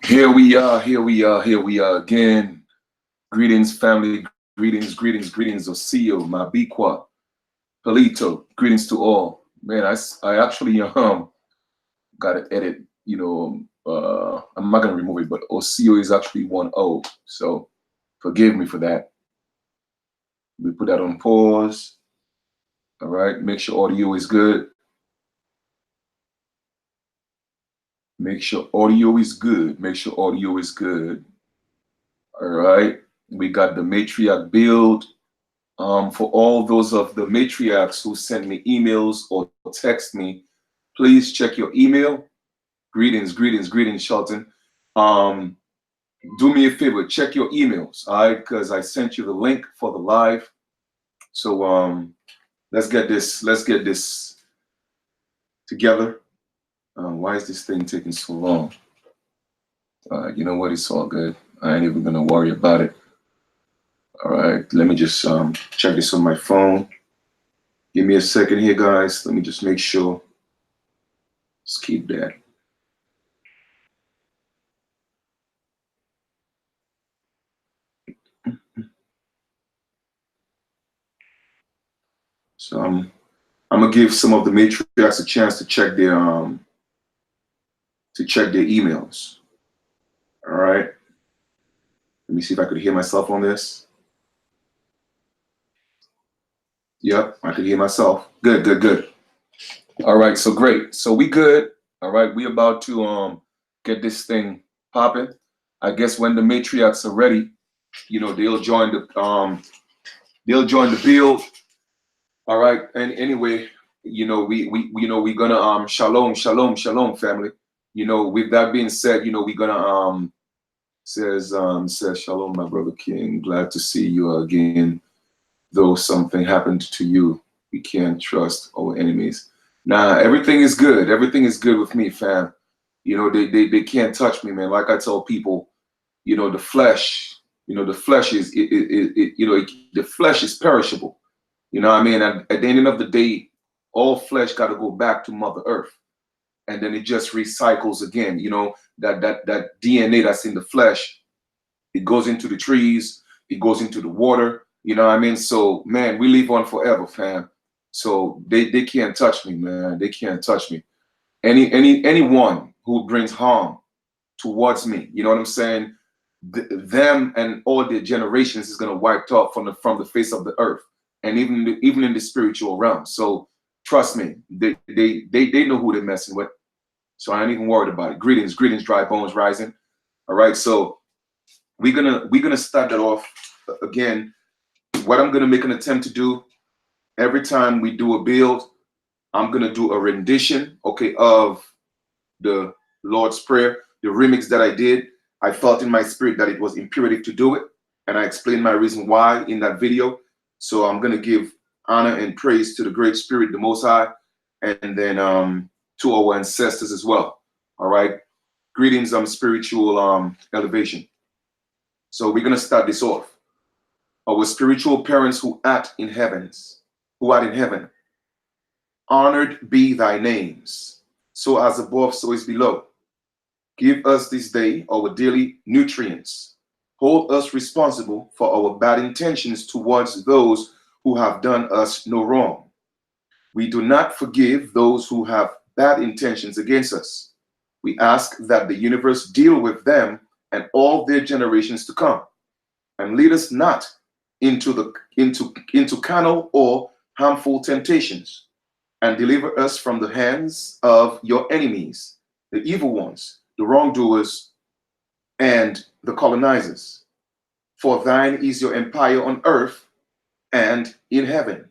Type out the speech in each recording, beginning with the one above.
Here we are again. Greetings, family. Greetings, Osio, Mabikwa, Palito. Greetings to all. Man, I actually got to edit. I'm not gonna remove it, but Osio is actually one O. So forgive me for that. We put that on pause. All right. Make sure audio is good. Make sure audio is good. Make sure audio is good. All right. We got the matriarch build. For all those of the matriarchs who send me emails or text me, please check your email. Greetings, Shelton. Um, do me a favor, check your emails, all right? Because I sent you the link for the live. So let's get this together. Why is this thing taking so long? You know what? It's all good. I ain't even gonna worry about it. All right, let me just check this on my phone. Give me a second here, guys. Let me just make sure. Let's keep that. So I'm gonna give some of the matriarchs a chance to check their emails. All right. Let me see if I could hear myself on this. Yep, I could hear myself. Good. All right, so great. So we good. All right, we about to get this thing popping. I guess when the matriarchs are ready, they'll join the build. All right, and anyway, we're gonna shalom, family. With that being said, we're gonna says shalom, my brother King. Glad to see you again. Though something happened to you, we can't trust our enemies. Nah, everything is good. Everything is good with me, fam. They can't touch me, man. Like I tell people, the flesh, the flesh is the flesh is perishable. You know what I mean? At the end of the day, all flesh got to go back to Mother Earth, and then it just recycles again. That DNA that's in the flesh, it goes into the trees, it goes into the water. You know what I mean? So man, we live on forever, fam. So they can't touch me, man. They can't touch me. Anyone who brings harm towards me, you know what I'm saying? Them and all their generations is gonna wiped off from the face of the earth, and even in the spiritual realm. So trust me, they know who they're messing with. So I ain't even worried about it. Greetings, dry bones rising. All right, so we're gonna start that off again. What I'm gonna make an attempt to do every time we do a build, I'm gonna do a rendition, okay, of the Lord's Prayer, the remix that I did. I felt in my spirit that it was imperative to do it, and I explained my reason why in that video. So I'm gonna give honor and praise to the Great Spirit, the Most High, and then to our ancestors as well. All right. Greetings, spiritual elevation. So we're gonna start this off. Our spiritual parents who art in heaven, honored be thy names, so as above, so is below. Give us this day our daily nutrients. Hold us responsible for our bad intentions towards those who have done us no wrong. We do not forgive those who have bad intentions against us. We ask that the universe deal with them and all their generations to come, and lead us not into carnal or harmful temptations, and deliver us from the hands of your enemies, the evil ones, the wrongdoers, and the colonizers. For thine is your empire on earth and in heaven.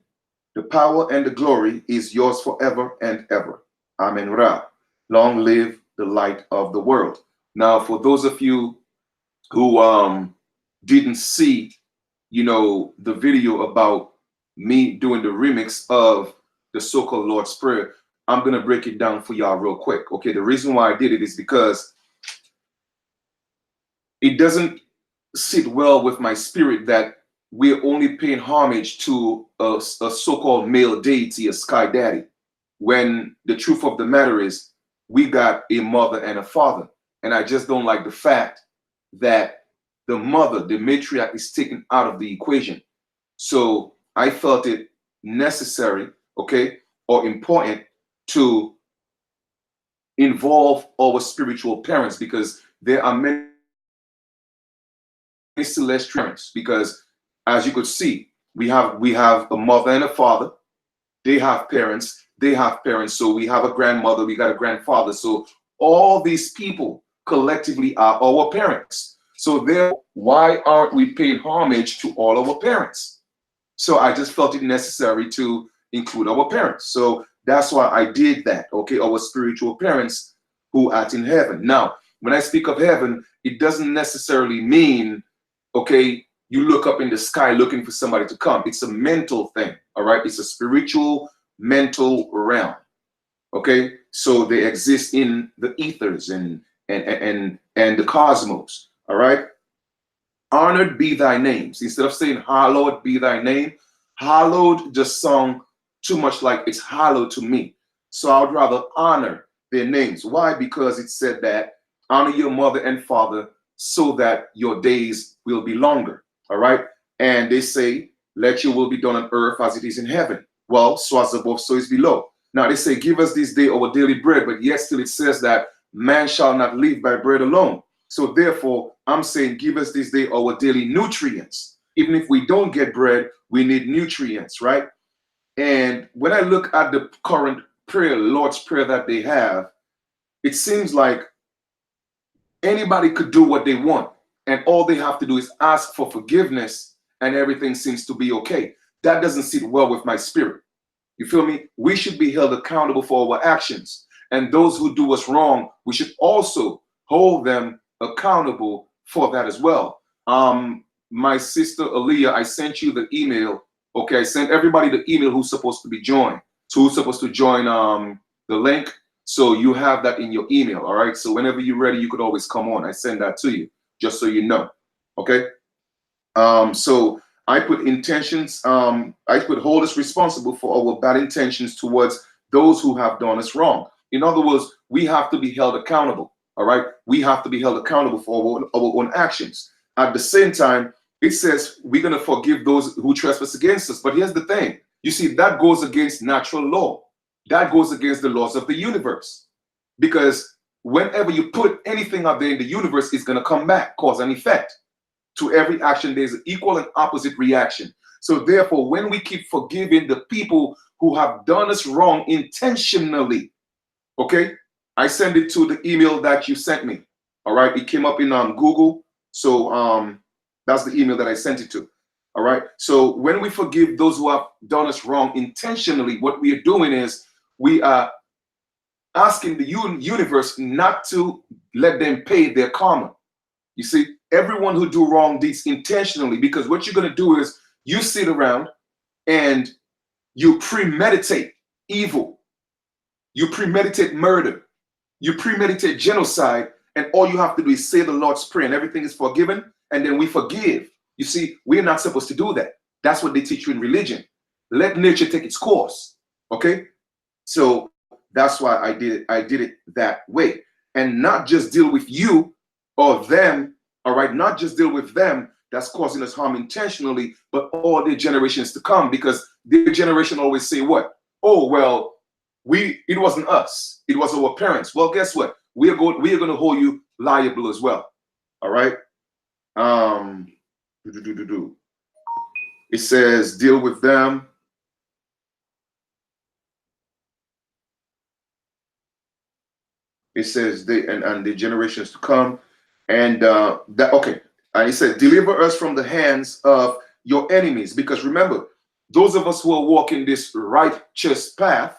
The power and the glory is yours forever and ever. Amen Ra. Long live the light of the world. Now, for those of you who didn't see, the video about me doing the remix of the so-called Lord's Prayer, I'm gonna break it down for y'all real quick. Okay, the reason why I did it is because it doesn't sit well with my spirit that we're only paying homage to a so-called male deity, a sky daddy, when the truth of the matter is we got a mother and a father, And I just don't like the fact that the mother, the matriarch, is taken out of the equation. So I felt it necessary, okay, or important to involve our spiritual parents, because there are many celestial parents. Because as you could see, we have a mother and a father. They have parents. They have parents. So we have a grandmother. We got a grandfather. So all these people collectively are our parents. So therefore, why aren't we paying homage to all our parents? So I just felt it necessary to include our parents. So that's why I did that. Okay, our spiritual parents who art in heaven. Now, when I speak of heaven, it doesn't necessarily mean, okay, you look up in the sky looking for somebody to come. It's a mental thing. All right, it's a spiritual, mental realm. Okay, so they exist in the ethers and the cosmos. All right. Honored be thy names. Instead of saying hallowed be thy name, hallowed just sound too much like it's hallowed to me. So I would rather honor their names. Why? Because it said that honor your mother and father so that your days will be longer. All right. And they say, let your will be done on earth as it is in heaven. Well, so as above, so is below. Now they say, give us this day our daily bread, but yet still it says that man shall not live by bread alone. So therefore, I'm saying, give us this day our daily nutrients. Even if we don't get bread, we need nutrients, right? And when I look at the current prayer, Lord's Prayer that they have, it seems like anybody could do what they want. And all they have to do is ask for forgiveness and everything seems to be okay. That doesn't sit well with my spirit. You feel me? We should be held accountable for our actions. And those who do us wrong, we should also hold them accountable for that as well. My sister Aaliyah, I sent you the email. Okay, I sent everybody the email who's supposed to be joined. So who's supposed to join the link. So you have that in your email. All right. So whenever you're ready, you could always come on. I send that to you just so you know. Okay. So I put intentions, I put hold us responsible for our bad intentions towards those who have done us wrong. In other words, we have to be held accountable. All right. We have to be held accountable for our own actions. At the same time, it says we're going to forgive those who trespass against us. But here's the thing. You see, that goes against natural law. That goes against the laws of the universe. Because whenever you put anything out there in the universe, it's going to come back, cause and effect. To every action, there's an equal and opposite reaction. So therefore, when we keep forgiving the people who have done us wrong intentionally, okay, I send it to the email that you sent me. All right, it came up in Google. So that's the email that I sent it to. All right. So when we forgive those who have done us wrong intentionally, what we are doing is we are asking the universe not to let them pay their karma. You see, everyone who do wrong deeds intentionally, because what you're going to do is you sit around and you premeditate evil. You premeditate murder. You premeditate genocide. And all you have to do is say the Lord's Prayer and everything is forgiven. And then we forgive. You see, we're not supposed to do that. That's what they teach you in religion. Let nature take its course. Okay. So that's why I did it. I did it that way, and not just deal with you or them. All right. Not just deal with them that's causing us harm intentionally, but all the generations to come, because their generation always say what? Oh, well, it wasn't us. It was our parents. Well, guess what? We are going to hold you liable as well. All right. It says deal with them. It says they and the generations to come, and that okay. And it said deliver us from the hands of your enemies, because remember, those of us who are walking this righteous path,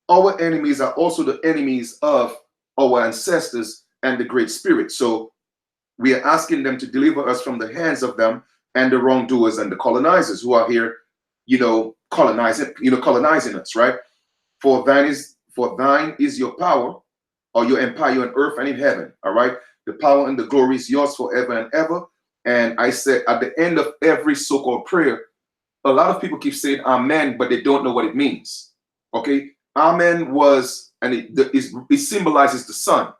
our enemies are also the enemies of our ancestors and the Great Spirit. So we are asking them to deliver us from the hands of them and the wrongdoers and the colonizers who are here, colonizing us, right? For thine is your power, or your empire on earth and in heaven. All right. The power and the glory is yours forever and ever. And I said at the end of every so-called prayer, a lot of people keep saying amen, but they don't know what it means. Okay. Amen was, and it symbolizes the sun.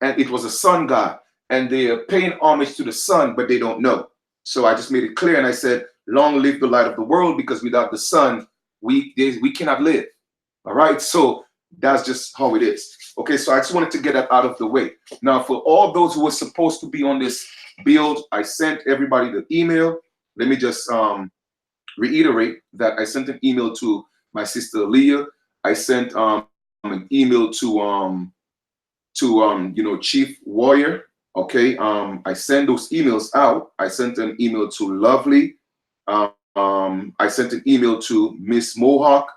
and it was a sun god, and they're paying homage to the sun, but they don't know. So I just made it clear, and I said, long live the light of the world, because without the sun, we cannot live. All right, so that's just how it is. Okay, so I just wanted to get that out of the way. Now, for all those who were supposed to be on this build, I sent everybody the email. Let me just reiterate that I sent an email to my sister Leah. I sent an email to Chief Warrior. Okay, I sent those emails out. I sent an email to Lovely. I sent an email to Miss Mohawk.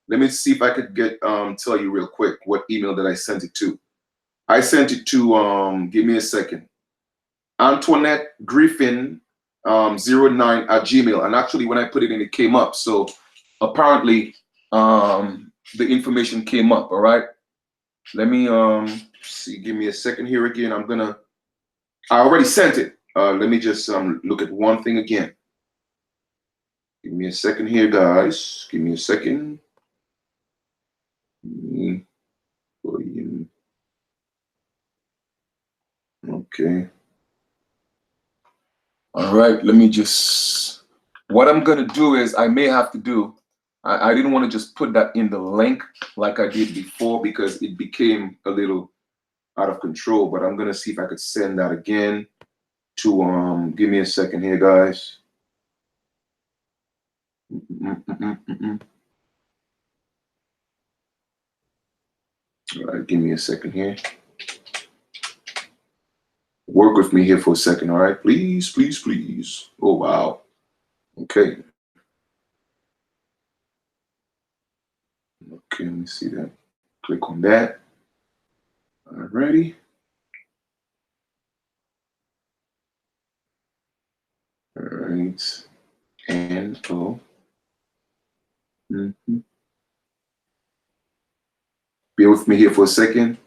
Let me see if I could get tell you real quick what email that I sent it to. I sent it to give me a second, Antoinette Griffin 09 @gmail. And actually, when I put it in, it came up. So apparently, the information came up. All right. Let me see. Give me a second here again. I already sent it. Let me just look at one thing again. Give me a second here, guys. Give me a second. Okay. All right. Let me just. What I'm gonna do is I may have to do. I didn't want to just put that in the link like I did before, because it became a little out of control. But I'm gonna see if I could send that again to give me a second here, guys. All right, give me a second here. Work with me here for a second, all right? Please, please, please. Oh, wow. Okay. Okay, let me see that. Click on that. All righty. All right. And oh. Bear with me here for a second.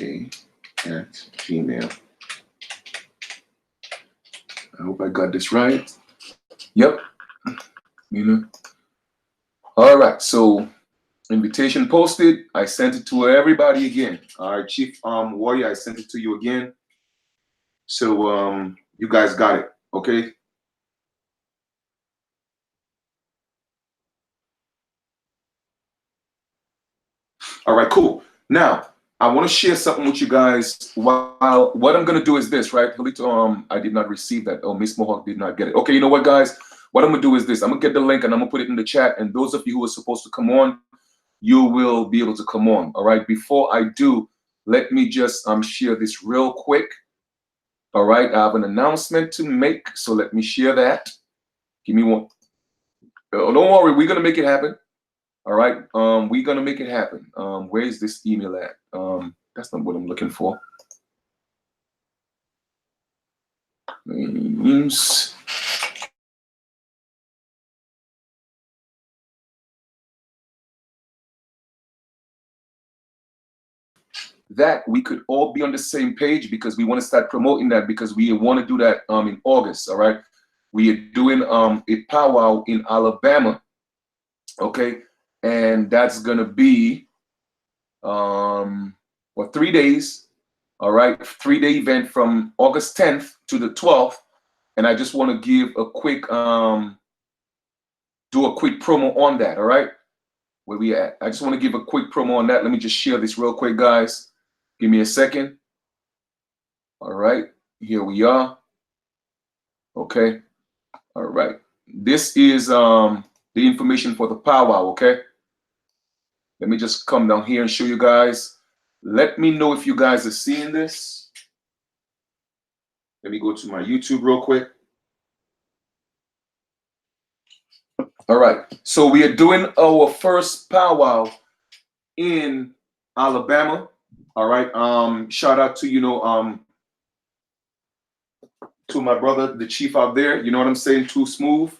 Okay, at Gmail. I hope I got this right. Yep. All right, so invitation posted. I sent it to everybody again. All right, Chief Warrior, I sent it to you again. So you guys got it, okay? All right, cool. Now, I want to share something with you guys. While what I'm gonna do is this, right? I did not receive that. Oh, Miss Mohawk did not get it. Okay, you know what, guys? What I'm gonna do is this. I'm gonna get the link and I'm gonna put it in the chat. And those of you who are supposed to come on, you will be able to come on. All right. Before I do, let me just share this real quick. All right. I have an announcement to make, so let me share that. Give me one. Don't worry, we're gonna make it happen. All right. We're gonna make it happen. Where is this email at? That's not what I'm looking for. That we could all be on the same page, because we want to start promoting that, because we want to do that in August. All right. We are doing a powwow in Alabama. Okay. And that's gonna be for 3 days. All right, 3-day event from August 10th to the 12th. And I just want to give a quick do a quick promo on that. All right, where we at? I just want to give a quick promo on that. Let me just share this real quick, guys. Give me a second. All right, here we are. Okay. All right, this is the information for the powwow. Okay, let me just come down here and show you guys. Let me know if you guys are seeing this. Let me go to my YouTube real quick. All right, so we are doing our first powwow in Alabama. All right, shout out to to my brother, the chief out there. You know what I'm saying? Too Smooth.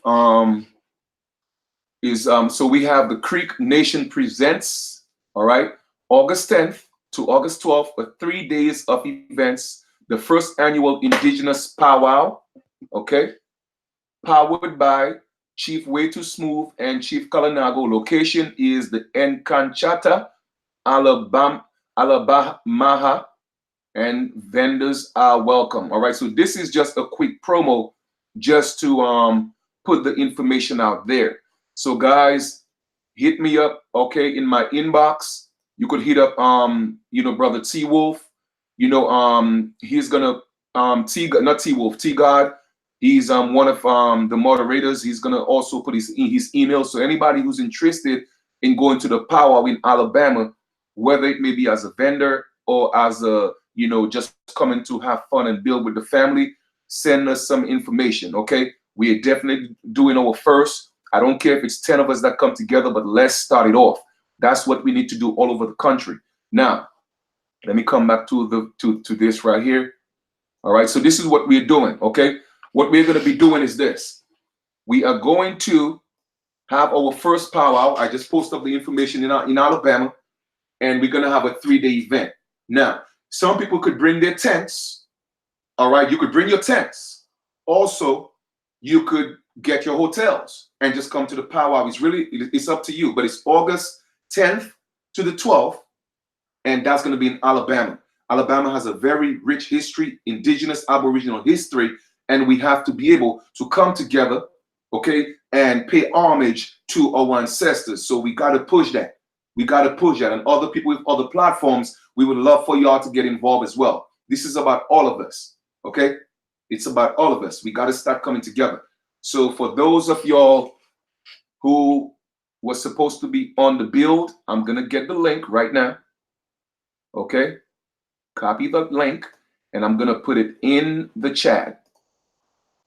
is so we have the Creek Nation Presents, all right, August 10th to August 12th, for 3 days of events. The first annual Indigenous Powwow, okay, powered by Chief Way Too Smooth and Chief Kalinago. Location is the Encanchata, Alabama, and vendors are welcome. All right, so this is just a quick promo just to put the information out there. So guys, hit me up, okay, in my inbox. You could hit up brother T Wolf. He's gonna T not T Wolf, T God. He's one of the moderators. He's gonna also put his email. So anybody who's interested in going to the powwow in Alabama, whether it may be as a vendor or as a just coming to have fun and build with the family, send us some information, okay? We are definitely doing our first. I don't care if it's 10 of us that come together, but let's start it off. That's what we need to do all over the country. Now, let me come back to this right here. All right, so this is what we're doing, okay? What we're going to be doing is this. We are going to have our first powwow. I just posted up the information in Alabama, and we're going to have a 3-day event. Now, some people could bring their tents. All right, you could bring your tents. Also, you could get your hotels and just come to the powwow. It's up to you, but it's August 10th to the 12th, and that's going to be in Alabama. Alabama has a very rich history, indigenous aboriginal history, and we have to be able to come together, okay, and pay homage to our ancestors. So we got to push that. We got to push that. And other people with other platforms, we would love for y'all to get involved as well. This is about all of us, okay? It's about all of us. We got to start coming together. So for those of y'all who were supposed to be on the build, I'm going to get the link right now, okay? Copy the link, and I'm going to put it in the chat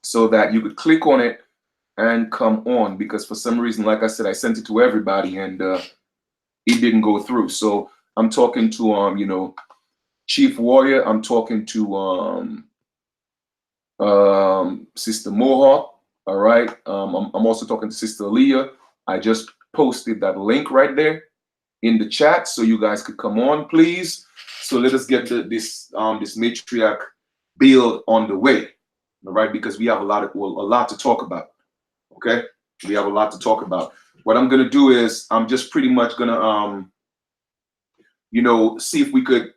so that you could click on it and come on, because for some reason, like I said, I sent it to everybody and it didn't go through. So I'm talking to Chief Warrior. I'm talking to Sister Mohawk. All right. I'm also talking to Sister Leah. I just posted that link right there in the chat so you guys could come on, please. So let us get this matriarch build on the way. All right, because we have a lot to talk about. Okay, we have a lot to talk about. What I'm gonna do is I'm just pretty much gonna see if we could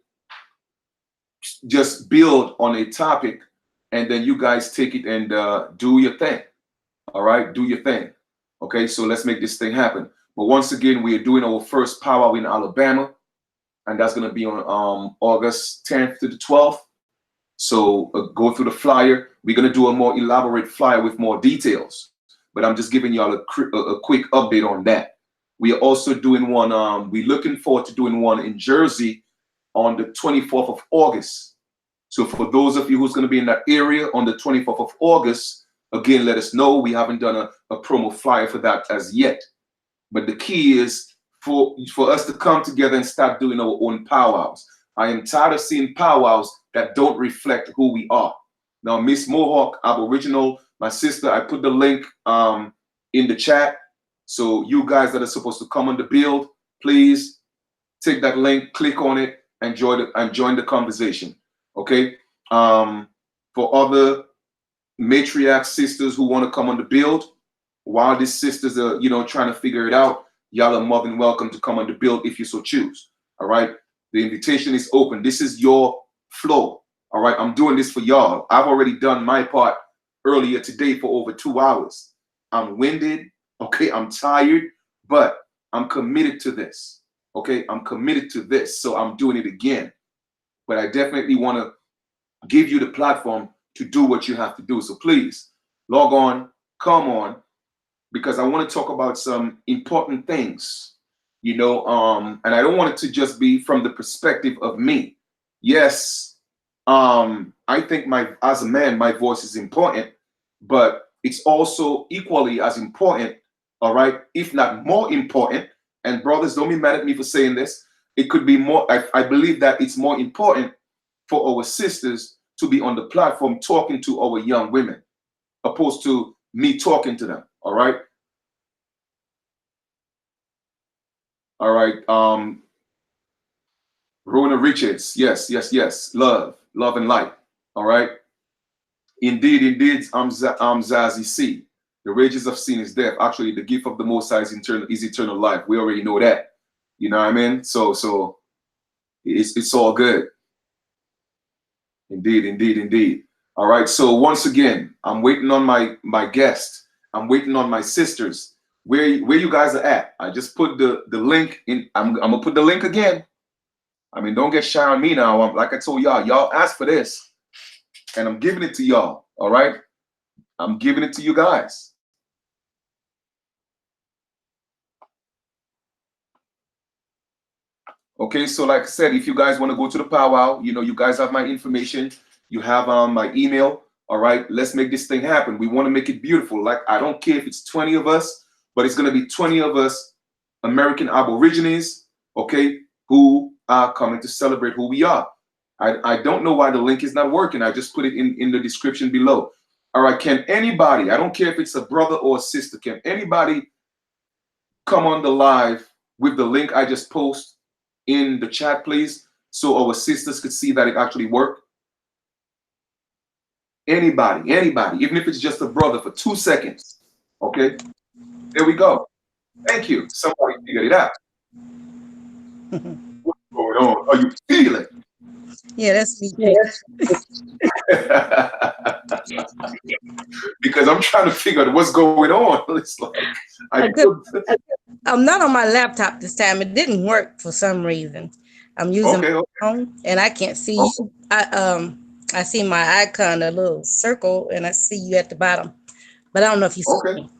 just build on a topic, and then you guys take it and do your thing. All right, do your thing. Okay, so let's make this thing happen. But once again, we are doing our first powwow in Alabama, and that's gonna be on August 10th to the 12th. So go through the flyer. We're gonna do a more elaborate flyer with more details, but I'm just giving y'all a quick update on that. We are also doing one. We're looking forward to doing one in Jersey on the 24th of August. So for those of you who's going to be in that area on the 24th of August, again, let us know. We haven't done a promo flyer for that as yet. But the key is for us to come together and start doing our own powwows. I am tired of seeing powwows that don't reflect who we are. Now, Miss Mohawk, Aboriginal, my sister, I put the link in the chat. So you guys that are supposed to come on the build, please take that link, click on it, and join the conversation. Okay. For other matriarch sisters who want to come on the build, while these sisters are trying to figure it out, y'all are more than welcome to come on the build if you so choose. All right. The invitation is open. This is your floor. All right. I'm doing this for y'all. I've already done my part earlier today for over 2 hours. I'm winded. Okay. I'm tired, but I'm committed to this. Okay. I'm committed to this. So I'm doing it again. But I definitely want to give you the platform to do what you have to do. So please log on, come on, because I want to talk about some important things, and I don't want it to just be from the perspective of me. Yes, I think as a man, my voice is important, but it's also equally as important, all right, if not more important. And brothers, don't be mad at me for saying this. It could be more, I believe that it's more important for our sisters to be on the platform talking to our young women, opposed to me talking to them, all right? All right. Rona Richards. Yes, yes, yes. Love, love and light. All right. Indeed, indeed. Zazie C. The wages of sin is death. Actually, the gift of the Most High is eternal life. We already know that. You know what I mean? So it's all good. Indeed, indeed, indeed. All right. So once again, I'm waiting on my guest. I'm waiting on my sisters. Where you guys are at? I just put the link in. I'm gonna put the link again. I mean, don't get shy on me now. Like I told y'all asked for this, and I'm giving it to y'all. All right. I'm giving it to you guys. Okay, so like I said, if you guys want to go to the powwow, you guys have my information. You have my email. All right, let's make this thing happen. We want to make it beautiful. Like, I don't care if it's 20 of us, but it's going to be 20 of us American Aborigines, okay, who are coming to celebrate who we are. I don't know why the link is not working. I just put it in the description below. All right, can anybody, I don't care if it's a brother or a sister, can anybody come on the live with the link I just posted in the chat, please, so our sisters could see that it actually worked? Anybody, even if it's just a brother for 2 seconds. Okay, there we go. Thank you. Somebody figured it out. What's going on? Are you feeling? Yeah, that's me. Yes. Because I'm trying to figure out what's going on. It's like I'm not on my laptop this time. It didn't work for some reason. I'm using my phone and I can't see you. I see my icon, a little circle, and I see you at the bottom. But I don't know if you see me.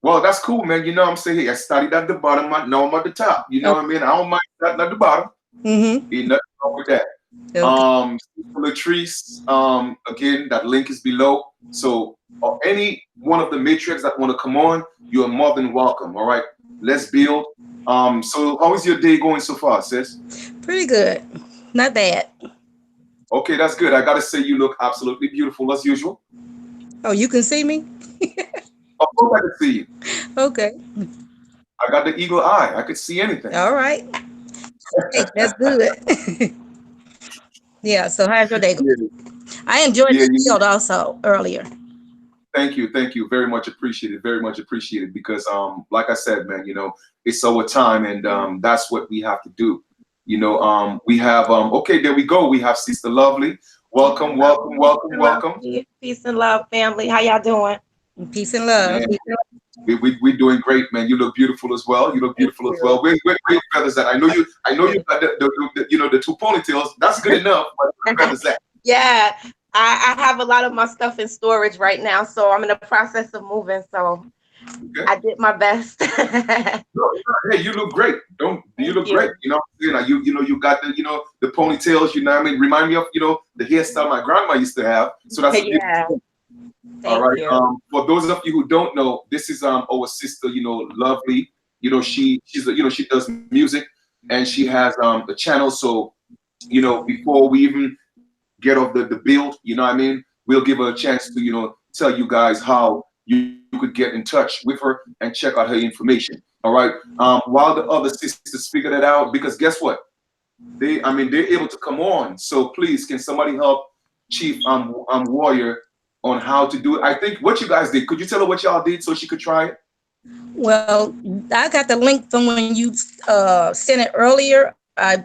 Well, that's cool, man. You know what I'm saying? Hey, I started at the bottom. Now I'm at the top. You know what I mean? I don't mind starting at the bottom. Ain't nothing wrong with that. Latrice, again, that link is below. So any one of the matriarchs that want to come on, you are more than welcome. All right, let's build. So how is your day going so far, sis? Pretty good. Not bad. Okay, that's good. I gotta say, you look absolutely beautiful as usual. Oh, you can see me? Of course I can see you. Okay. I got the eagle eye. I could see anything. All right. Hey, that's good. Yeah, so how's your day going? I enjoyed the field also earlier. Thank you very much appreciated, because like I said, man, it's our time, and that's what we have to do. We have okay, there we go. We have Sister Lovely. Welcome. Peace and love, family. How y'all doing? Peace and love. We're doing great, man. You look beautiful as well. Where your feathers at? I know you got the 2 ponytails. That's good enough. But where your feathers at? Yeah, I have a lot of my stuff in storage right now, so I'm in the process of moving. So I did my best. Hey, you look great. You look great. You know what I'm saying? You got the ponytails. You know what I mean? Remind me of the hairstyle my grandma used to have. So that's all right. For those of you who don't know, this is our sister. Lovely. She does music, and she has a channel. So before we even get off the build, you know what I mean, we'll give her a chance to tell you guys how you could get in touch with her and check out her information. All right. While the other sisters figure that out, because guess what? They're able to come on. So please, can somebody help Chief Warrior on how to do it? I think what you guys did. Could you tell her what y'all did so she could try it? Well, I got the link from when you sent it earlier. I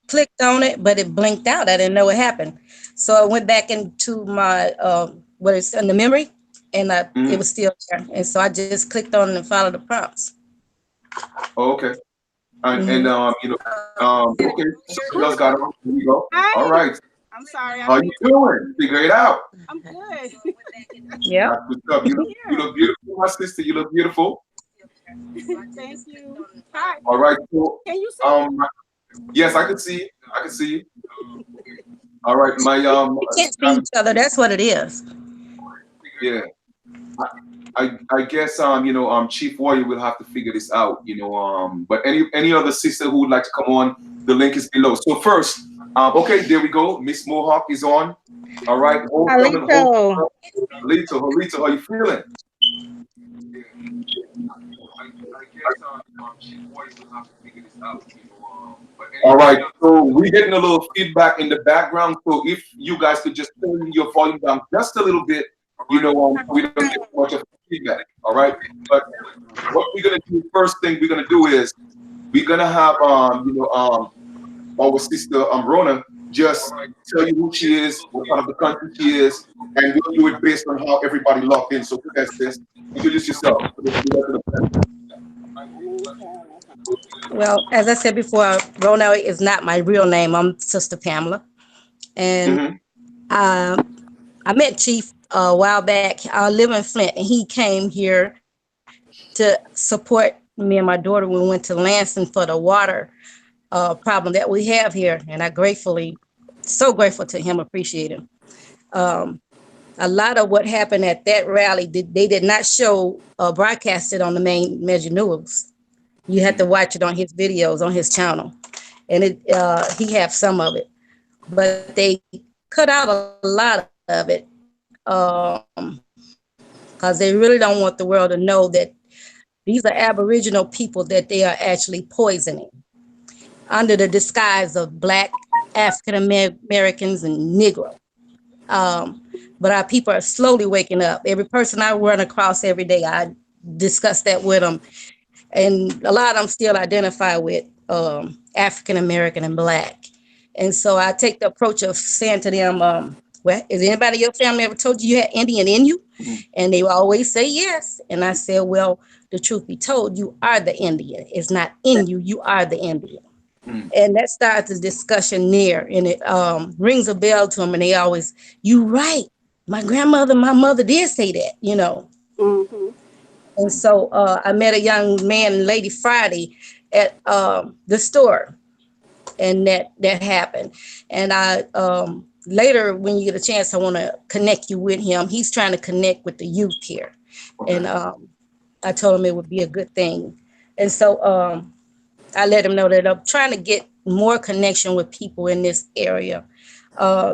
clicked on it, but it blinked out. I didn't know what happened. So I went back into my what is in the memory, and it was still there. And so I just clicked on it and followed the prompts. Oh, okay. And okay. So you guys got it. Here you go. Hi. All right. I'm sorry. How you doing? Figure it out. I'm good. Yeah. You look beautiful, my sister. You look beautiful. Thank you. Hi. All right. So, can you see? Yes, I can see you. I can see you. All right, my we can't see each other. That's what it is. Yeah. I guess Chief Warrior will have to figure this out, but any other sister who would like to come on, the link is below. So first, okay, there we go. Miss Mohawk is on. All right. Halito, how you feeling? All right, so we're getting a little feedback in the background. So if you guys could just turn your volume down just a little bit, we don't get much of feedback. All right, but what we're gonna do first thing we're gonna do is we're gonna have our sister Rona just tell you who she is, what part of the country she is, and we'll do it based on how everybody logged in. So that's this. Introduce yourself. Well, as I said before, Rona is not my real name. I'm Sister Pamela. And I met Chief a while back. I live in Flint, and he came here to support me and my daughter when we went to Lansing for the water problem that we have here. And I so grateful to him, appreciate him. A lot of what happened at that rally, they did not show broadcast it on the main major news. You had to watch it on his videos on his channel, and he have some of it, but they cut out a lot of it because they really don't want the world to know that these are Aboriginal people that they are actually poisoning under the disguise of Black, African Americans, and Negro. But our people are slowly waking up. Every person I run across every day, I discuss that with them. And a lot of them still identify with African American and Black. And so I take the approach of saying to them, well, has anybody in your family ever told you you had Indian in you? And they will always say yes. And I said, well, the truth be told, you are the Indian. It's not in you, you are the Indian. And that starts the discussion there. And it rings a bell to them. And they always, you right. My grandmother, my mother did say that, And so I met a young man and lady Friday at the store, and that happened. And I later, when you get a chance, I want to connect you with him. He's trying to connect with the youth here, and I told him it would be a good thing. And so I let him know that I'm trying to get more connection with people in this area,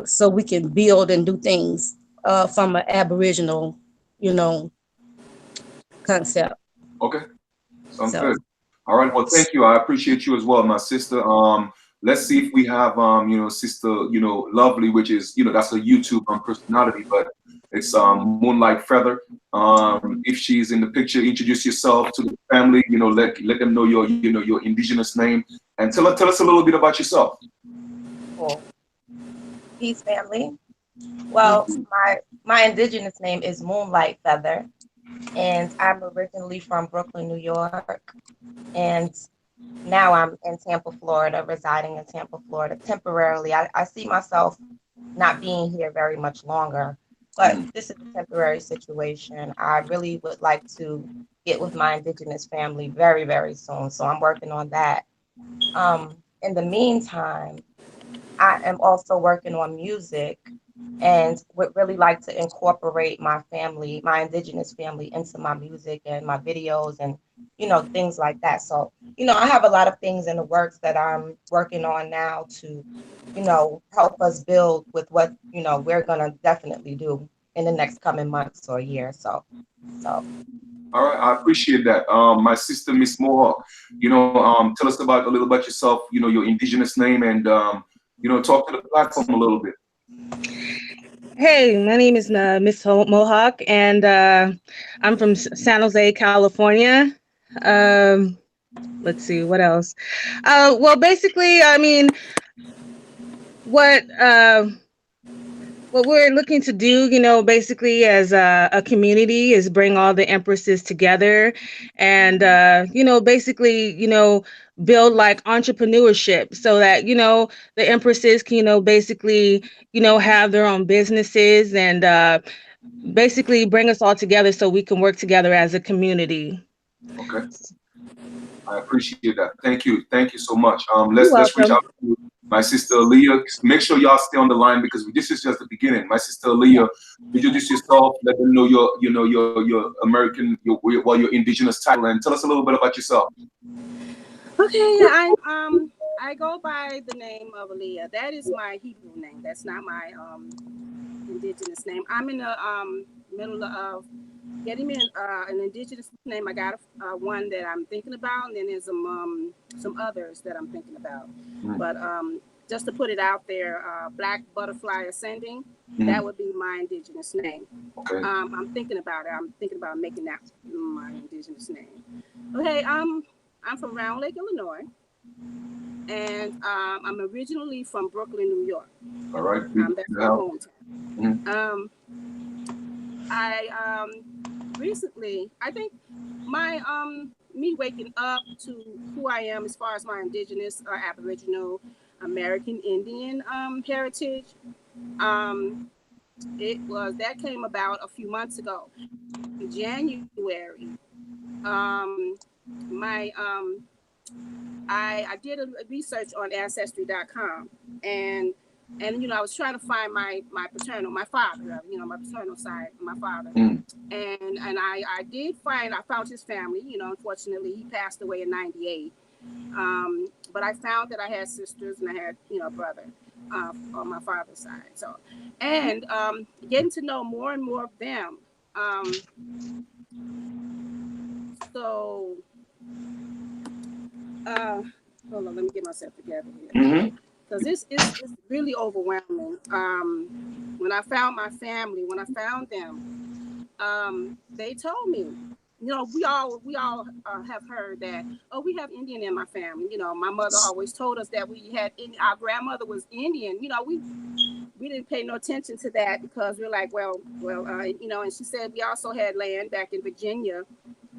so we can build and do things from an Aboriginal, concept. Okay, sounds good. All right, well, thank you. I appreciate you as well, my sister. Let's see if we have sister, Lovely, which is, that's a YouTube personality, but it's Moonlight Feather. If she's in the picture, introduce yourself to the family, let them know your indigenous name, and tell us a little bit about yourself. Cool. Peace, family. Well, my indigenous name is Moonlight Feather, and I'm originally from Brooklyn, New York, and now I'm in Tampa, Florida, residing in Tampa, Florida temporarily. I see myself not being here very much longer, but this is a temporary situation. I really would like to get with my indigenous family very, very soon, so I'm working on that. In the meantime, I am also working on music, and would really like to incorporate my family, my indigenous family, into my music and my videos and, things like that. So, I have a lot of things in the works that I'm working on now to, help us build with what, we're going to definitely do in the next coming months or year. So. All right, I appreciate that. My sister, Miss Mohawk, tell us a little about yourself, your indigenous name, and, talk to the platform a little bit. Hey, my name is Miss Mohawk, and I'm from San Jose, California. Let's see, what else? Well, basically, I mean, what we're looking to do, basically as a community is bring all the empresses together and, basically, build like entrepreneurship so that, the empresses can, basically, have their own businesses and basically bring us all together so we can work together as a community. Okay. I appreciate that. Thank you. Thank you so much. Let's reach out to my sister Aaliyah. Make sure y'all stay on the line because this is just the beginning. My sister Aaliyah, introduce yourself. Let them know your American, your indigenous title, and tell us a little bit about yourself. Okay, I go by the name of Aaliyah. That is my Hebrew name. That's not my indigenous name. I'm in the middle of getting me an indigenous name. I got one that I'm thinking about, and then there's some others that I'm thinking about. But just to put it out there, Black Butterfly Ascending, that would be my indigenous name. Okay. I'm thinking about it. I'm thinking about making that my indigenous name. Okay, I'm from Round Lake, Illinois, and I'm originally from Brooklyn, New York. All right. That's my hometown. I recently, I think my me waking up to who I am as far as my indigenous or Aboriginal American Indian heritage, that came about a few months ago. In January, I did a research on ancestry.com, and I was trying to find my father, my paternal side, my father, and I did find, I found his family. Unfortunately, he passed away in '98. But I found that I had sisters and I had a brother on my father's side. So, and getting to know more and more of them. Hold on, let me get myself together here. Because this is really overwhelming. When I found my family, when I found them, they told me, we all have heard that, oh, we have Indian in my family. My mother always told us that we had, our grandmother was Indian. We didn't pay no attention to that because we're like, well, and she said we also had land back in Virginia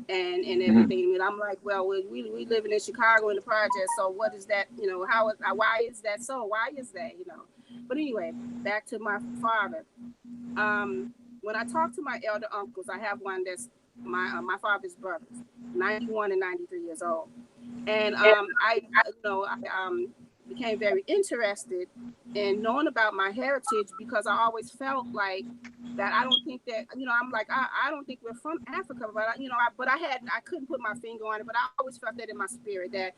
and everything. And I'm like, well, we living in Chicago in the project. So what is that? Why is that so? Why is that? But anyway, back to my father. When I talk to my elder uncles, I have one that's my father's brothers, 91 and 93 years old. And I became very interested in knowing about my heritage because I always felt like that. I don't think that, I'm like, I don't think we're from Africa, but I couldn't put my finger on it, but I always felt that in my spirit that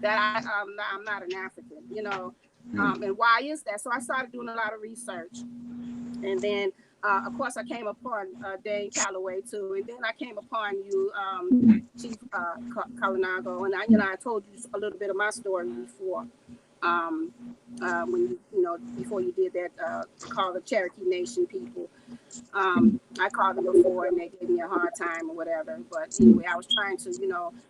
I'm not an African, and why is that? So I started doing a lot of research, and then of course I came upon Dane Calloway too, and then I came upon you, Chief Kalinago, and I told you a little bit of my story before. When before you did that, call the Cherokee Nation people. I called them before and they gave me a hard time or whatever. But anyway, I was trying to,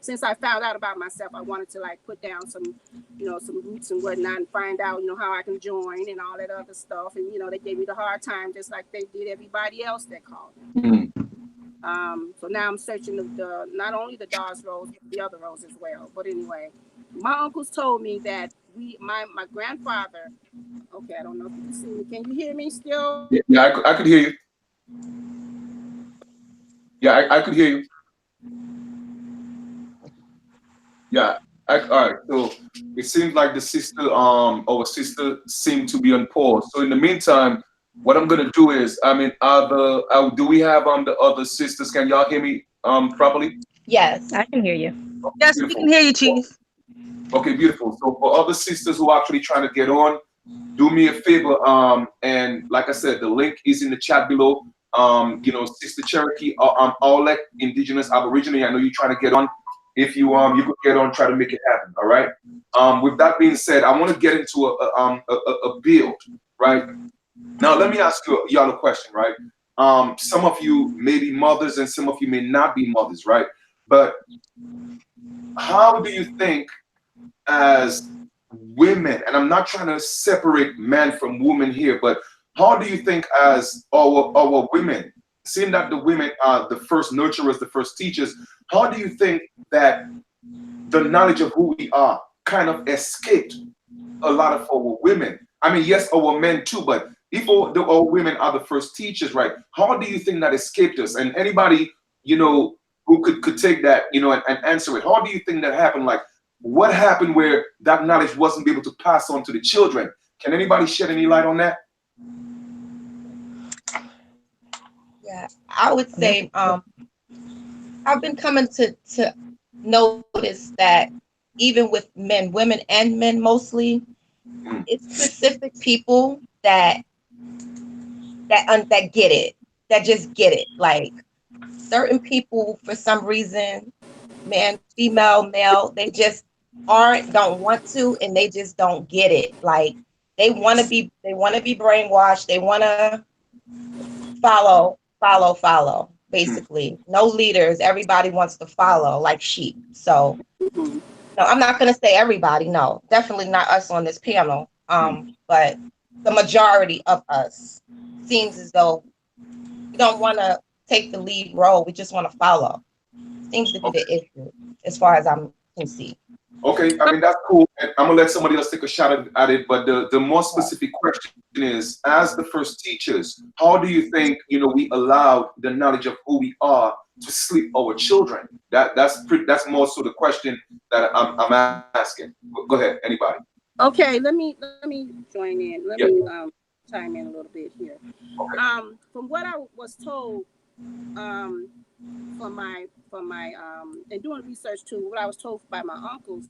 since I found out about myself, I wanted to put down some roots and whatnot and find out, how I can join and all that other stuff. And, they gave me the hard time just like they did everybody else that called them. So now I'm searching the not only the Dawes Rose, but the other Rose as well. But anyway, my uncles told me that my grandfather, okay, I don't know if you can see me. Can you hear me still? Yeah, I could hear you. Yeah, I could hear you. Yeah. All right. So it seems like the sister, our sister seemed to be on pause. So in the meantime, what I'm gonna do is, do we have the other sisters? Can y'all hear me properly? Yes, I can hear you. Okay, Yes, we can hear you, Chief. Okay, beautiful. So for other sisters who are actually trying to get on, do me a favor. And like I said, the link is in the chat below. Sister Cherokee, Aulet, Indigenous, Aboriginal. I know you're trying to get on. If you could get on, try to make it happen. All right. With that being said, I want to get into a build. Right now, let me ask y'all a question. Right. Some of you may be mothers, and some of you may not be mothers. Right. But how do you think, as women, and I'm not trying to separate man from woman here, but how do you think as our women, seeing that the women are the first nurturers, the first teachers, how do you think that the knowledge of who we are kind of escaped a lot of our women? I mean, yes, our men too, but if our women are the first teachers, right? How do you think that escaped us? And anybody, who could take that, and answer it. How do you think that happened? Like, what happened where that knowledge wasn't able to pass on to the children? Can anybody shed any light on that? yeah, I would say I've been coming to notice that even with men, women and men mostly, it's specific people that get it, that just get it. Like certain people, for some reason, man, female, male, they just don't want to, and they just don't get it. Like they want to be brainwashed. They want to follow, basically. No leaders. Everybody wants to follow like sheep. So, Mhm. no, I'm not going to say everybody. No, definitely not us on this panel. But the majority of us seems as though we don't want to take the lead role. We just want to follow. Seems to be the issue, as far as I can see. Okay, I mean that's cool. And I'm gonna let somebody else take a shot at it. But the more specific question is, as the first teachers, how do you think we allow the knowledge of who we are to sleep our children? That's more so the question that I'm asking. Go ahead, anybody. Okay, let me join in. Let Yeah. me chime in a little bit here. Okay. From what I was told, from my and doing research too, what I was told by my uncles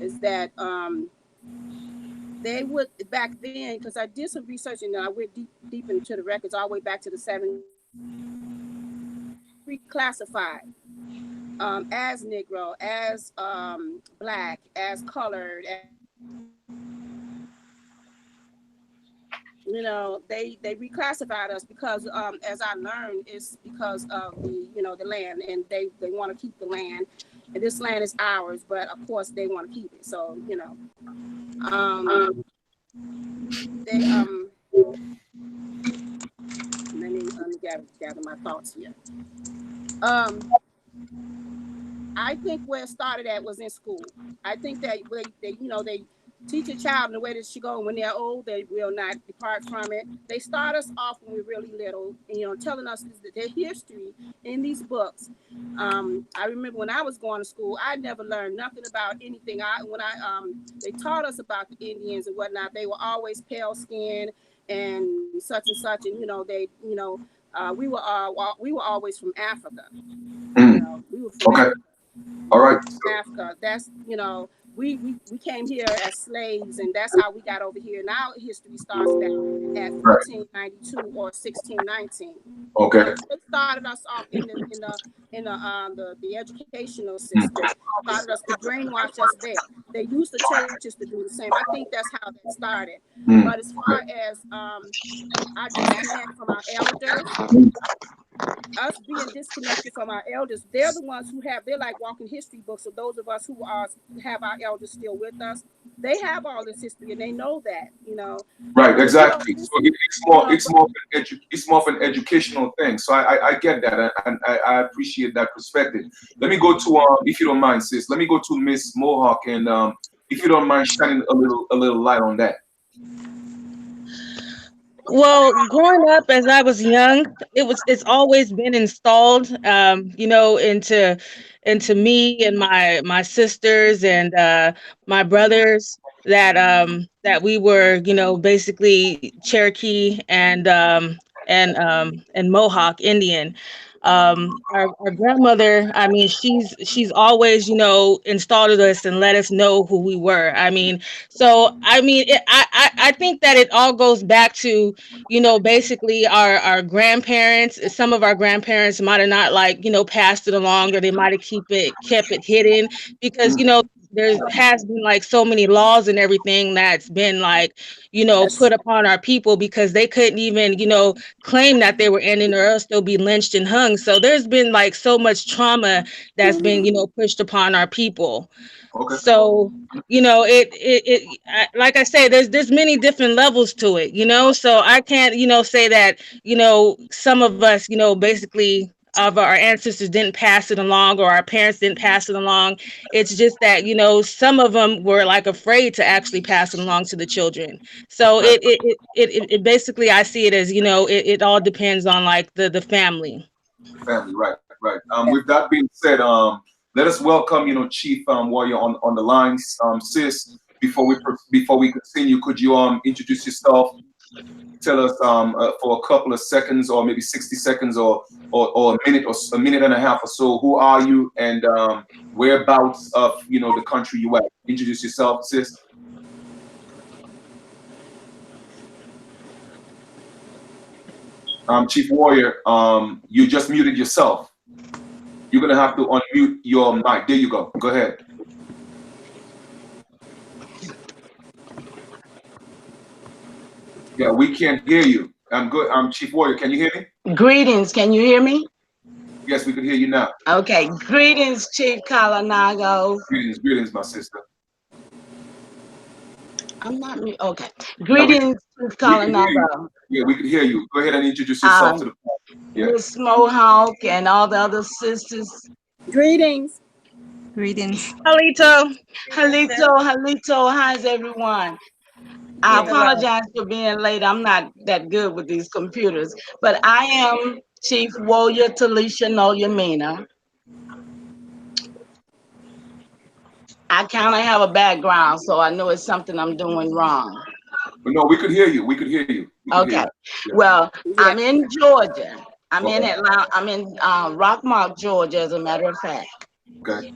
is that they would back then, because I did some research and I went deep into the records all the way back to the 70s, reclassified as Negro, as Black, as colored. They reclassified us because, as I learned, it's because of the land, and they want to keep the land, and this land is ours, but of course they want to keep it. So they let me gather my thoughts here. I think where it started at was in school. I think that they teach a child in the way that she go. When they're old, they will not depart from it. They start us off when we're really little, telling us their history in these books. I remember when I was going to school, I never learned nothing about anything. They taught us about the Indians and whatnot. They were always pale skinned and such, and we were always from Africa. We were from Okay. Africa. All right. Africa. That's we came here as slaves, and that's how we got over here. And our history starts back at 1492 or 1619. Okay. They started us off in the educational system. Started us to brainwash us there. They used the churches to do the same. I think that's how that started. But as far as our disconnect from our elders, us being disconnected from our elders, they're the ones they're like walking history books. So those of us who have our elders still with us, they have all this history and they know that, Right, exactly. So it's more of an educational thing. So I get that, and I appreciate that perspective. Let me go to if you don't mind, sis. Let me go to Miss Mohawk, and if you don't mind shining a little light on that. Well, growing up as I was young, it's always been installed, into me and my sisters and my brothers that we were, basically Cherokee and Mohawk Indian. Our grandmother, I mean, she's always, installed us and let us know who we were. I mean, so I mean, I think that it all goes back to, basically our grandparents. Some of our grandparents might have not passed it along, or they might have kept it hidden because, there has been like so many laws and everything that's been put upon our people because they couldn't even, claim that they were Indian or else they'll be lynched and hung. So there's been like so much trauma that's been, pushed upon our people. Okay. So, like I say, there's many different levels to it, so I can't, say that, some of us, basically of our ancestors didn't pass it along or our parents didn't pass it along. It's just that, some of them were like afraid to actually pass it along to the children. So it basically, I see it as, it all depends on like the family. Family, right. With that being said, let us welcome, Chief Warrior on the lines. Sis, before we continue, could you introduce yourself? Tell us for a couple of seconds, or maybe 60 seconds, or a minute or a minute and a half or so. Who are you, and whereabouts of the country you at? Introduce yourself, sis. Chief Warrior, you just muted yourself. You're gonna have to unmute your mic. There you go. Go ahead. Yeah, we can't hear you. I'm good. Chief Warrior, can you hear me? Greetings, can you hear me? Yes, we can hear you now. Okay, greetings, Chief Kalinago. Greetings, greetings, my sister. I'm not me. Okay, Yeah, greetings, Chief we can hear you. Kalinago. Yeah, we can hear you. Go ahead and introduce yourself to the yeah. Miss Mohawk and all the other sisters. Greetings. Greetings. Halito. Halito, how's everyone? I Very well. apologize for being late. I'm not that good with these computers, but I am Chief Warrior Talisha Noyamina. I kind of have a background, so I know it's something I'm doing wrong. No, we could hear you. We could hear you. Okay. Yeah. Well, Yeah. I'm in Georgia. I'm in Okay. Atlanta. I'm in Rockmart, Georgia, as a matter of fact. Okay.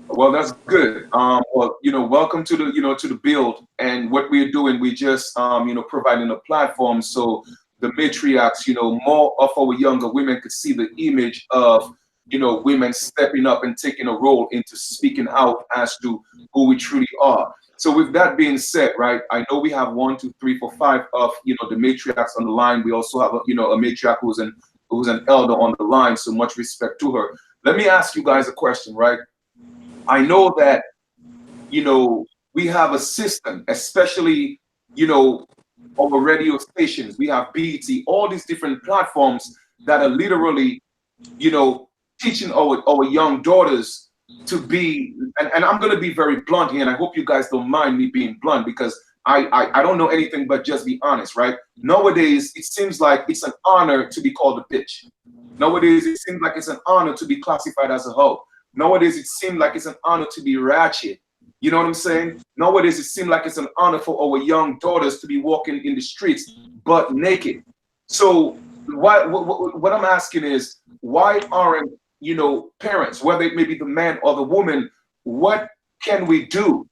Well, that's good. Well, welcome to the build. And what we're doing, we just providing a platform so the matriarchs, more of our younger women could see the image of women stepping up and taking a role into speaking out as to who we truly are. So with that being said, right, I know we have 1, 2, 3, 4, 5 of the matriarchs on the line. We also have a matriarch who's an elder on the line. So much respect to her. Let me ask you guys a question, right? I know that, we have a system, especially, our radio stations. We have BT, all these different platforms that are literally, teaching our young daughters to be, and I'm going to be very blunt here, and I hope you guys don't mind me being blunt because I don't know anything but just be honest, right? Nowadays, it seems like it's an honor to be called a bitch. Nowadays, it seems like it's an honor to be classified as a hoe. Nowadays, it seems like it's an honor to be ratchet. You know what I'm saying? Nowadays, it seems like it's an honor for our young daughters to be walking in the streets butt naked. So what I'm asking is, why aren't, parents, whether it may be the man or the woman, what can we do?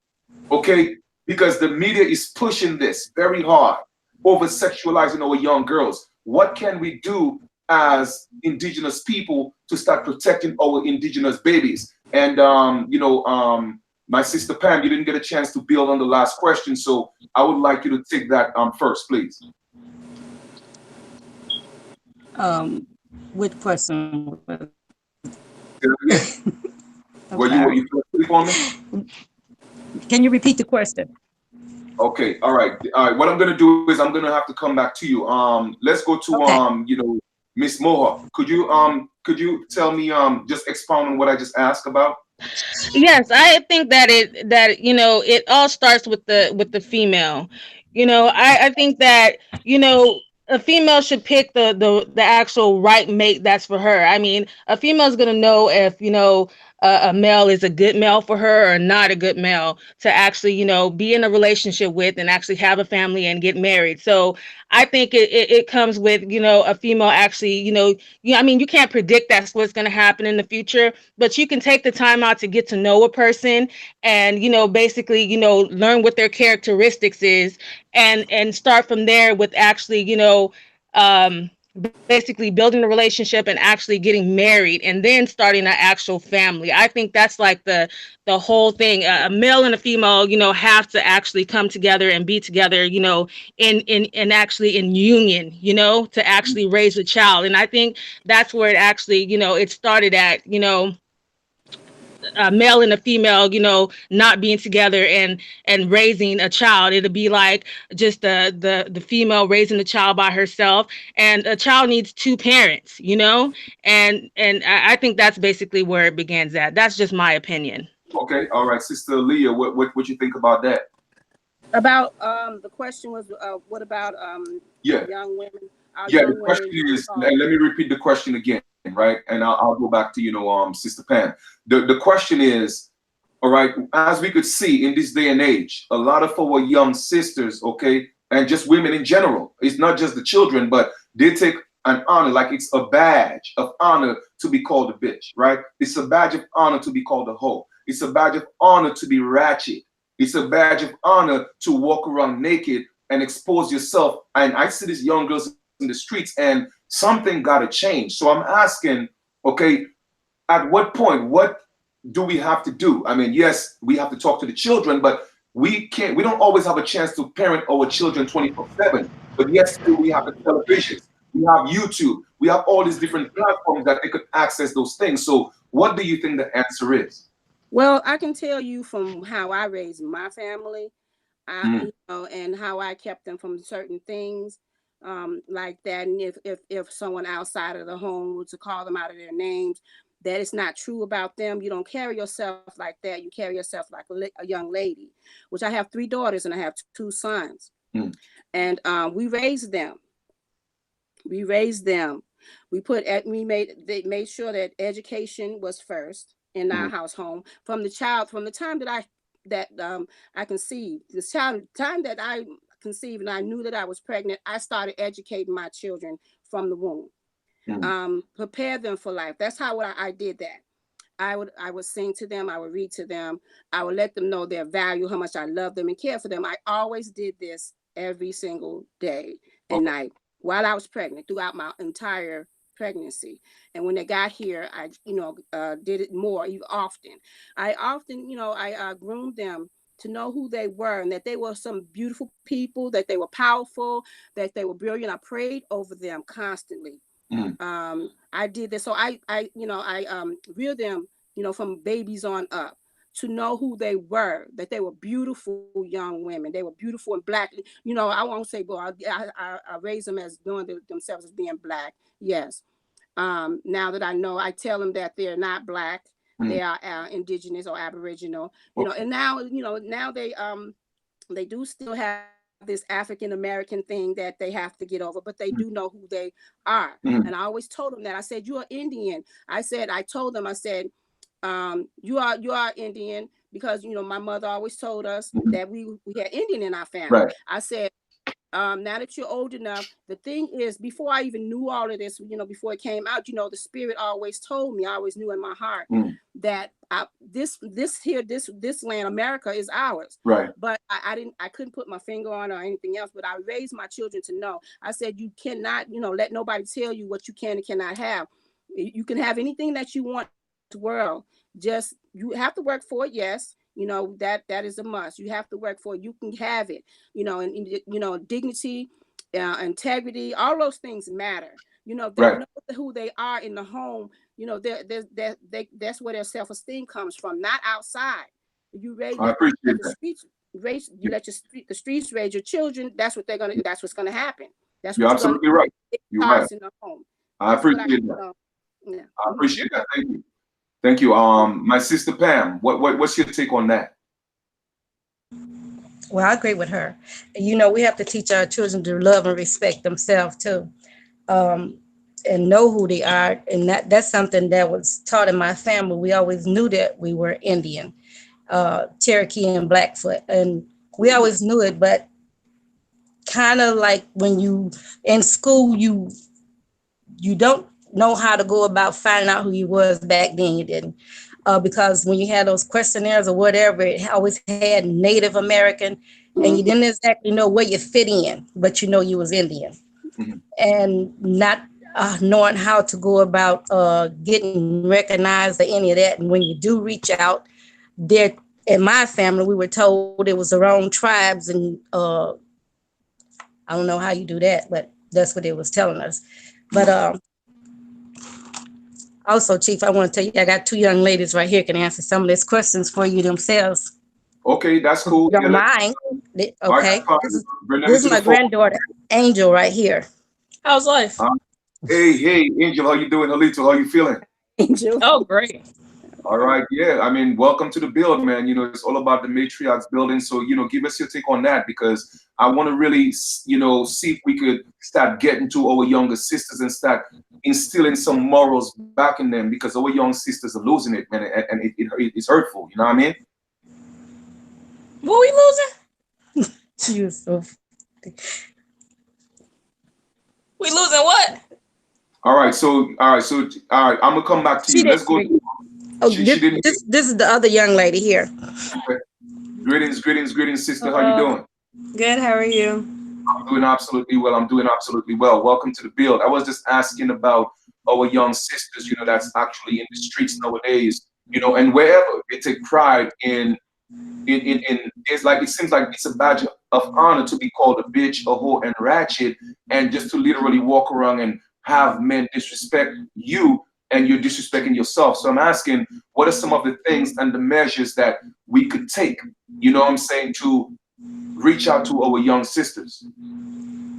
Okay? Because the media is pushing this very hard, over sexualizing our young girls. What can we do as indigenous people to start protecting our indigenous babies? And my sister Pam, you didn't get a chance to build on the last question, so I would like you to take that first, please. Which question? Were you sleep on me? Can you repeat the question? Okay, all right. What I'm gonna do is I'm gonna have to come back to you. Let's go to Okay. Miss Mohawk. Could you tell me just expound on what I just asked about? Yes, I think that it all starts with the female. I think that a female should pick the actual right mate that's for her. I mean, a female is gonna know if a male is a good male for her or not a good male to actually be in a relationship with and actually have a family and get married. So I think it comes with a female actually I mean, you can't predict that's what's going to happen in the future, but you can take the time out to get to know a person and basically learn what their characteristics is and start from there with actually um basically building a relationship and actually getting married and then starting an actual family. I think that's like the whole thing. A male and a female have to actually come together and be together in actually in union to actually raise a child. And I think that's where it actually it started at a male and a female not being together and raising a child. It'll be like just the female raising the child by herself, and a child needs two parents, and I think that's basically where it begins at. That's just my opinion. Okay, all right, Sister Leah, what you think about that? About the question was what about Yeah. young women? Yeah, the question is, and let me repeat the question again, right? And I'll go back to Sister Pam. The question is, all right, as we could see in this day and age, a lot of our young sisters, okay, and just women in general, it's not just the children, but they take an honor, like it's a badge of honor to be called a bitch, right? It's a badge of honor to be called a hoe. It's a badge of honor to be ratchet. It's a badge of honor to walk around naked and expose yourself. And I see these young girls in the streets, and something got to change. So I'm asking, okay, at what point, what do we have to do? I mean, yes, we have to talk to the children, but we don't always have a chance to parent our children 24/7. But yes, still we have the televisions, we have YouTube, we have all these different platforms that they could access those things. So what do you think the answer is? Well, I can tell you from how I raised my family, you know, and how I kept them from certain things like that. And if someone outside of the home were to call them out of their names, that is not true about them. You don't carry yourself like that. You carry yourself like a young lady, which I have 3 daughters and I have 2 sons. And we raised them. We raised them. They made sure that education was first in our house home from the time that I conceived. Time that I conceived and I knew that I was pregnant, I started educating my children from the womb. Prepare them for life. That's how I did that. I would sing to them, I would read to them, I would let them know their value, how much I love them and care for them. I always did this every single day and night while I was pregnant, throughout my entire pregnancy. And when they got here, I did it more, even often. I groomed them to know who they were and that they were some beautiful people, that they were powerful, that they were brilliant. I prayed over them constantly. I did this. So I reared them, from babies on up to know who they were, that they were beautiful young women. They were beautiful and Black. I won't say, well, I raised them as knowing themselves as being Black. Yes. Now that I know, I tell them that they're not Black. They are indigenous or Aboriginal, and now they do still have this African American thing that they have to get over, but they do know who they are. And I always told them that. I said, you are Indian. I told them, you are Indian because, my mother always told us that we had Indian in our family. Right. I said, now that you're old enough, the thing is, before I even knew all of this, before it came out, the Spirit always told me, I always knew in my heart that this land, America, is ours. Right. But I couldn't put my finger on it or anything else, but I raised my children to know. I said, you cannot, let nobody tell you what you can and cannot have. You can have anything that you want in the world. Just, you have to work for it. Yes. That is a must. You have to work for it. You can have it, and dignity, integrity, all those things matter. They know who they are in the home. That's where their self-esteem comes from, not outside. You raise the streets, the streets raise your children. That's what's gonna happen. That's You're absolutely right. You're right. In the home. I appreciate that. Yeah. I appreciate that. Thank you. Thank you. My sister Pam, what's your take on that? Well, I agree with her. We have to teach our children to love and respect themselves too, and know who they are. And that's something that was taught in my family. We always knew that we were Indian, Cherokee and Blackfoot, and we always knew it. But kind of like when you in school, you don't know how to go about finding out who you was back then. You didn't, because when you had those questionnaires or whatever, it always had Native American, and you didn't exactly know where you fit in, but you was Indian, and not knowing how to go about getting recognized or any of that. And when you do reach out, there in my family, we were told it was the wrong tribes, and I don't know how you do that, but that's what they was telling us. But also, Chief, I want to tell you, I got 2 young ladies right here can answer some of these questions for you themselves. Okay, that's cool. Don't mind. Okay. This is my granddaughter, Angel, right here. How's life? Hey, Angel, how you doing? Alito, how you feeling? Angel. Oh, great. All right, yeah. I mean, welcome to the build, man. It's all about the Matriarchs building. So, give us your take on that, because I want to really, see if we could start getting to our younger sisters and start instilling some morals back in them, because our young sisters are losing it, man, and it's hurtful. You know what I mean? What we losing? She was so funny. We losing what? All right, so I'm gonna come back to you. Let's go. This is the other young lady here. Okay. Greetings, sister. How you doing? Good. How are you? I'm doing absolutely well. I'm doing absolutely well. Welcome to the build. I was just asking about our young sisters, that's actually in the streets nowadays, and wherever they take pride in it's like, it seems like it's a badge of honor to be called a bitch, a whore, and ratchet, and just to literally walk around and have men disrespect you and you're disrespecting yourself. So I'm asking, what are some of the things and the measures that we could take, what I'm saying, to reach out to our young sisters?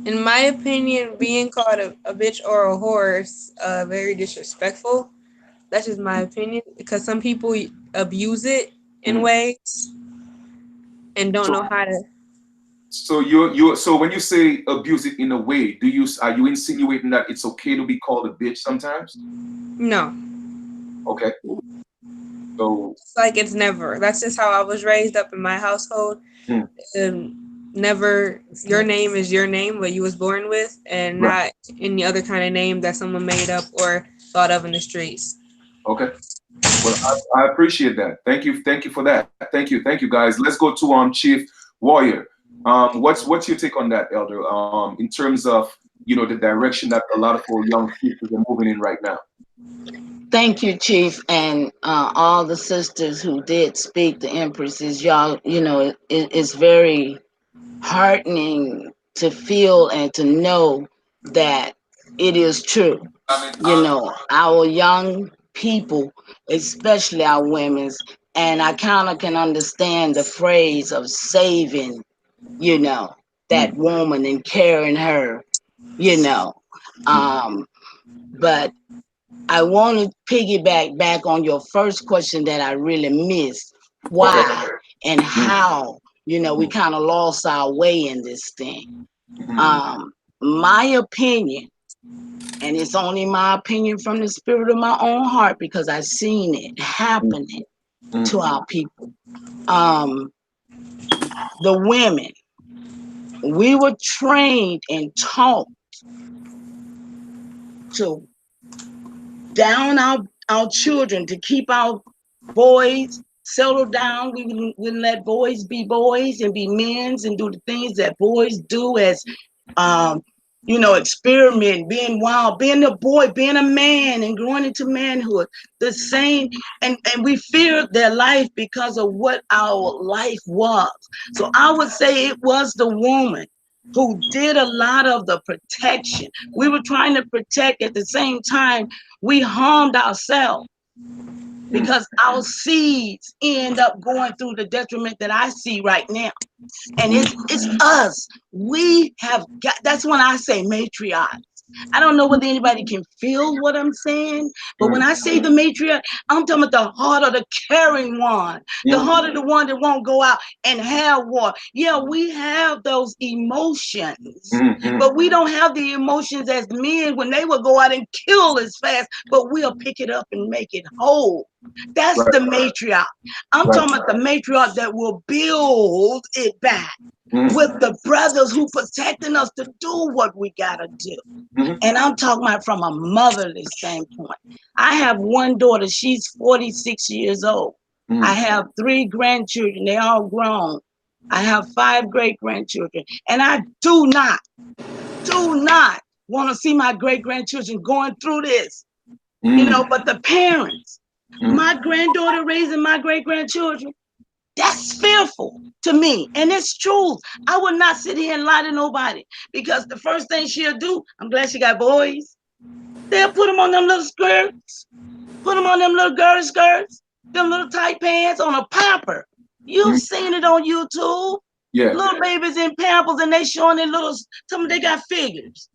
In my opinion, being called a bitch or a whore is very disrespectful. That's just my opinion, because some people abuse it in ways and don't know how to. So when you say abuse it in a way, are you insinuating that it's okay to be called a bitch sometimes? No. Okay. So It's like it's never. That's just how I was raised up in my household. Never, your name is your name, what you was born with, and not any other kind of name that someone made up or thought of in the streets. Okay. Well, I appreciate that. Thank you for that. Thank you, guys. Let's go to Chief Warrior. What's your take on that, Elder? In terms of the direction that a lot of our young people are moving in right now. Thank you, Chief, and all the sisters who did speak, the empresses. Y'all, it's very heartening to feel and to know that it is true. Our young people, especially our women's, and I kind of can understand the phrase of saving, that woman and carrying her, but I want to piggyback back on your first question that I really missed. Why and how, we kind of lost our way in this thing. My opinion, and it's only my opinion from the spirit of my own heart, because I've seen it happening to our people. The women, we were trained and taught to down our children, to keep our boys settle down. We wouldn't let boys be boys and be men's and do the things that boys do as experiment, being wild, being a boy, being a man and growing into manhood. The same, and we feared their life because of what our life was. So I would say it was the woman who did a lot of the protection. We were trying to protect, at the same time we harmed ourselves, because our seeds end up going through the detriment that I see right now. And it's us. We have got, that's when I say matriarchs. I don't know whether anybody can feel what I'm saying, but when I say the matriarch, I'm talking about the heart of the caring one, the heart of the one that won't go out and have war. Yeah, we have those emotions, but we don't have the emotions as men when they will go out and kill as fast, but we'll pick it up and make it whole. That's the matriarch. I'm talking about the matriarch that will build it back with the brothers who protecting us to do what we gotta do. And I'm talking about from a motherly standpoint. I have one daughter, she's 46 years old. I have 3 grandchildren, they all grown. I have 5 great-grandchildren. And I do not want to see my great-grandchildren going through this. But the parents, my granddaughter raising my great-grandchildren, that's fearful to me. And it's true. I would not sit here and lie to nobody, because the first thing she'll do, I'm glad she got boys, they'll put them on them little skirts, put them on them little girl skirts, them little tight pants on a pamper. You've seen it on YouTube. Yeah. Little babies in pampers and they showing their little, some of they got figures.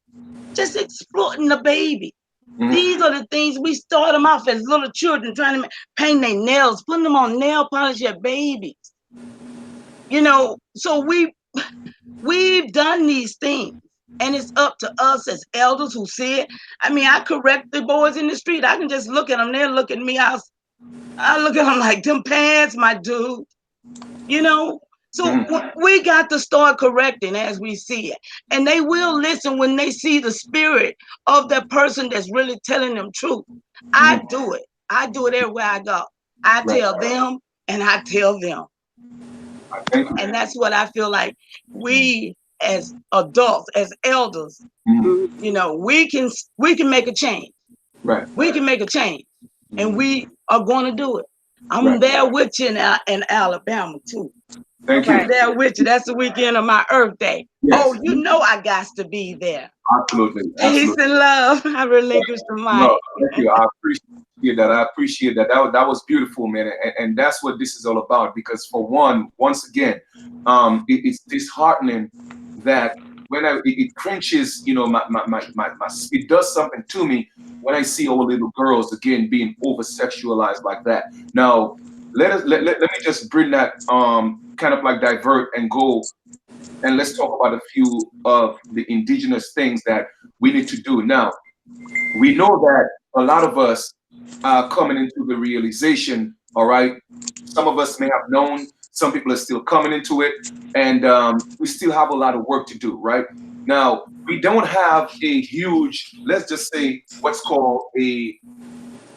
Just exploiting the baby. These are the things we start them off as little children, trying to paint their nails, putting them on nail polish at babies. So we've done these things, and it's up to us as elders who see it. I mean, I correct the boys in the street. I can just look at them. They'll look at me. I look at them like, them pants, my dude. So we got to start correcting as we see it. And they will listen when they see the spirit of that person that's really telling them truth. I do it. I do it everywhere I go. I tell them and I tell them. And that's what I feel like we as adults, as elders, you know, we can make a change. Right. We can make a change, and we are going to do it. I'm Right. there with you in Alabama too. Thank I'm you. there with you. That's the weekend of my Earth Day. Yes. Oh, you know I got to be there. Absolutely. Peace Absolutely. and love. I relinquish the mic. No, thank you. I appreciate that. I appreciate that. That was beautiful, man. And that's what this is all about. Because for one, once again, it's disheartening that when it cringes, you know, it does something to me when I see all little girls again being over sexualized like that. Now, let me just bring that kind of like divert and go, and let's talk about a few of the indigenous things that we need to do now. We know that a lot of us are coming into the realization, all right? Some of us may have known, some people are still coming into it, and we still have a lot of work to do, right? Now, we don't have a huge, let's just say, what's called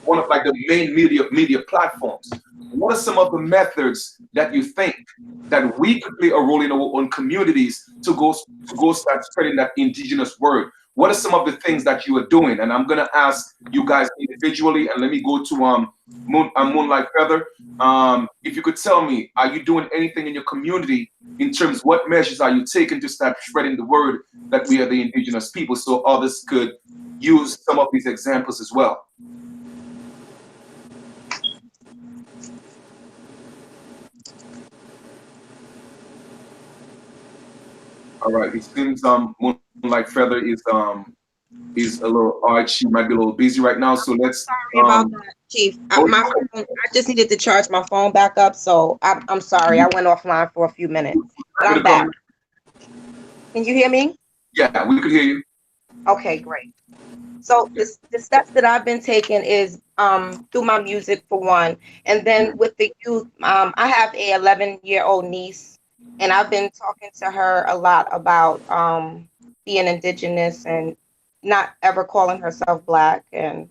one of like the main media platforms. What are some of the methods that you think that we could play a role in our own communities to go start spreading that indigenous word? What are some of the things that you are doing? And I'm gonna ask you guys individually, and let me go to Moonlight Feather. If you could tell me, are you doing anything in your community in terms what measures are you taking to start spreading the word that we are the indigenous people, so others could use some of these examples as well? All right, it seems Moonlight Feather is a little odd. She might be a little busy right now, so let's. Sorry about that, Chief. I just needed to charge my phone back up, so I'm sorry. I went offline for a few minutes, but I'm back. Can you hear me? Yeah, we could hear you. Okay, great. So the steps that I've been taking is through my music for one, and then with the youth. I have a 11-year-old niece, and I've been talking to her a lot about being indigenous and not ever calling herself Black, and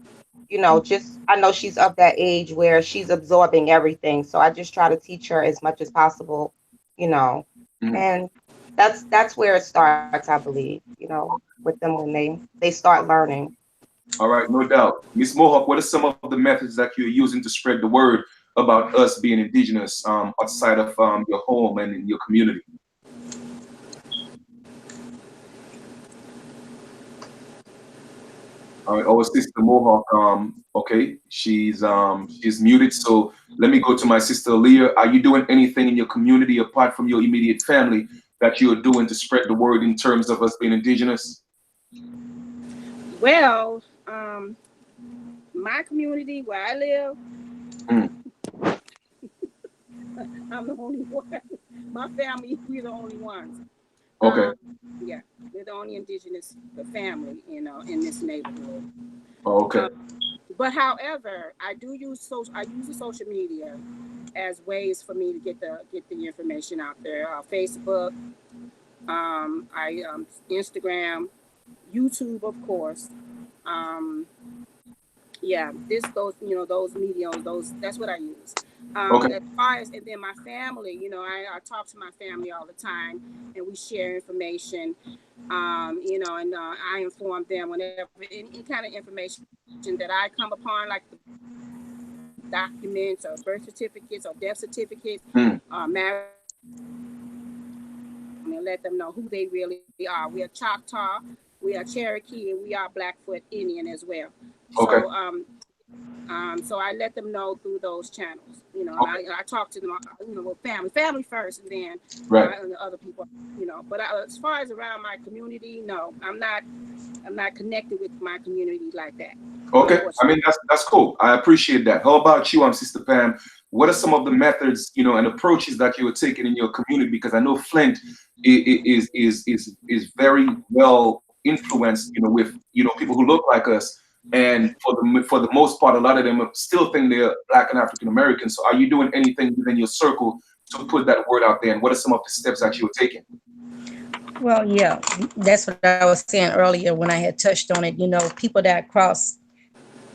you know, just I know she's of that age where she's absorbing everything, so I just try to teach her as much as possible, you know, and that's where it starts, I believe, you know, with them when they start learning. All right, no doubt. Miss Mohawk, what are some of the methods that you're using to spread the word about us being indigenous outside of your home and in your community? All right, our sister Mohawk, okay, she's muted. So let me go to my sister Leah. Are you doing anything in your community apart from your immediate family that you're doing to spread the word in terms of us being indigenous? Well, my community where I live, I'm the only one. My family, we're the only ones. Okay. Yeah, we're the only indigenous family, you know, in this neighborhood. Okay. But however, I use the social media as ways for me to get the information out there. Facebook, Instagram, YouTube, of course. Yeah, those mediums, that's what I use. Okay. As far as, and then my family, you know, I talk to my family all the time, and we share information, you know, and I inform them whenever any kind of information that I come upon, like the documents or birth certificates or death certificates, marriage, and let them know who they really are. We are Choctaw, we are Cherokee, and we are Blackfoot Indian as well. Okay. So I let them know through those channels, you know. Okay. And I talk to them, you know, with family first, and then and the other people, you know. But as far as around my community, no, I'm not connected with my community like that. Okay, I mean that's cool. I appreciate that. How about you, Sister Pam? What are some of the methods, you know, and approaches that you are taking in your community? Because I know Flint is very well influenced, you know, with people who look like us, and for the most part, a lot of them still think they're Black and African American. So, are you doing anything within your circle to put that word out there? And what are some of the steps that you're taking? Well, yeah, that's what I was saying earlier when I had touched on it. You know, people that cross,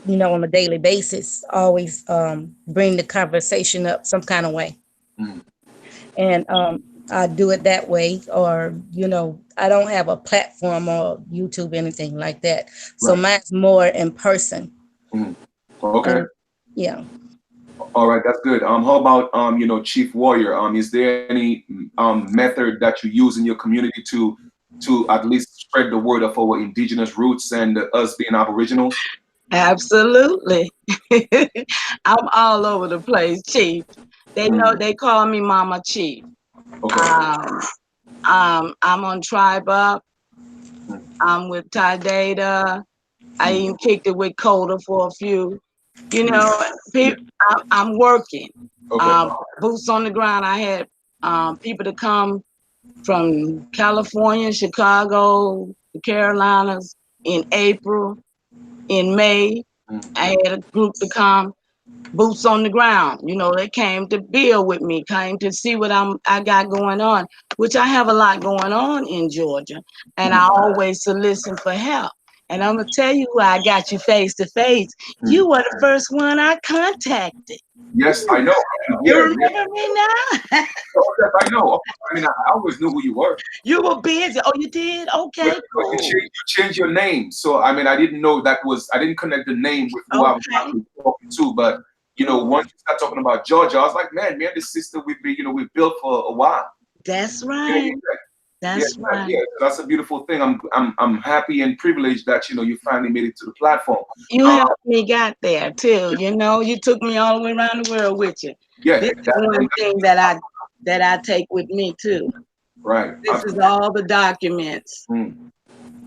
you know, on a daily basis always bring the conversation up some kind of way. And I do it that way, or I don't have a platform or YouTube, anything like that. So Right. mine's more in person. Okay. And yeah. All right, that's good. How about Chief Warrior? Is there any method that you use in your community to at least spread the word of our indigenous roots and us being aboriginals? Absolutely. I'm all over the place, Chief. They know they call me Mama Chief. Okay. I'm on Tribe Up. I'm with Ty Data. I even kicked it with Coda for a few. I'm working. Okay. Boots on the ground. I had people to come from California, Chicago, the Carolinas in April. In May, I had a group to come, boots on the ground. They came to build with me, came to see what I got going on, which I have a lot going on in Georgia, and I always solicit for help. And I'm gonna tell you who I got you face to face. You were the first one I contacted. Yes, I know. You remember me now? Oh, yes, I know. I mean, I always knew who you were. You were busy. Oh, you did? Okay, Well, cool. you changed your name, so I mean, I didn't know I didn't connect the name with who I was actually talking to. But once you start talking about Georgia, I was like, man, this sister we've been, we've built for a while. That's right. That's right. Yeah, that's a beautiful thing. I'm happy and privileged that you finally made it to the platform. You helped me get there too. You took me all the way around the world with you. Yeah, this is one thing that I take with me too. Right. This is all the documents to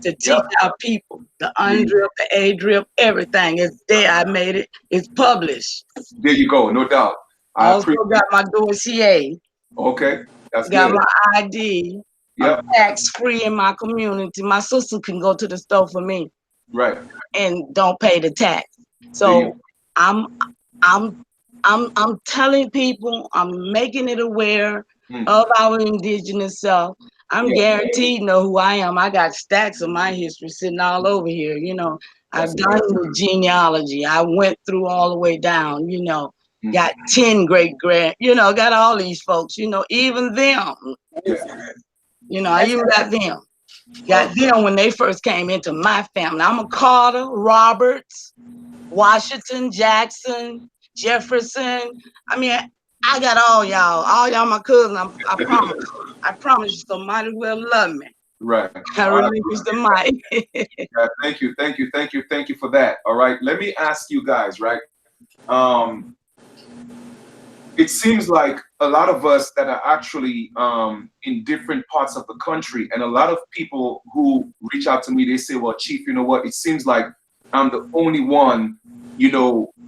teach our people. The UNDRIP, the ADRIP, everything is there. I made it. It's published. There you go, no doubt. I also got my dossier. Okay, that's got good. My ID. Yep. I'm tax free in my community. My sister can go to the store for me. Right. And don't pay the tax. So I'm telling people, I'm making it aware of our indigenous self. I'm guaranteed know who I am. I got stacks of my history sitting all over here. I've done the genealogy. I went through all the way down, got 10 great-grand, got all these folks, even them. I even got them. Got them when they first came into my family. I'm a Carter, Roberts, Washington, Jackson, Jefferson. I mean, I got all y'all my cousins. I promise. I promise you, so might as well love me. Right. I relinquish the mic. Thank you for that. All right. Let me ask you guys, right? It seems like a lot of us that are actually in different parts of the country, and a lot of people who reach out to me, they say, well, Chief, you know what? It seems like I'm the only one,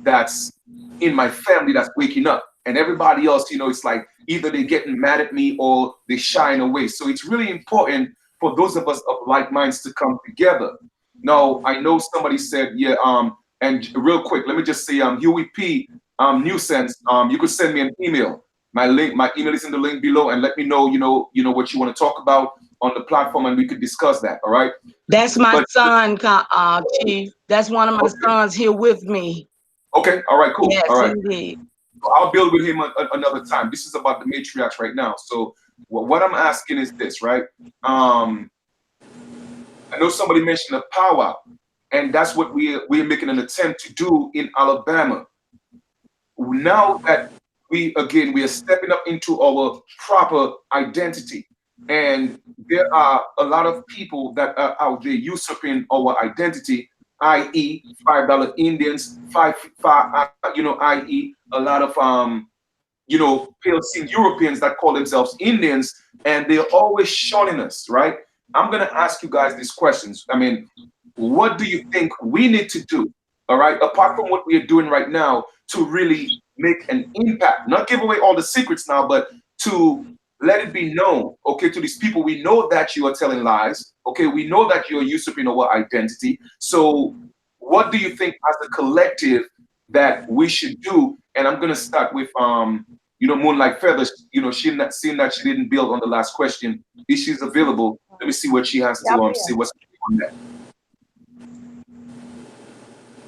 that's in my family that's waking up. And everybody else, it's like either they're getting mad at me or they're shying away. So it's really important for those of us of like minds to come together. Now, I know somebody said, yeah, and real quick, let me just say, Huey P. Nuisance, you could send me an email. My email is in the link below, and let me know, what you want to talk about on the platform, and we could discuss that. All right. That's my son, Chief. That's one of my sons here with me. Okay. All right. Cool. Yes, all right. Indeed. So I'll build with him another time. This is about the matriarchs right now. So what I'm asking is this, right? I know somebody mentioned a powwow, and that's what we're making an attempt to do in Alabama. Now that we are stepping up into our proper identity, and there are a lot of people that are out there usurping our identity, i.e., $5 Indians, i.e., a lot of pale skin Europeans that call themselves Indians, and they're always shunning us, right? I'm gonna ask you guys these questions. I mean, what do you think we need to do, all right, apart from what we are doing right now, to really make an impact? Not give away all the secrets now, but to let it be known, okay, to these people, we know that you are telling lies, okay, we know that you're usurping our identity. So what do you think as a collective that we should do? And I'm gonna start with Moonlight Feathers. Seeing that she didn't build on the last question, if she's available, let me see what she has to see what's on that.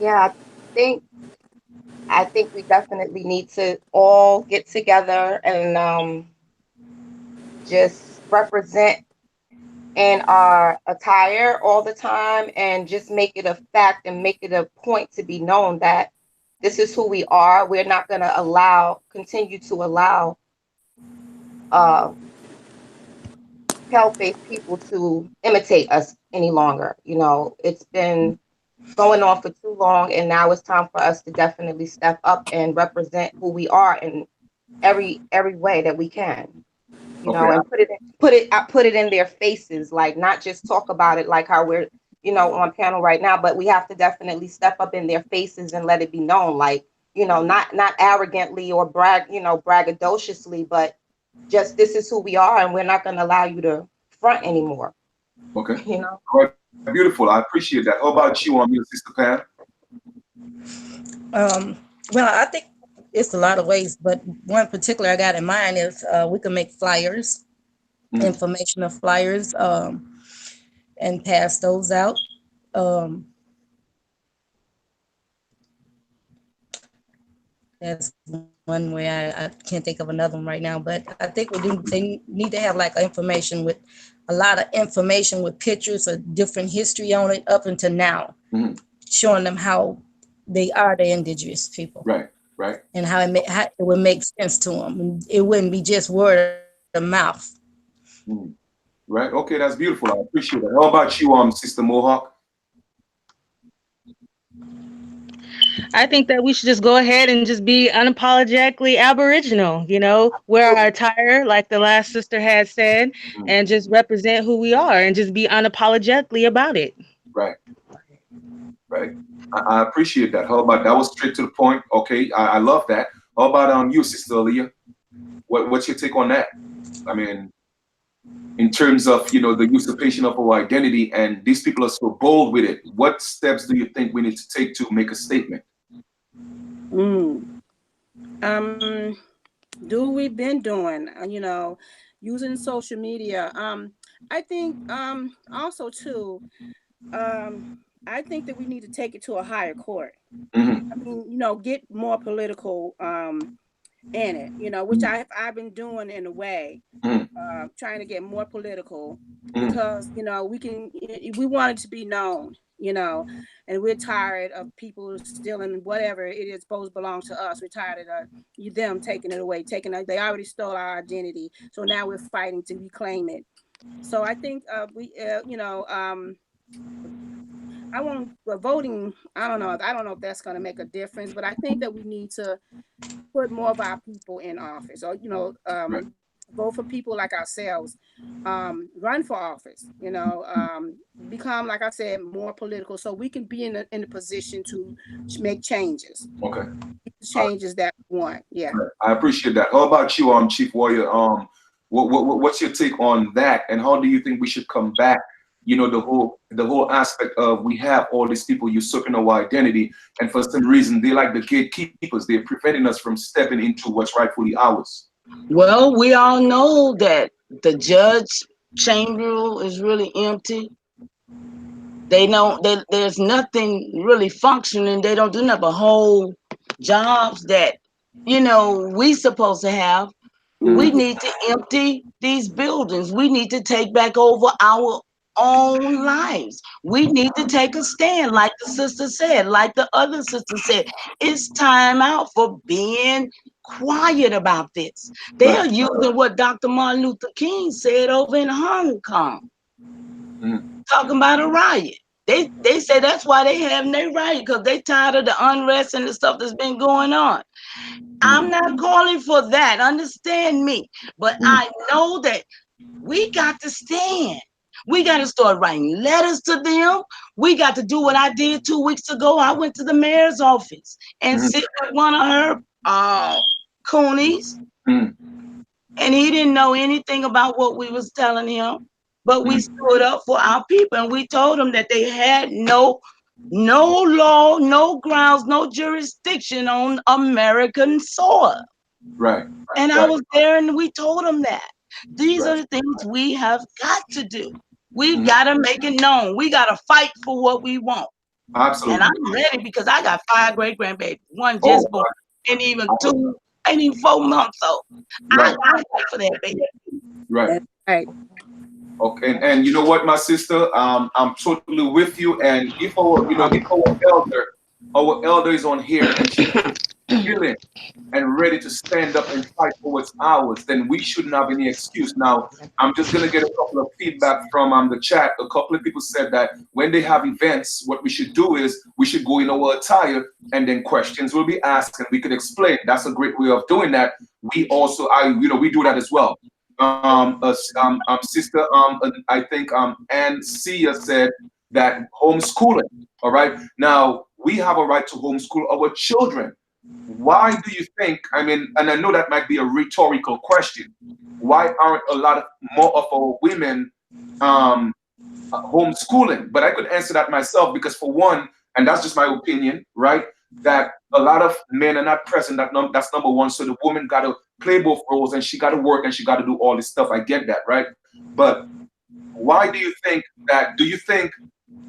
Yeah, I think we definitely need to all get together and just represent in our attire all the time, and just make it a fact and make it a point to be known that this is who we are. We're not going to continue to allow pale-faced people to imitate us any longer. You know, it's been going on for too long, and now it's time for us to definitely step up and represent who we are in every way that we can. You know, Okay. and put it in their faces, like not just talk about it like how we're, you know, on panel right now, but we have to definitely step up in their faces and let it be known, like, you know, not arrogantly or braggadociously, but just this is who we are, and we're not going to allow you to front anymore. Okay. You know. All right. Beautiful. I appreciate that. How about you, your sister Pam? Well, I think it's a lot of ways, but one particular I got in mind is we can make flyers, informational flyers, and pass those out. That's one way. I can't think of another one right now, but I think they need to have like information with a lot of information with pictures of different history on it up until now, showing them how they are the indigenous people. Right. Right. And how it would make sense to them. It wouldn't be just word of mouth. Right. Okay, that's beautiful. I appreciate that. How about you, Sister Mohawk? I think that we should just go ahead and just be unapologetically Aboriginal, you know, wear our attire like the last sister had said, and just represent who we are and just be unapologetically about it. Right. Right. I appreciate that. How about that? Was straight to the point. Okay, I love that. How about you, Sister Aaliyah? What's your take on that? I mean, in terms of, you know, the usurpation of our identity, and these people are so bold with it. What steps do you think we need to take to make a statement? Do we've been doing, you know, using social media. I think also too, I think that we need to take it to a higher court. I mean, you know, get more political in it, you know, which I've been doing in a way, trying to get more political, because, you know, we want it to be known, you know, and we're tired of people stealing whatever it is supposed to belong to us. We're tired of them taking it away, they already stole our identity, so now we're fighting to reclaim it. So I think you know, I won't voting. I don't know if that's going to make a difference, but I think that we need to put more of our people in office, or, you know, vote for people like ourselves, run for office, you know, become, like I said, more political, so we can be in a position to make changes. Okay. Changes that we want. Yeah. I appreciate that. How about you, Chief Warrior? What's your take on that, and how do you think we should combat, you know, the whole aspect of we have all these people usurping our identity, and for some reason they like the gatekeepers. They're preventing us from stepping into what's rightfully ours. Well, we all know that the judge chamber is really empty. They know that there's nothing really functioning. They don't do nothing but whole jobs that, you know, we supposed to have. We need to empty these buildings. We need to take back over our own lives. We need to take a stand, like the sister said, like the other sister said. It's time out for being quiet about this. They are using what Dr. Martin Luther King said over in Hong Kong, talking about a riot. They say that's why they having their riot, because they tired of the unrest and the stuff that's been going on. I'm not calling for that, understand me, but I know that we got to stand. We got to start writing letters to them. We got to do what I did 2 weeks ago. I went to the mayor's office and sit with one of her coonies, and he didn't know anything about what we was telling him, but we stood up for our people, and we told them that they had no law, no grounds, no jurisdiction on American soil. Right. And I was there, and we told them that. These are the things we have got to do. We've got to make it known. We got to fight for what we want. Absolutely. And I'm ready, because I got 5 great-grandbabies. One just born, and even 2, and even 4 months old. I fight for that, baby. Right. That's right. Okay, and you know what, my sister, I'm totally with you. And if our elder is on here and she's willing and ready to stand up and fight for what's ours, then we shouldn't have any excuse. Now, I'm just gonna get a couple of feedback from the chat. A couple of people said that when they have events, what we should do is we should go in our attire, and then questions will be asked, and we can explain. That's a great way of doing that. We also, we do that as well. Sister, I think Ann Sia said that homeschooling. All right. Now we have a right to homeschool our children. Why do you think? I mean, and I know that might be a rhetorical question. Why aren't a lot of more of our women homeschooling? But I could answer that myself because, for one, and that's just my opinion, right? That a lot of men are not present. That's number one. So the woman got to play both roles, and she got to work, and she got to do all this stuff. I get that, right? But why do you think that? Do you think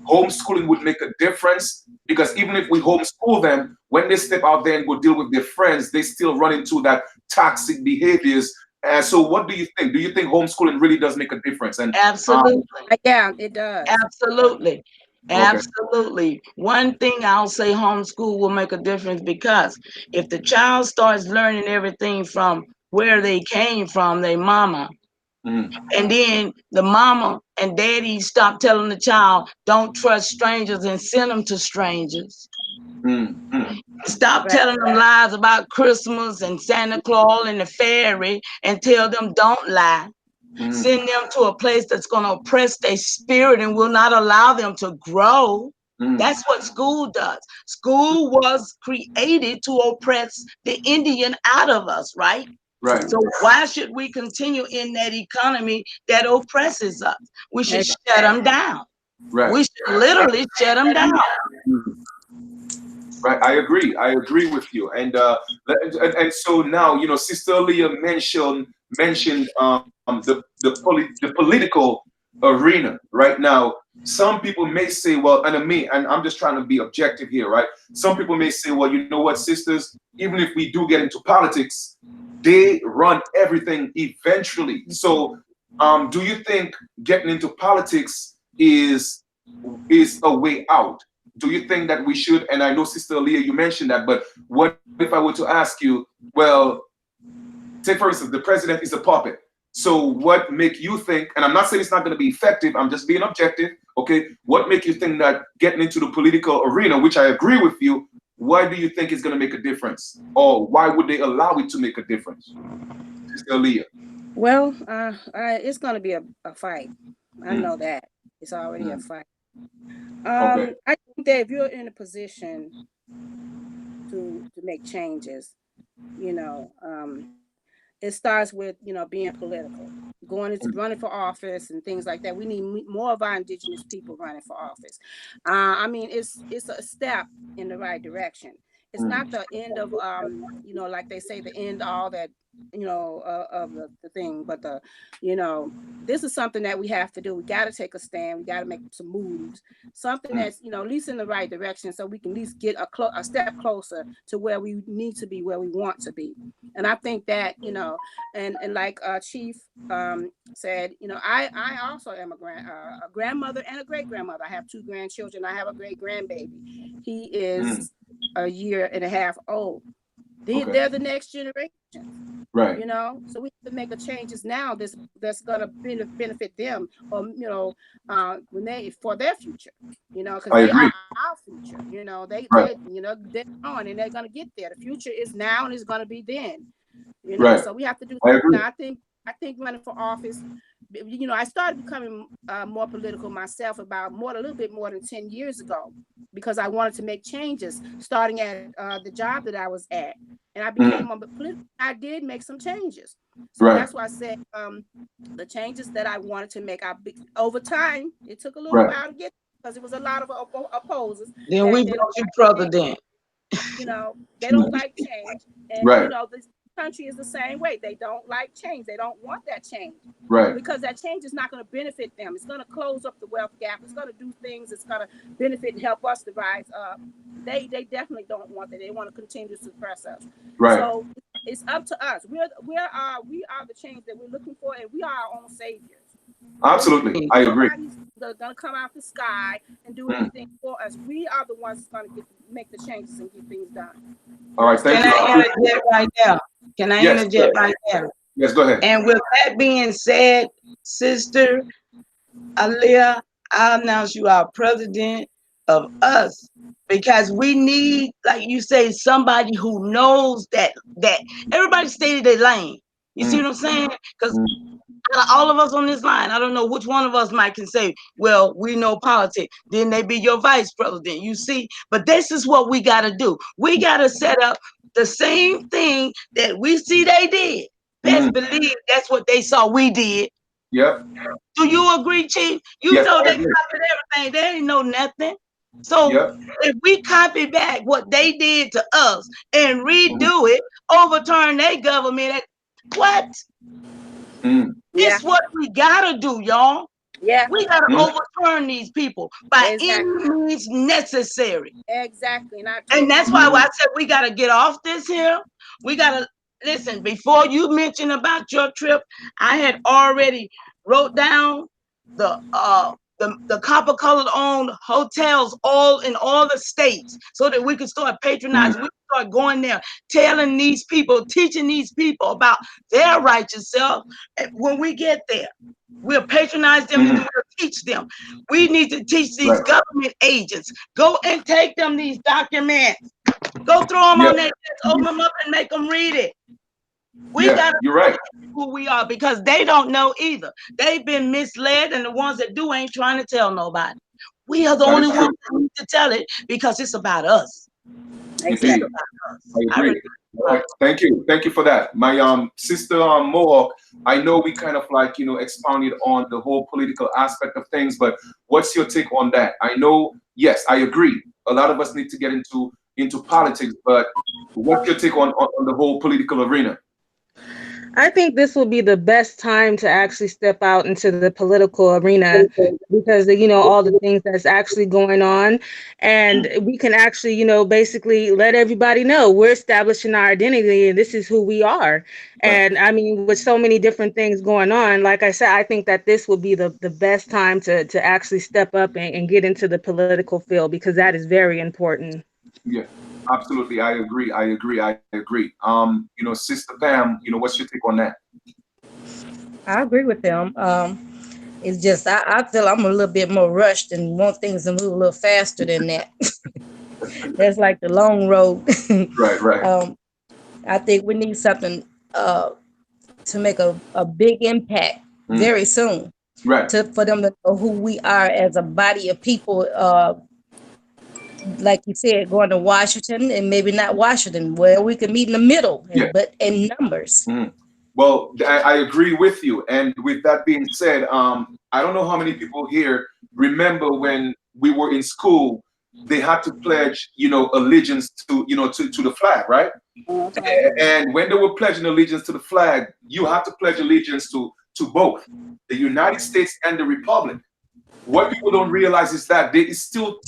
homeschooling would make a difference? Because even if we homeschool them, when they step out there and go deal with their friends, they still run into that toxic behaviors. And so what do you think? Do you think homeschooling really does make a difference? And Absolutely. Yeah, it does. Absolutely. Okay. Absolutely. One thing I'll say, homeschool will make a difference, because if the child starts learning everything from where they came from, their mama, and then the mama and daddy stop telling the child, don't trust strangers, and send them to strangers. Stop telling them lies about Christmas and Santa Claus and the fairy, and tell them don't lie. Send them to a place that's going to oppress their spirit and will not allow them to grow. That's what school does. School was created to oppress the Indian out of us, right? Right. So why should we continue in that economy that oppresses us? We should shut them down. Right. We should literally shut them down. Right, I agree. I agree with you. And so now, Sister Leah mentioned the political arena right now. Some people may say, well, and I'm just trying to be objective here, right? Some people may say, well, you know what, sisters, even if we do get into politics, they run everything eventually. So do you think getting into politics is a way out? Do you think that we should? And I know, Sister Leah, you mentioned that, but what if I were to ask you, well, say for instance, the president is a puppet. So what make you think, and I'm not saying it's not going to be effective, I'm just being objective, okay? What make you think that getting into the political arena, which I agree with you, why do you think it's going to make a difference? Or why would they allow it to make a difference? Sister Leah. Well, it's going to be a fight. I know that. It's already a fight. Okay. I think that if you're in a position to make changes, it starts with, being political, running for office and things like that. We need more of our indigenous people running for office. I mean, it's a step in the right direction. It's not the end of, like they say, the end all that, of the thing, but this is something that we have to do. We got to take a stand. We got to make some moves, something that's, at least in the right direction, so we can at least get a step closer to where we need to be, where we want to be. And I think that, and like Chief said, I also am a grandmother and a great grandmother. I have 2 grandchildren. I have a great grandbaby. He is a year and a half old. They're the next generation. Right. So we have to make a changes now that's gonna benefit them, or when for their future, because they are our future. They're on and they're gonna get there. The future is now and it's gonna be then. So we have to do something. I think running for office, I started becoming more political myself about a little bit more than 10 years ago, because I wanted to make changes, starting at the job that I was at. And I became political. I did make some changes. So that's why I said the changes that I wanted to make, over time, it took a little while to get, because it was a lot of opposers. Then we brought you president. They don't like change. And, this country is the same way. They don't like change. They don't want that change. Right. Because that change is not going to benefit them. It's going to close up the wealth gap. It's going to do things. It's going to benefit and help us to rise up. They definitely don't want that. They want to continue to suppress us. Right. So it's up to us. We are the change that we're looking for, and we are our own saviors. Absolutely, I agree. Nobody's gonna come out the sky and do anything for us. We are the ones that's gonna make the changes and get things done. All right, thank Can you. I interject right there? Can I Yes, interject right there? Yes, go ahead. And with that being said, Sister Aaliyah, I announce you our president of us, because we need, like you say, somebody who knows that everybody stated their lane. You see what I'm saying? Because all of us on this line, I don't know which one of us might can say, well, we know politics. Then they be your vice president, you see? But this is what we got to do. We got to set up the same thing that we see they did. Best believe that's what they saw we did. Yep. Do you agree, Chief? You Yes, know I they agree. copied everything. They didn't know nothing. So Yep. if we copy back what they did to us and redo it, overturn their government, what? It's what we gotta do, y'all. Yeah. We gotta overturn these people by any means necessary. Exactly. And that's why I said we gotta get off this here. We gotta listen. Before you mention about your trip, I had already wrote down the copper colored owned hotels all in all the states, so that we can start patronizing. We can start going there, telling these people, teaching these people about their righteous self. And when we get there, we'll patronize them and we'll teach them. We need to teach these government agents. Go and take them these documents. Go throw them on their desk, open them up and make them read it. We gotta you're right. Who we are, because they don't know either. They've been misled, and the ones that do ain't trying to tell nobody. We are the only ones that need to tell it, because it's about us. Indeed. I agree. All right. Thank you for that. My sister Mohawk, I know we kind of like, you know, expounded on the whole political aspect of things, but what's your take on that? I know, yes, I agree. A lot of us need to get into politics, but what's your take on the whole political arena? I think this will be the best time to actually step out into the political arena, because you know all the things that's actually going on, and we can actually, you know, basically let everybody know we're establishing our identity and this is who we are. And I mean, with so many different things going on, like I said, I think that this will be the best time to actually step up and get into the political field, because that is very important. Yeah, absolutely. I agree. You know, Sister Pam, you know, what's your take on that? I agree with them. It's just I feel I'm a little bit more rushed and want things to move a little faster than that. That's like the long road. Right. I think we need something to make a big impact very soon. Right. For them to know who we are as a body of people. Like you said, going to Washington, and maybe not Washington, where we can meet in the middle, but in numbers. Well, I agree with you. And with that being said, I don't know how many people here remember when we were in school, they had to pledge, you know, allegiance to, you know, to the flag, right? And when they were pledging allegiance to the flag, you have to pledge allegiance to both the United States and the Republic. What people don't realize is that there is still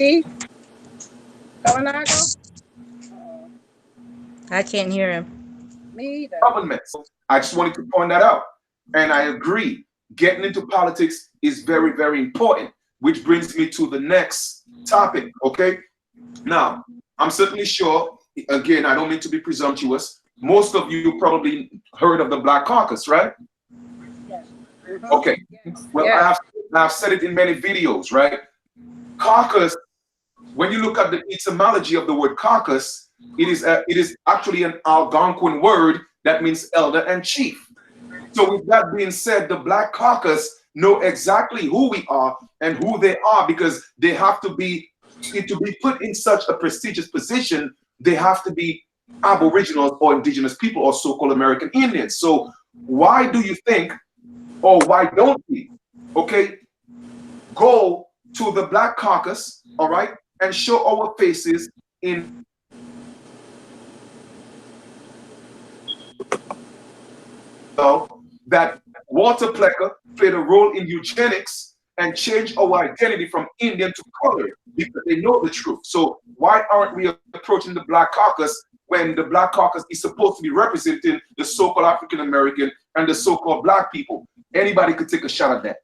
Chief? Kalinago? I can't hear him. Me either. governments. I just wanted to point that out. And I agree. Getting into politics is very, very important, which brings me to the next topic. Okay. Now, I'm certainly sure, again, I don't mean to be presumptuous. Most of you probably heard of the Black Caucus, right? Yes. Okay. Well, I've said it in many videos, right? Caucus, when you look at the etymology of the word caucus, it is actually an Algonquin word that means elder and chief. So with that being said, the Black Caucus know exactly who we are and who they are, because they have to be put in such a prestigious position. They have to be Aboriginals or indigenous people or so-called American Indians. So why do you think, or why don't we, okay, go to the Black Caucus, all right, and show our faces in that Walter Plecker played a role in eugenics and changed our identity from Indian to colored because they know the truth. So why aren't we approaching the Black Caucus when the Black Caucus is supposed to be representing the so-called African American and the so-called Black people? Anybody could take a shot at that.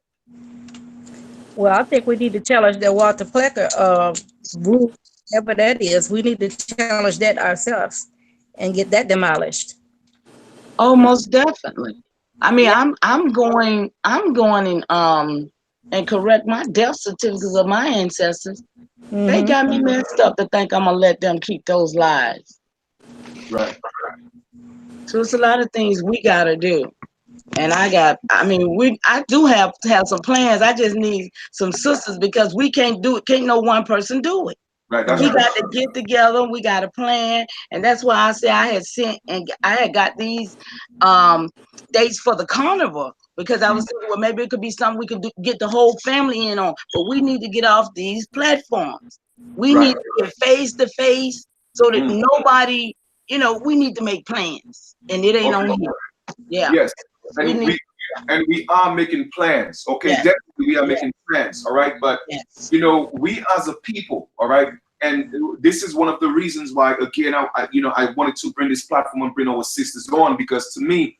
Well, I think we need to challenge that Walter Plecker rule, whatever that is. We need to challenge that ourselves and get that demolished. Oh, most definitely. I mean, Yeah. I'm going and correct my death certificates of my ancestors. They Mm-hmm. got me messed up to think I'm gonna let them keep those lives. Right. So it's a lot of things we gotta do. And I do have to have some plans. I just need some sisters because we can't do it. Can't no one person do it. Right. That's We true. got to get together. We got a plan, and that's why I say I had sent and I had got these dates for the carnival because I was thinking, well, maybe it could be something we could do, get the whole family in on. But we need to get off these platforms. We Right. need to get face to face so that Mm. nobody, we need to make plans, and it ain't Okay. on here. Yeah, Yes. we And need. we are making plans. Okay. Yes, Definitely we are yes, making plans. All right. But yes. we as a people, all right, and this is one of the reasons why, again, I wanted to bring this platform and bring our sisters on because to me,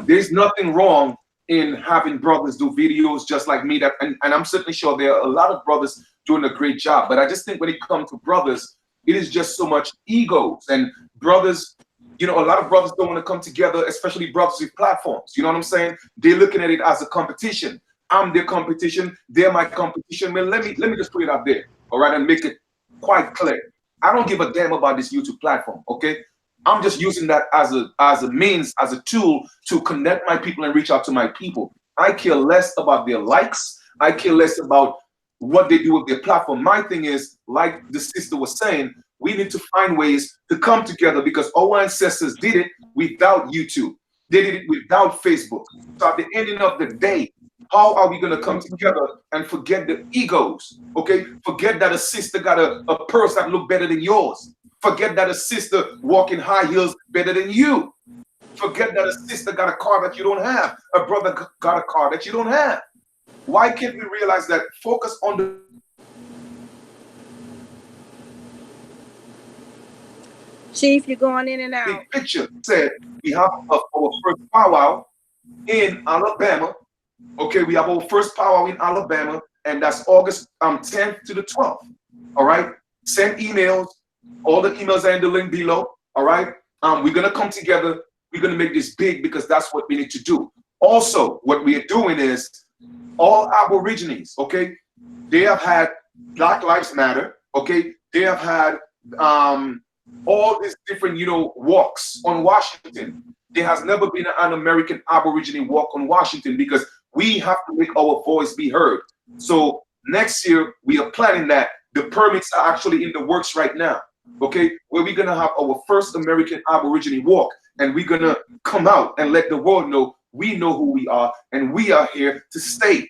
there's nothing wrong in having brothers do videos just like me. And I'm certainly sure there are a lot of brothers doing a great job. But I just think when it comes to brothers, it is just so much egos and brothers. A lot of brothers don't want to come together, especially brothers with platforms. You know what I'm saying? They're looking at it as a competition. I'm their competition. They're my competition. Man, let me just put it out there, all right, and make it quite clear. I don't give a damn about this YouTube platform, okay? I'm just using that as a means, as a tool to connect my people and reach out to my people. I care less about their likes. I care less about what they do with their platform. My thing is, like the sister was saying, we need to find ways to come together because our ancestors did it without YouTube. They did it without Facebook. So at the ending of the day, how are we going to come together and forget the egos? Okay, forget that a sister got a purse that look better than yours. Forget that a sister walking high heels better than you. Forget that a sister got a car that you don't have. A brother got a car that you don't have. Why can't we realize that? Focus on the Chief, you're going in and big out. picture. Said we have our first powwow in Alabama. Okay, we have our first powwow in Alabama, and that's August 10th to the 12th. All right, send emails. All the emails are in the link below. All right, we're gonna come together. We're gonna make this big because that's what we need to do. Also, what we are doing is all Aborigines. Okay, they have had Black Lives Matter. Okay, they have had all these different walks on Washington. There has never been an American Aborigine walk on Washington because we have to make our voice be heard. So next year we are planning that. The permits are actually in the works right now. Okay, where we're gonna have our first American Aborigine walk, and we're gonna come out and let the world know we know who we are and we are here to stay.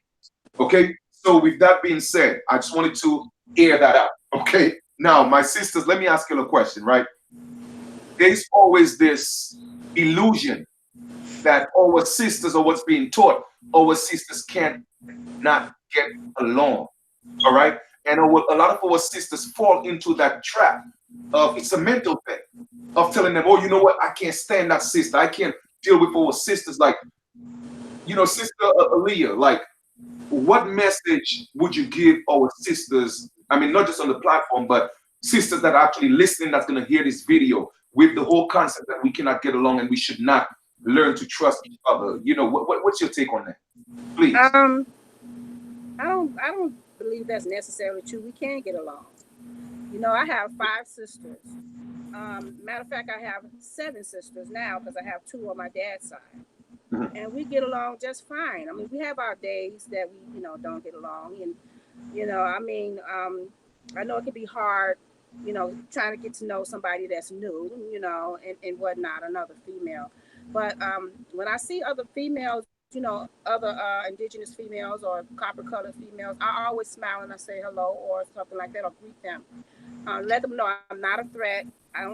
Okay, so with that being said, I just wanted to air that out. Okay, now my sisters, let me ask you a question, right? There's always this illusion that our sisters or what's being taught, our sisters can't not get along. All right. And a lot of our sisters fall into that trap of it's a mental thing of telling them, oh, you know what? I can't stand that sister. I can't deal with our sisters. Like, Sister Aaliyah, like, what message would you give our sisters? I mean, not just on the platform, but sisters that are actually listening that's going to hear this video with the whole concept that we cannot get along and we should not learn to trust each other. What's your take on that? Please. I don't believe that's necessarily true. We can get along. I have 5 sisters. Matter of fact, I have 7 sisters now because I have 2 on my dad's side. Mhm. And we get along just fine. I mean, we have our days that we, don't get along. And, I know it can be hard, trying to get to know somebody that's new, and whatnot, another female. But when I see other females, other indigenous females or copper colored females, I always smile and I say hello or something like that or greet them. Let them know I'm not a threat. I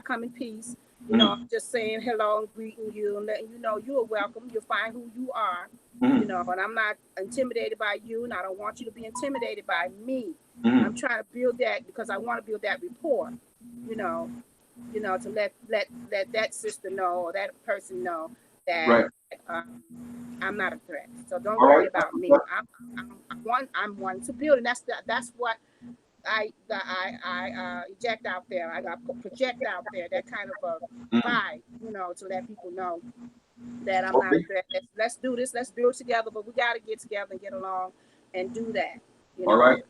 come in peace. You know, just saying hello and greeting you and letting you know you're welcome. You're fine who you are. You know, and I'm not intimidated by you, and I don't want you to be intimidated by me. I'm trying to build that because I want to build that rapport. You know, to let that sister know or that person know that I'm not a threat. So don't worry about me. I'm one to build, and that's what I eject out there. I got project out there that kind of a vibe, you know, to let people know that I'm not a threat. Let's do this. Let's build together, but we got to get together and get along and do that. You know? All right.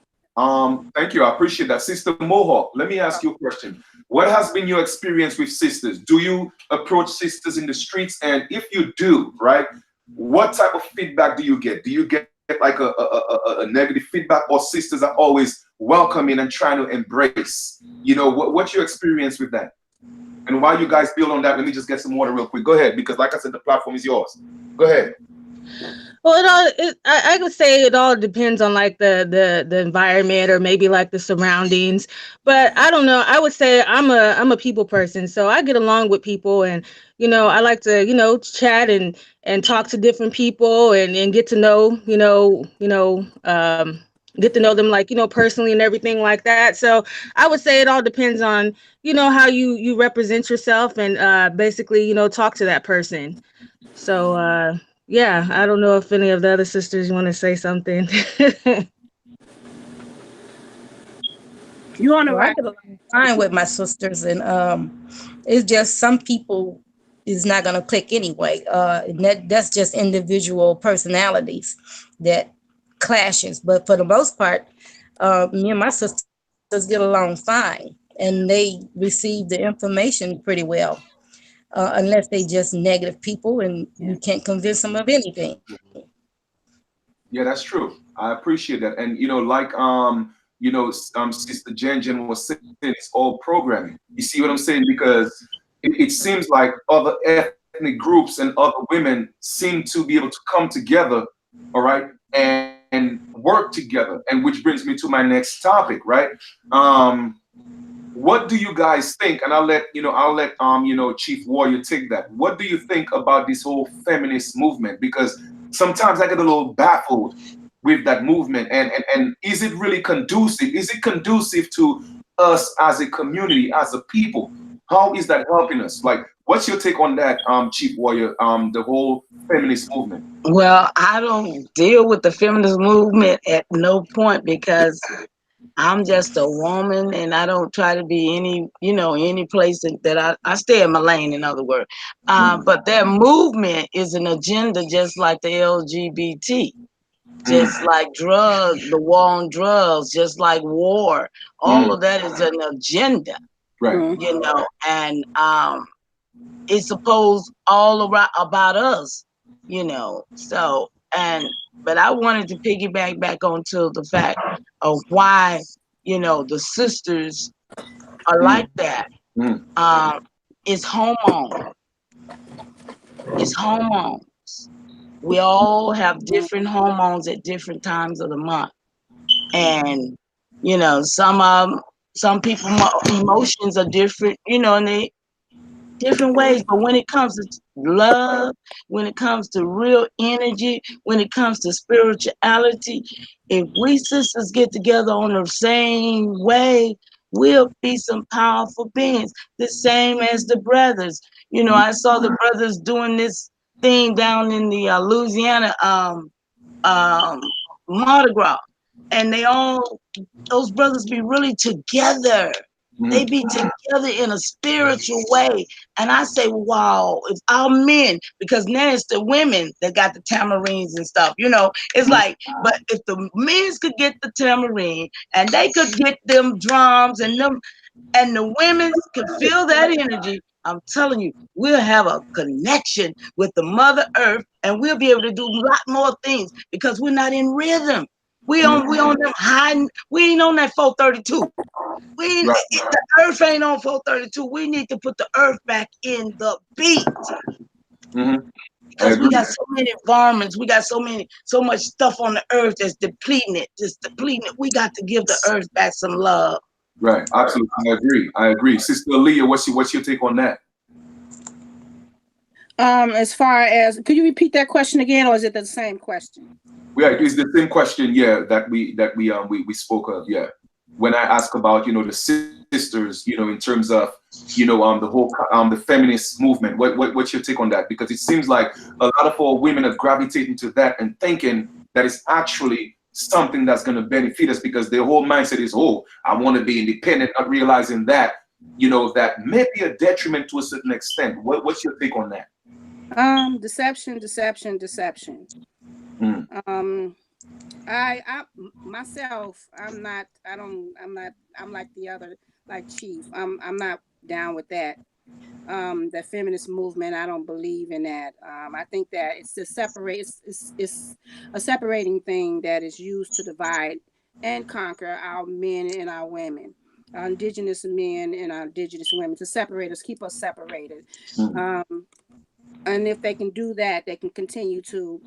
Thank you. I appreciate that. Sister Mohawk, let me ask you a question. What has been your experience with sisters? Do you approach sisters in the streets? And if you do, right, what type of feedback do you get? Do you get like a negative feedback, or sisters are always welcoming and trying to embrace? You know, what's your experience with that? And while you guys build on that, let me just get some water real quick. Go ahead, because like I said, the platform is yours. Go ahead. Well, I would say it all depends on like the environment or maybe like the surroundings. But I don't know. I would say I'm a people person, so I get along with people, and you know, I like to, you know, chat and talk to different people and get to know, get to know them, like, you know, personally and everything like that. So I would say it all depends on, you know, how you represent yourself and basically, you know, talk to that person. So yeah, I don't know if any of the other sisters want to say something. You on the Well, I right? get along fine with my sisters, and it's just some people is not going to click anyway. And that's just individual personalities that clashes. But for the most part, me and my sisters get along fine, and they receive the information pretty well. Unless they just negative people, and you can't convince them of anything. Yeah, that's true. I appreciate that. And you know, like Sister Jen was saying, it's all programming. You see what I'm saying? Because it seems like other ethnic groups and other women seem to be able to come together, all right, and work together. And which brings me to my next topic, right? What do you guys think? And I'll let Chief Warrior take that. What do you think about this whole feminist movement? Because sometimes I get a little baffled with that movement. And is it really conducive? Is it conducive to us as a community, as a people? How is that helping us? Like, what's your take on that, Chief Warrior? The whole feminist movement. Well, I don't deal with the feminist movement at no point because I'm just a woman and I don't try to be any place that I stay in my lane, in other words. But their movement is an agenda just like the LGBT, just like drugs, the war on drugs, just like war. All of that is an agenda, right? You know, and it's supposed all around about us, you know. So but I wanted to piggyback back onto the fact of why, you know, the sisters are like that. It's hormones. It's hormones. We all have different hormones at different times of the month. And, you know, some people emotions are different, you know, and they different ways. But when it comes to love, when it comes to real energy, when it comes to spirituality, if we sisters get together on the same way, we'll be some powerful beings, the same as the brothers. You know, I saw the brothers doing this thing down in the Louisiana Mardi Gras, and those brothers be really together. They be together in a spiritual way. And I say, wow, if our men, because now it's the women that got the tamarines and stuff, you know, it's like, but if the men could get the tamarine and they could get them drums and the women could feel that energy, I'm telling you, we'll have a connection with the Mother Earth and we'll be able to do a lot more things because we're not in rhythm. We on them high, we ain't on that 432. The earth ain't on 432. We need to put the earth back in the beat. Because we got so many environments, we got so much stuff on the earth that's depleting it, just depleting it. We got to give the earth back some love. Right, absolutely. I agree. Sister Aaliyah, what's your take on that? As far as, could you repeat that question again, or is it the same question? Yeah, it's the same question, yeah, that we spoke of, yeah. When I ask about, the sisters, in terms of, the whole the feminist movement, what's your take on that? Because it seems like a lot of our women are gravitating to that and thinking that it's actually something that's going to benefit us, because their whole mindset is, oh, I want to be independent, not realizing that, that may be a detriment to a certain extent. What's your take on that? Deception. Mm. I myself, I'm like the other, like Chief. I'm not down with that. The feminist movement, I don't believe in that. I think that it's to separate, it's a separating thing that is used to divide and conquer our men and our women, our indigenous men and our indigenous women, to separate us, keep us separated. Mm. And if they can do that, they can continue to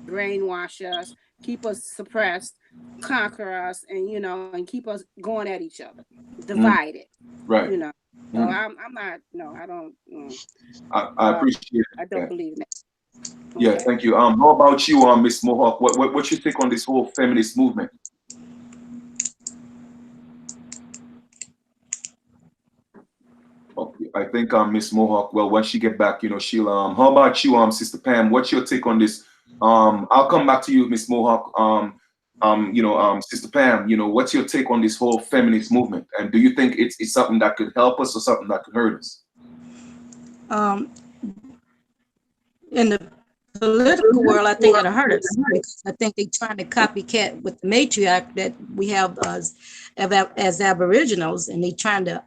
brainwash us, keep us suppressed, conquer us, and and keep us going at each other, divided. Right. So I'm not. No, I don't. I appreciate I don't that. believe in that. Yeah, Okay. thank you. How about you, Miss Mohawk? What's your take on this whole feminist movement? Okay, I think Miss Mohawk. Well, when she get back, she'll How about you, Sister Pam? What's your take on this? I'll come back to you, Miss Mohawk. Sister Pam. What's your take on this whole feminist movement? And do you think it's something that could help us or something that could hurt us? In the political world, I think it'll hurt us, because I think they're trying to copycat with the matriarch that we have as Aboriginals, and they're trying to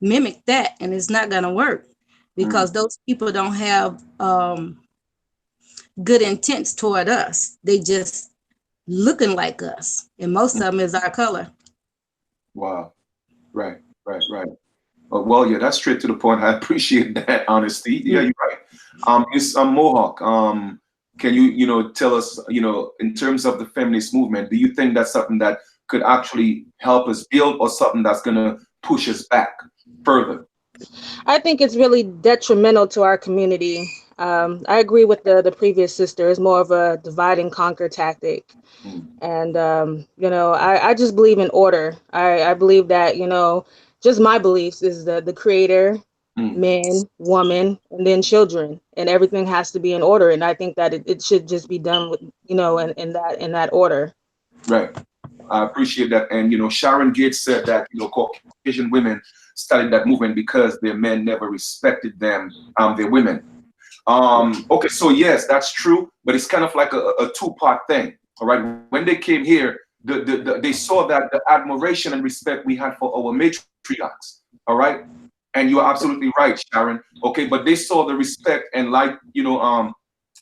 mimic that, and it's not going to work, because those people don't have good intents toward us. They just looking like us, and most of them is our color. Wow. Right. Well, yeah, that's straight to the point. I appreciate that honesty. Yeah, you're right. Miss Mohawk, can you tell us, in terms of the feminist movement, do you think that's something that could actually help us build, or something that's going to push us back further? I think it's really detrimental to our community. I agree with the previous sister. It's more of a divide and conquer tactic. And, I just believe in order. I believe that, just my beliefs is the creator, man, woman, and then children, and everything has to be in order. And I think that it should just be done with, in that order. Right. I appreciate that. And, Sharon Gates said that, Caucasian women started that movement because their men never respected them, their women. Okay, so yes, that's true, but it's kind of like a two-part thing. All right. When they came here, they saw that the admiration and respect we had for our matriarchs. All right. And you're absolutely right, Sharon. Okay, but they saw the respect, and like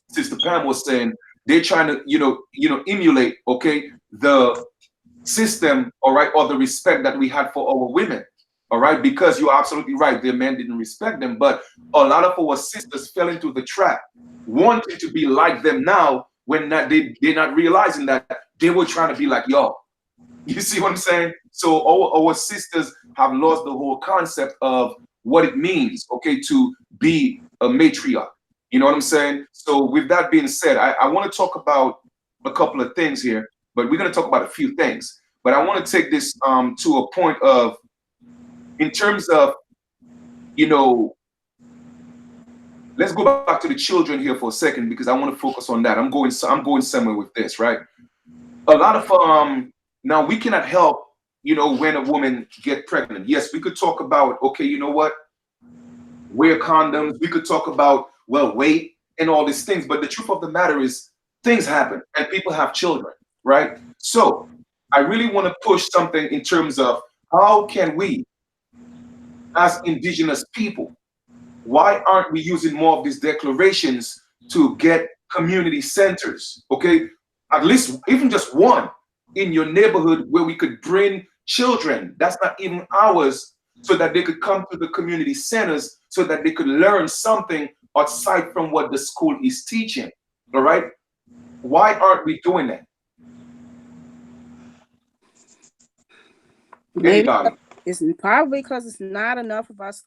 Sister Pam was saying, they're trying to emulate, okay, the system, all right, or the respect that we had for our women. All right, because you're absolutely right, their men didn't respect them, but a lot of our sisters fell into the trap, wanting to be like them now, when they're not realizing that they were trying to be like y'all. You see what I'm saying? So our sisters have lost the whole concept of what it means, okay, to be a matriarch. You know what I'm saying? So with that being said, I want to talk about a couple of things here, but we're going to talk about a few things. But I want to take this to a point of, in terms of, let's go back to the children here for a second, because I want to focus on that. I'm going somewhere with this, right? A lot of now we cannot help, when a woman get pregnant. Yes, we could talk about, okay, you know what? Wear condoms. We could talk about, well, wait, and all these things. But the truth of the matter is, things happen and people have children, right? So I really want to push something in terms of, how can we, as indigenous people, why aren't we using more of these declarations to get community centers, okay? At least even just one in your neighborhood, where we could bring children that's not even ours, so that they could come to the community centers, so that they could learn something aside from what the school is teaching, all right? Why aren't we doing that? Maybe Anybody? it's probably because it's not enough of us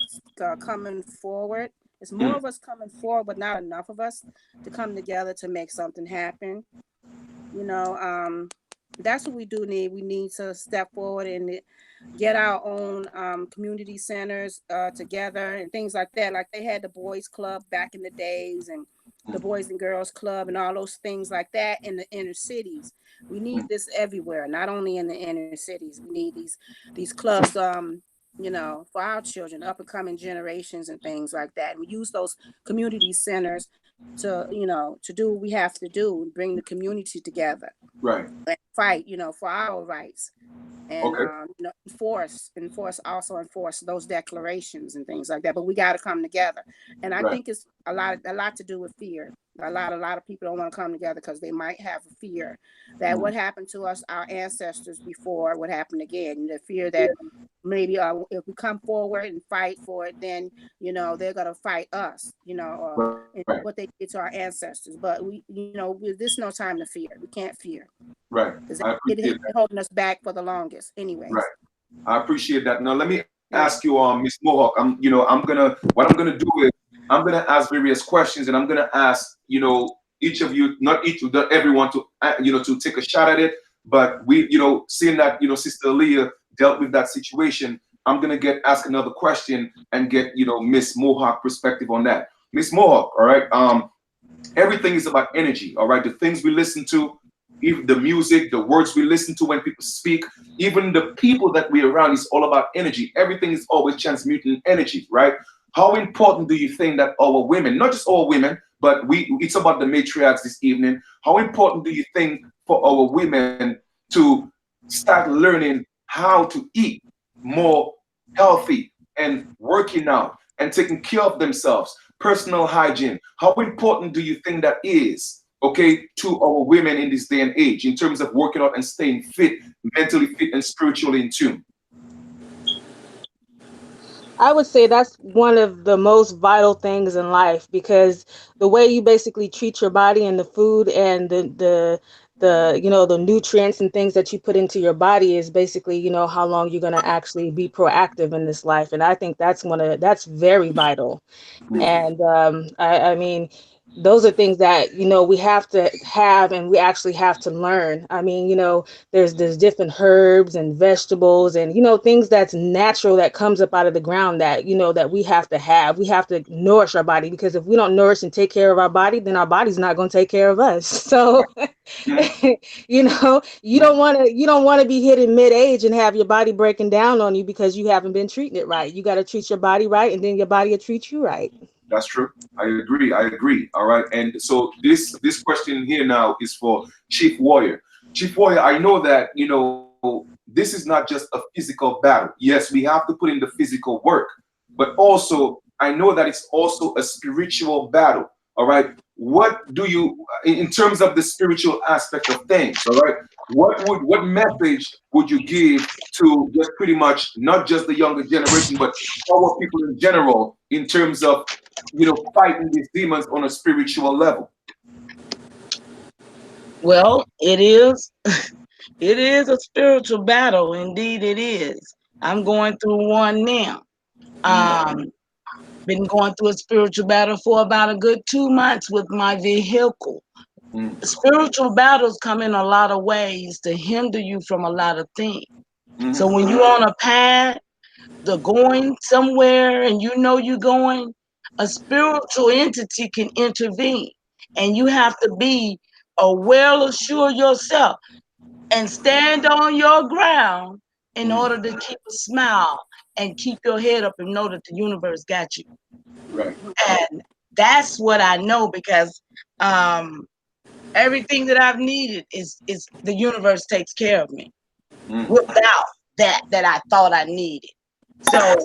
coming forward. It's more of us coming forward, but not enough of us to come together to make something happen. You know, that's what we do need. We need to step forward and get our own community centers together and things like that. Like they had the boys club back in the days, and the Boys and Girls Club and all those things like that in the inner cities. We need this everywhere, not only in the inner cities. We need these clubs, you know, for our children, up and coming generations and things like that. We use those community centers to, you know, to do what we have to do and bring the community together. Right. And fight, you know, for our rights. And Okay. you know, enforce those declarations and things like that. But we got to come together, and I Right. think it's a lot to do with fear. A lot of people don't want to come together because they might have a fear that what happened to us, our ancestors before, would happen again. The fear that maybe if we come forward and fight for it, then you know they're gonna fight us. You know, or Right. what they did to our ancestors. But we, you know, there's no time to fear. We can't fear. Right. I It appreciate been holding us back for the longest, anyways. Right. I appreciate that. Now let me ask you, Miss Mohawk. What I'm gonna do is I'm gonna ask various questions, and I'm gonna ask, each of you, not everyone, to to take a shot at it. But we, seeing that Sister Leah dealt with that situation, I'm gonna ask another question and get Miss Mohawk perspective on that. Miss Mohawk, all right. Everything is about energy, all right. The things we listen to, even the music, the words we listen to when people speak, even the people that we're around, is all about energy. Everything is always transmuting energy, right? How important do you think that our women, not just our women, but it's about the matriarchs this evening. How important do you think for our women to start learning how to eat more healthy and working out and taking care of themselves, personal hygiene? How important do you think that is, okay, to our women in this day and age in terms of working out and staying fit, mentally fit and spiritually in tune? I would say that's one of the most vital things in life, because the way you basically treat your body and the food and the nutrients and things that you put into your body is basically how long you're going to actually be proactive in this life. And I think that's very vital. And I mean, those are things that we have to have, and we actually have to learn. I mean, there's different herbs and vegetables and things that's natural that comes up out of the ground that that we have to have. We have to nourish our body, because if we don't nourish and take care of our body, then our body's not going to take care of us. So you don't want to be hit in mid-age and have your body breaking down on you because you haven't been treating it right. You got to treat your body right, and then your body will treat you right. That's true. I agree. All right. And so this question here now is for Chief Warrior. Chief Warrior, I know that, this is not just a physical battle. Yes, we have to put in the physical work, but also I know that it's also a spiritual battle. All right. What do you, in terms of the spiritual aspect of things, all right, what message would you give to just pretty much not just the younger generation, but our people in general, in terms of fighting these demons on a spiritual level? Well, it is a spiritual battle. Indeed it is. I'm going through one now. Been going through a spiritual battle for about a good 2 months with my vehicle. Spiritual battles come in a lot of ways to hinder you from a lot of things. So when you're on a path, going somewhere, and you're going, a spiritual entity can intervene, and you have to be well assured yourself and stand on your ground in order to keep a smile and keep your head up and know that the universe got you. Right. And that's what I know, because everything that I've needed is the universe takes care of me without that I thought I needed. So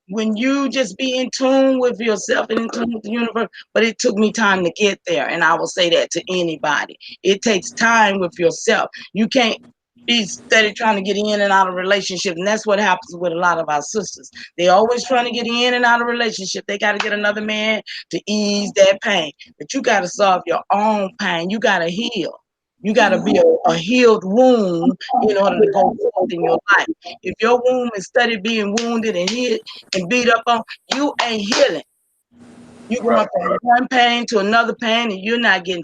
when you just be in tune with yourself and in tune with the universe, but it took me time to get there. And I will say that to anybody. It takes time with yourself. You can't be steady trying to get in and out of relationships. And that's what happens with a lot of our sisters. They always trying to get in and out of relationship. They got to get another man to ease that pain. But you got to solve your own pain. You got to heal. You got to be a healed wound in order to go forth in your life. If your womb is steady being wounded and hit and beat up on, you ain't healing. You going from one pain to another pain, and you're not getting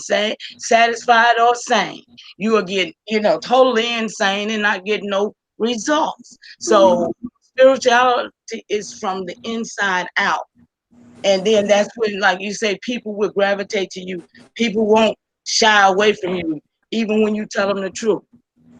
satisfied or sane. You are getting, totally insane and not getting no results. So spirituality is from the inside out. And then that's when, like you say, people will gravitate to you. People won't shy away from you, even when you tell them the truth.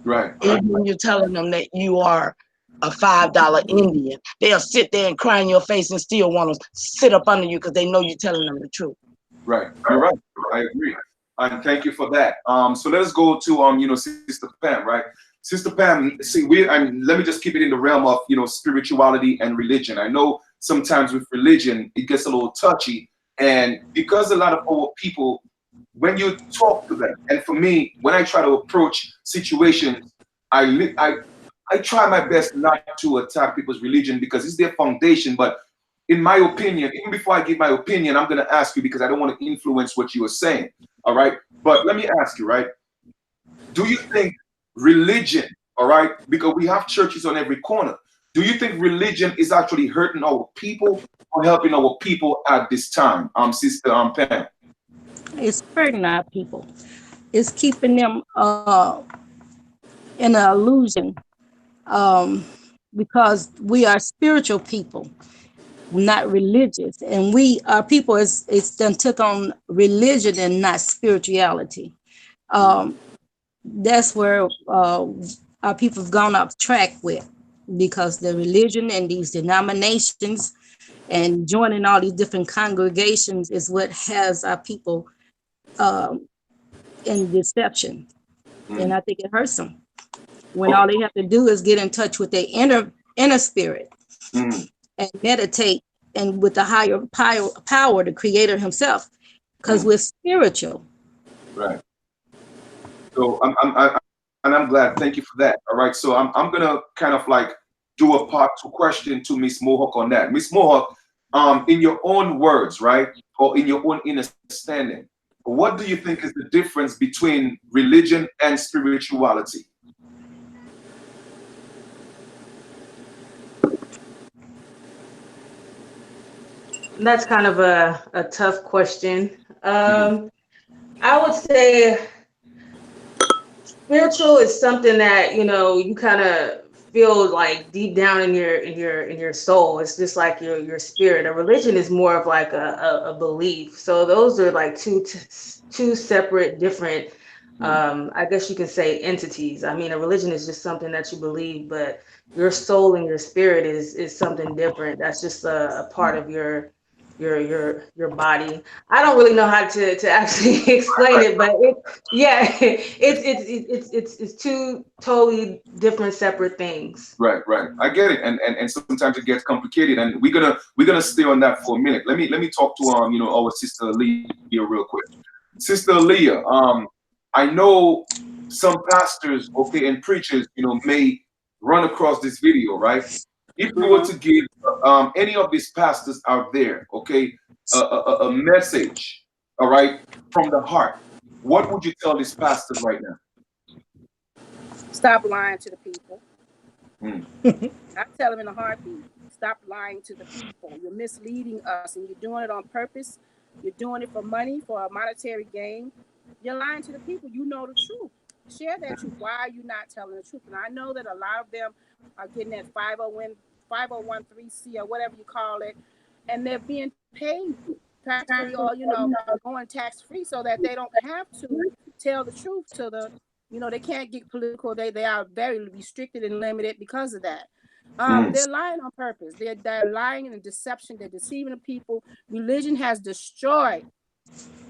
Right. Even when you're telling them that you are a $5 Indian, they'll sit there and cry in your face and still want to sit up under you because they know you're telling them the truth. Right. You're right. I agree. And thank you for that. So let us go to Sister Pam, right? Sister Pam, see, let me just keep it in the realm of spirituality and religion. I know sometimes with religion it gets a little touchy, and because a lot of our people, when you talk to them, and for me, when I try to approach situations, I try my best not to attack people's religion because it's their foundation. But in my opinion, even before I give my opinion, I'm going to ask you because I don't want to influence what you are saying. All right. But let me ask you, right? Do you think religion, all right, because we have churches on every corner, do you think religion is actually hurting our people or helping our people at this time? Sister Pam. It's hurting our people. It's keeping them in an illusion, because we are spiritual people, not religious, and our people it's done took on religion and not spirituality. That's where our people have gone off track with, because the religion and these denominations and joining all these different congregations is what has our people in deception. And I think it hurts them when all they have to do is get in touch with their inner spirit and meditate, and with the higher power, the creator himself, because we're spiritual. Right. So I'm glad. Thank you for that. All right. So I'm gonna kind of like do a part 2 question to Miss Mohawk on that. Miss Mohawk, in your own words, right, or in your own understanding, what do you think is the difference between religion and spirituality? That's kind of a tough question. I would say spiritual is something that you kind of feel like deep down in your soul. It's just like your spirit. A religion is more of like a belief. So those are like two separate, different, I guess you can say, entities. I mean, a religion is just something that you believe, but your soul and your spirit is something different. That's just a part of your body. I don't really know how to actually explain it, but it's two totally different, separate things. Right. I get it, and sometimes it gets complicated, and we're gonna stay on that for a minute. Let me talk to our sister Leah real quick. Sister Leah, I know some pastors, okay, and preachers, may run across this video, right? If you were to give any of these pastors out there, okay, a message, all right, from the heart, what would you tell these pastors right now? Stop lying to the people. I tell them in a heartbeat, stop lying to the people. You're misleading us, and you're doing it on purpose. You're doing it for money, for a monetary gain. You're lying to the people. You know the truth. Share that truth. Why are you not telling the truth? And I know that a lot of them are getting that 501(c) or whatever you call it, and they're being paid tax-free or going tax-free so that they don't have to tell the truth to the, they can't get political. They are very restricted and limited because of that. They're lying on purpose. They're lying in deception. They're deceiving the people. Religion has destroyed,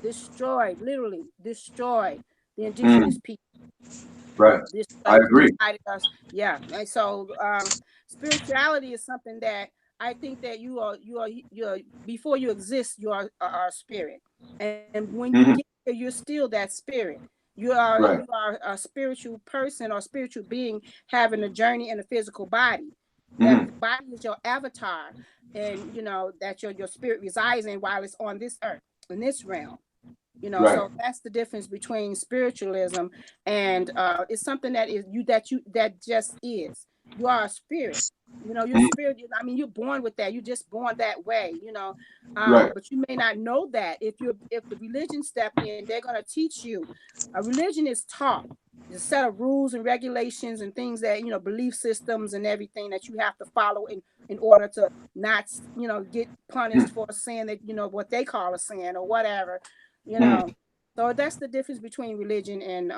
literally destroyed the indigenous people. Right. I agree. Yeah. And so spirituality is something that I think that you are before you exist, you are spirit. And when you get there, you're still that spirit. You are a spiritual person or spiritual being having a journey in a physical body. That body is your avatar, and that your spirit resides in while it's on this earth, in this realm. So that's the difference between spiritualism and it's something that is that just is. You are a spirit. You know, your spirit, I mean, you're born with that. You're just born that way, you know. Right. But you may not know that. If the religion step in, they're gonna teach you. A religion is taught. There's a set of rules and regulations and things that, you know, belief systems and everything that you have to follow in order to not, you know, get punished for a sin that, you know, what they call a sin or whatever, you know. So that's the difference between religion and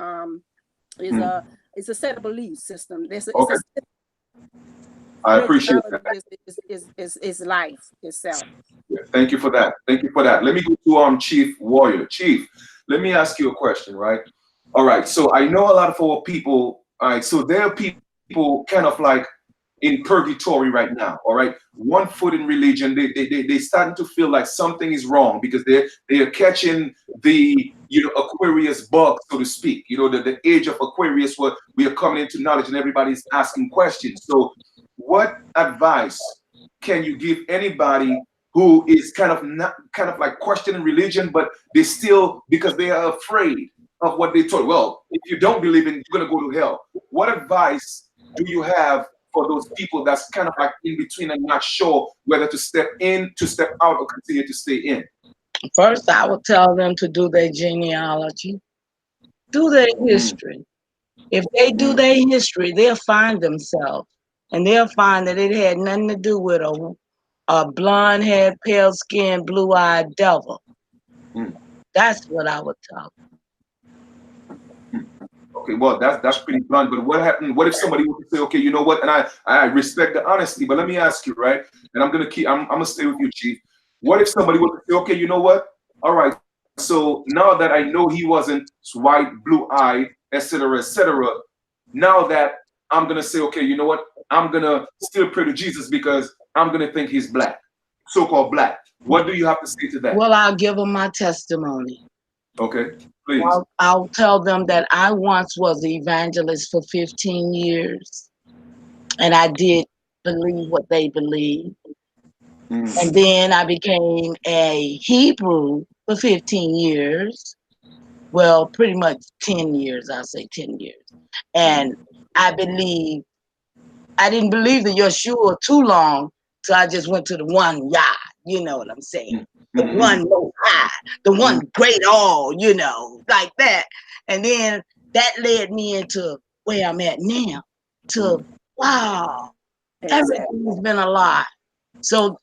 it's a set of belief system. It's Okay. I appreciate that. Is life itself. Yeah, thank you for that. Thank you for that. Let me go to Chief Warrior. Chief, let me ask you a question, right? All right. So I know a lot of our people. All right. So there are people kind of like in purgatory right now. All right. One foot in religion. They starting to feel like something is wrong because they are catching the Aquarius bug, so to speak. You know, the age of Aquarius where we are coming into knowledge and everybody's asking questions. So what advice can you give anybody who is kind of like questioning religion, but they still, because they are afraid of what they told? Well, if you don't believe in, you're gonna go to hell. What advice do you have for those people that's kind of like in between and not sure whether to step in, to step out, or continue to stay in? First, I would tell them to do their genealogy, do their history. If they do their history, they'll find themselves, and they'll find that it had nothing to do with a blonde-haired, pale-skinned, blue-eyed devil. That's what I would tell them. Okay, well, that's pretty blunt. But what happened? What if somebody would say, okay, you know what? And I respect the honesty, but let me ask you, right? And I'm gonna stay with you, Chief. What if somebody would say, okay, you know what? All right. So now that I know he wasn't white, blue-eyed, etc., etc., now that I'm gonna say, okay, you know what? I'm gonna still pray to Jesus because I'm gonna think he's black, so-called black. What do you have to say to that? Well, I'll give them my testimony. Okay, please. I'll tell them that I once was an evangelist for 15 years, and I did believe what they believed. And then I became a Hebrew for 15 years. Well, pretty much 10 years, I'll say 10 years. And I didn't believe the Yeshua too long, so I just went to the one Yah, you know what I'm saying? The one Most High, the one great all, you know, like that. And then that led me into where I'm at now, to wow, everything's been a lie. So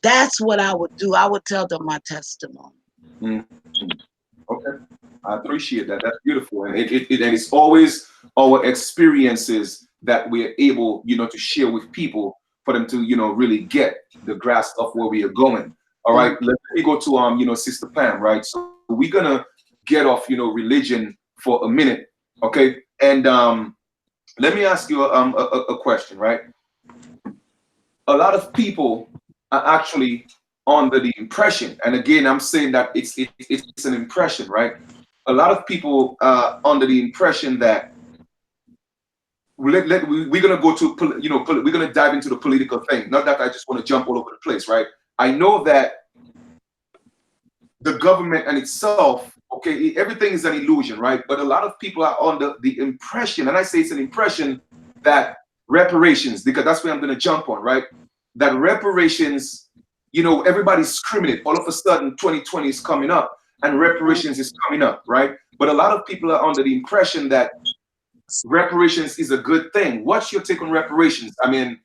that's what I would do. I would tell them my testimony. Okay, I appreciate that. That's beautiful, and it's always our experiences that we're able, to share with people for them to, really get the grasp of where we are going. All right, let me go to Sister Pam. Right, so we're gonna get off, religion for a minute, okay? And let me ask you a question, right? A lot of people are actually under the impression, and again, I'm saying that it's an impression, right? A lot of people are under the impression that we're gonna go to, we're gonna dive into the political thing. Not that I just want to jump all over the place, right? I know that the government and itself, okay, everything is an illusion, right? But a lot of people are under the impression, and I say it's an impression, that reparations, because that's where I'm gonna jump on, right? That reparations, everybody's screaming it. All of a sudden, 2020 is coming up, and reparations is coming up, right? But a lot of people are under the impression that reparations is a good thing. What's your take on reparations? I mean,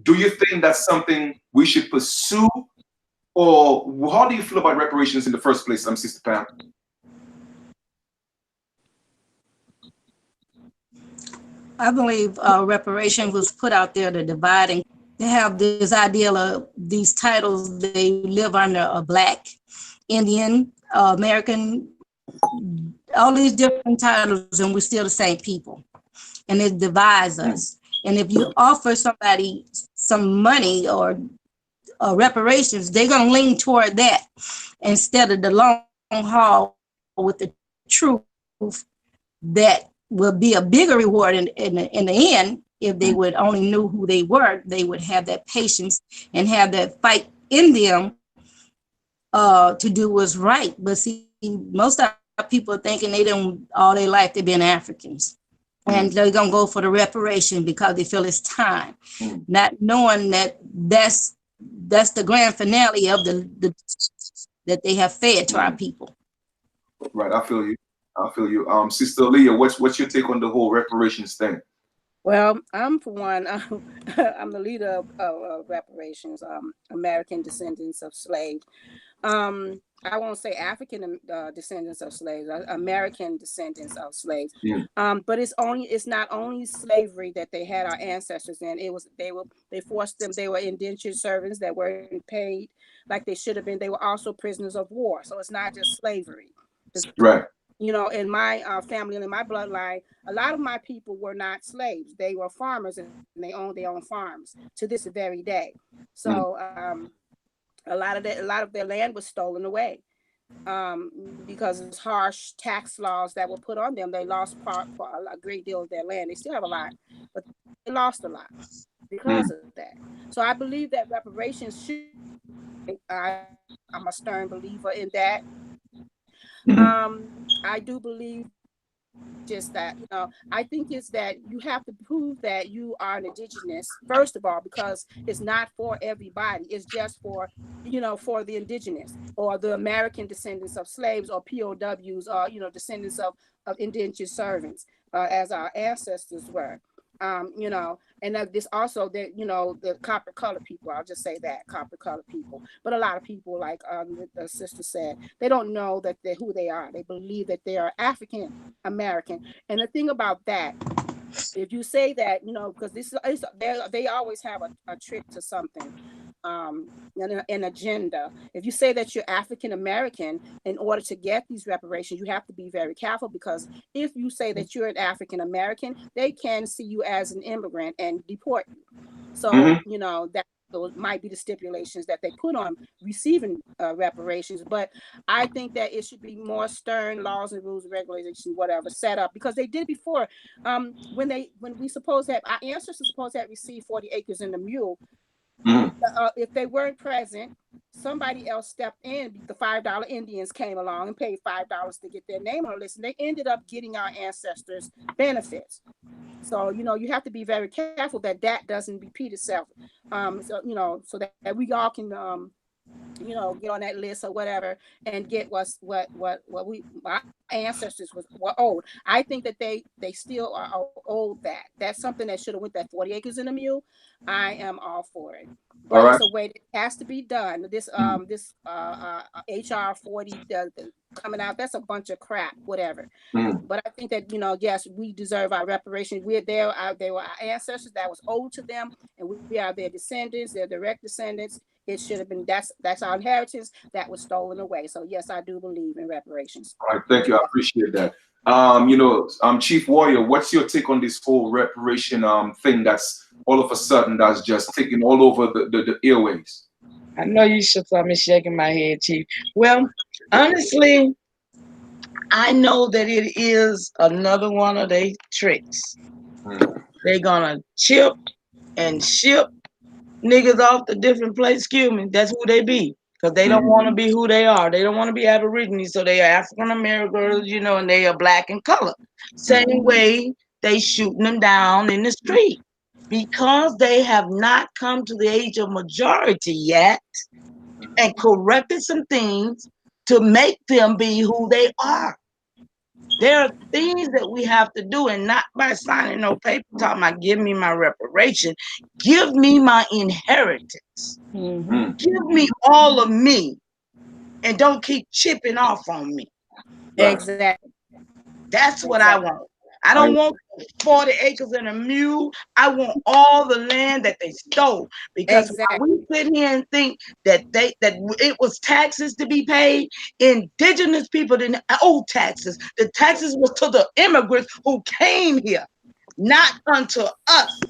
do you think that's something we should pursue, or how do you feel about reparations in the first place, Sister Pam? I believe reparation was put out there to divide, and they have this ideal of these titles. They live under a Black, Indian, American, all these different titles, and we're still the same people. And it divides us. And if you offer somebody some money or reparations, they're going to lean toward that instead of the long haul with the truth that will be a bigger reward in the end. If they would only knew who they were, they would have that patience and have that fight in them to do what's right. But see, most of our people are thinking they don't, all their life they've been Africans. and they're gonna go for the reparation because they feel it's time, Mm. not knowing that that's the grand finale of the that they have fed to our people. Right, I feel you. I feel you. Sister Leah, what's your take on the whole reparations thing? Well, I'm for one. I'm the leader of reparations. American descendants of slaves. I won't say African descendants of slaves. American descendants of slaves. Mm. But it's not only slavery that they had our ancestors in. They forced them. They were indentured servants that weren't paid like they should have been. They were also prisoners of war. So it's not just slavery. Right. You know, in my family and in my bloodline, a lot of my people were not slaves. They were farmers and they owned their own farms to this very day. So a lot of their land was stolen away because of harsh tax laws that were put on them. They lost a great deal of their land. They still have a lot, but they lost a lot because of that. So I believe that reparations should. I'm a stern believer in that. I do believe just that, I think it's that you have to prove that you are an indigenous, first of all, because it's not for everybody. It's just for, for the indigenous or the American descendants of slaves or POWs or, descendants of indentured servants, as our ancestors were. And that this also that, the copper colored people, I'll just say that, copper colored people. But a lot of people, like the sister said, they don't know that they're who they are. They believe that they are African American. And the thing about that, if you say that, because they always have a trick to something, an agenda. If you say that you're African American, in order to get these reparations, you have to be very careful, because if you say that you're an African American, they can see you as an immigrant and deport you. So, that those might be the stipulations that they put on receiving reparations. But I think that it should be more stern laws and rules and regulations, whatever, set up, because they did before. When we supposed to have, our ancestors supposed to have received 40 acres and a mule. If they weren't present, somebody else stepped in. The $5 Indians came along and paid $5 to get their name on the list, and they ended up getting our ancestors benefits. So, you have to be very careful that doesn't repeat itself. So that we all can, get on that list or whatever and get what our ancestors were owed. I think that they still are owed that. That's something that should have went that 40 acres and a mule. I am all for it. But it's a way that has to be done. This HR 40 coming out, that's a bunch of crap, whatever. But I think that, yes, we deserve our reparations. They were our ancestors, that was owed to them, and we are their descendants, their direct descendants. It should have been, that's our inheritance that was stolen away. So yes, I do believe in reparations. All right, thank you. I appreciate that. Chief Warrior, what's your take on this whole reparation thing that's all of a sudden that's just taking all over the airwaves? I know you saw me shaking my head, Chief. Well, honestly, I know that it is another one of their tricks. They're gonna chip and ship niggas off the different place. Excuse me, that's who they be. Because they don't want to be who they are. They don't want to be Aborigines, so they are African Americans, and they are black in color. Same way they shooting them down in the street. Because they have not come to the age of majority yet and corrected some things to make them be who they are. There are things that we have to do, and not by signing no paper talking about give me my reparation. Give me my inheritance. Give me all of me, and don't keep chipping off on me. Exactly. That's what I want. I don't want 40 acres and a mule. I want all the land that they stole. Because while we sit here and think that it was taxes to be paid, indigenous people didn't owe taxes. The taxes was to the immigrants who came here, not unto us.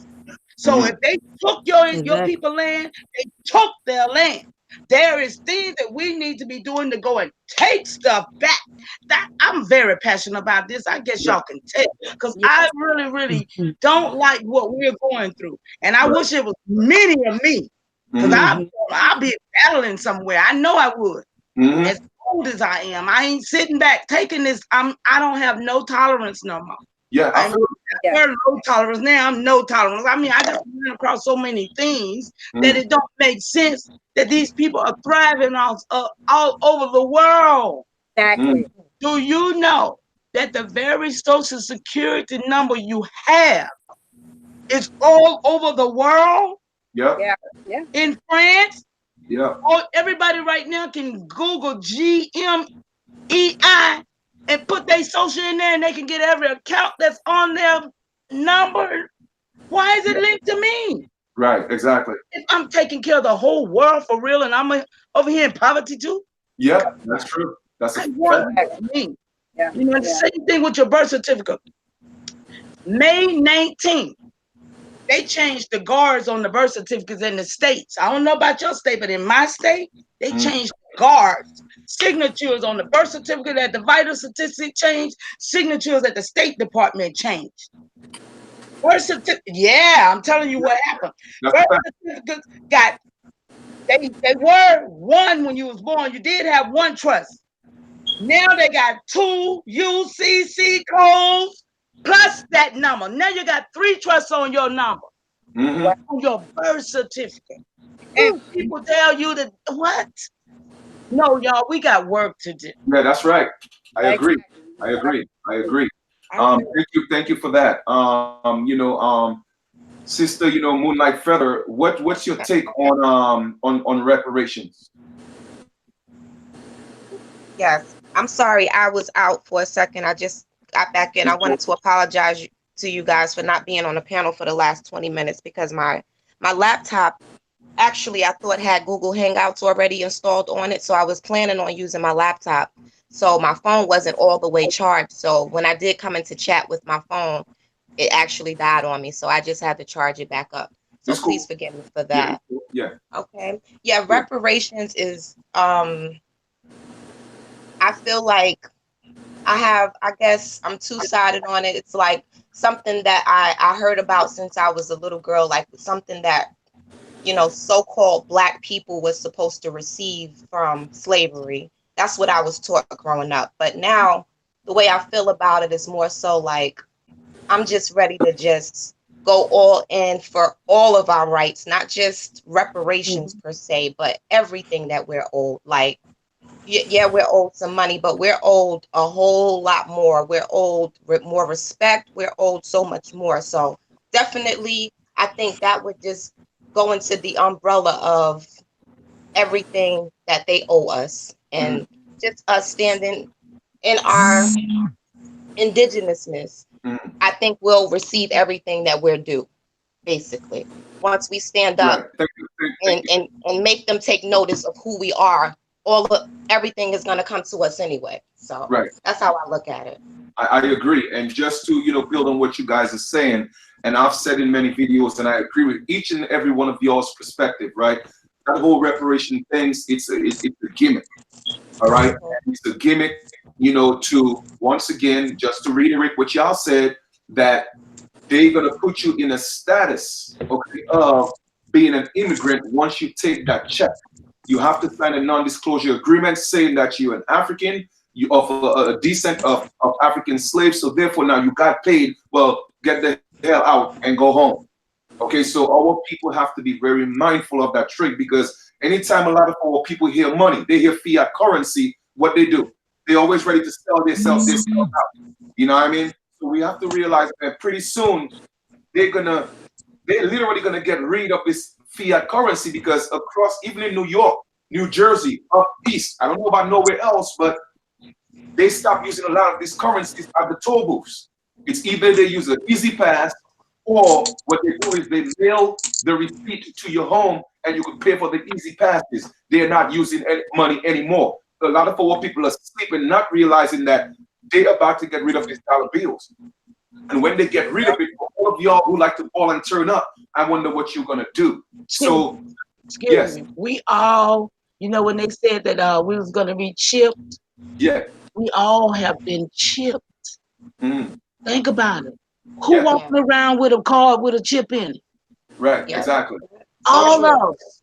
So if they took your people land, they took their land. There is things that we need to be doing to go and take stuff back. That I'm very passionate about this. I guess y'all can tell, because I really, really don't like what we're going through, and I wish it was many of me, because I'll be battling somewhere. I know I would. As old as I am, I ain't sitting back taking this. I don't have no tolerance no more. Yeah, I feel They're low tolerance. Now I'm no tolerance. I mean, I just ran across so many things that it don't make sense that these people are thriving all over the world. Exactly. Do you know that the very social security number you have is all over the world? yeah, Yeah. In France, yeah. everybody right now can Google GMEI and put their social in there, and they can get every account that's on their number. Why is it linked to me? Right, exactly. If I'm taking care of the whole world for real, and I'm over here in poverty too, Yeah, that's true. That's a what fact. does it mean? Yeah. You know, the same thing with your birth certificate. May 19th, they changed the guards on the birth certificates in the states. I don't know about your state, but in my state, they changed the guards. Signatures on the birth certificate at the vital statistic changed. Signatures at the State Department changed. Birth certificate, yeah, I'm telling you what happened. That's Birth a fact. certificates got, they were one when you was born. You did have one trust. Now they got 2 UCC codes plus that number. Now you got 3 trusts on your number, on your birth certificate. And people tell you that, what? No, y'all, we got work to do. Yeah, that's right. I agree. I agree. I agree. Thank you for that. Sister, Moonlight Feather, what's your take on reparations? Yes. I'm sorry, I was out for a second. I just got back in. I wanted to apologize to you guys for not being on the panel for the last 20 minutes because my laptop, actually, I thought had Google Hangouts already installed on it. So I was planning on using my laptop. So my phone wasn't all the way charged. So when I did come into chat with my phone, it actually died on me. So I just had to charge it back up. So please forgive me for that. Yeah. Okay. Yeah, reparations is I feel like I guess I'm two-sided on it. It's like something that I heard about since I was a little girl, like something that, so-called Black people was supposed to receive from slavery. That's what I was taught growing up. But now the way I feel about it is more so like I'm just ready to just go all in for all of our rights, not just reparations per se, but everything that we're owed. Like, yeah, we're owed some money, but we're owed a whole lot more. We're owed more respect. We're owed so much more. So definitely, I think that would just go into the umbrella of everything that they owe us, and just us standing in our indigenousness. I think we'll receive everything that we're due, basically. Once we stand up and make them take notice of who we are, everything is going to come to us anyway. So that's how I look at it. I agree. And just to, build on what you guys are saying, and I've said in many videos, and I agree with each and every one of y'all's perspective, right? That whole reparation things, it's a gimmick, all right? It's a gimmick, to, once again, just to reiterate what y'all said, that they're going to put you in a status, okay, of being an immigrant once you take that check. You have to sign a non-disclosure agreement saying that you're an African, you offer a descent of African slaves, so therefore now you got paid, well, get the hell out and go home. Okay, so our people have to be very mindful of that trick, because anytime a lot of our people hear money, they hear fiat currency, what they do? They're always ready to sell themselves out. You know what I mean? So we have to realize that pretty soon they're literally gonna get rid of this fiat currency, because across, even in New York, New Jersey, up east, I don't know about nowhere else, but they stop using a lot of these currencies at the toll booths. It's either they use an easy pass, or what they do is they mail the receipt to your home and you can pay for the easy passes. They're not using any money anymore. A lot of our people are sleeping, not realizing that they're about to get rid of these dollar bills. And when they get rid of it, for all of y'all who like to ball and turn up, I wonder what you're gonna do. So, excuse me, we all, when they said that we was gonna be chipped, we all have been chipped. Think about it. Who walking around with a card with a chip in it? Right, exactly. All of us.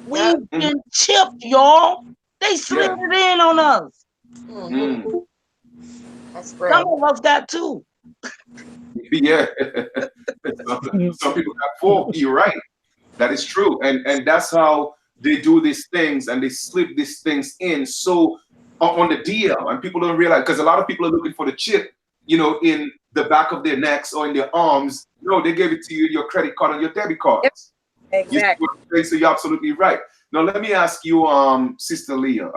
We've been chipped, y'all. They slid it in on us. That's great. Some of us got two. Yeah. Some people got 4. You're right. That is true. And that's how they do these things, and they slip these things in so on the DL, and people don't realize, because a lot of people are looking for the chip, in the back of their necks or in their arms. No, they gave it to you, your credit card and your debit cards. Yep. Exactly. So you're absolutely right. Now let me ask you, Sister Leah,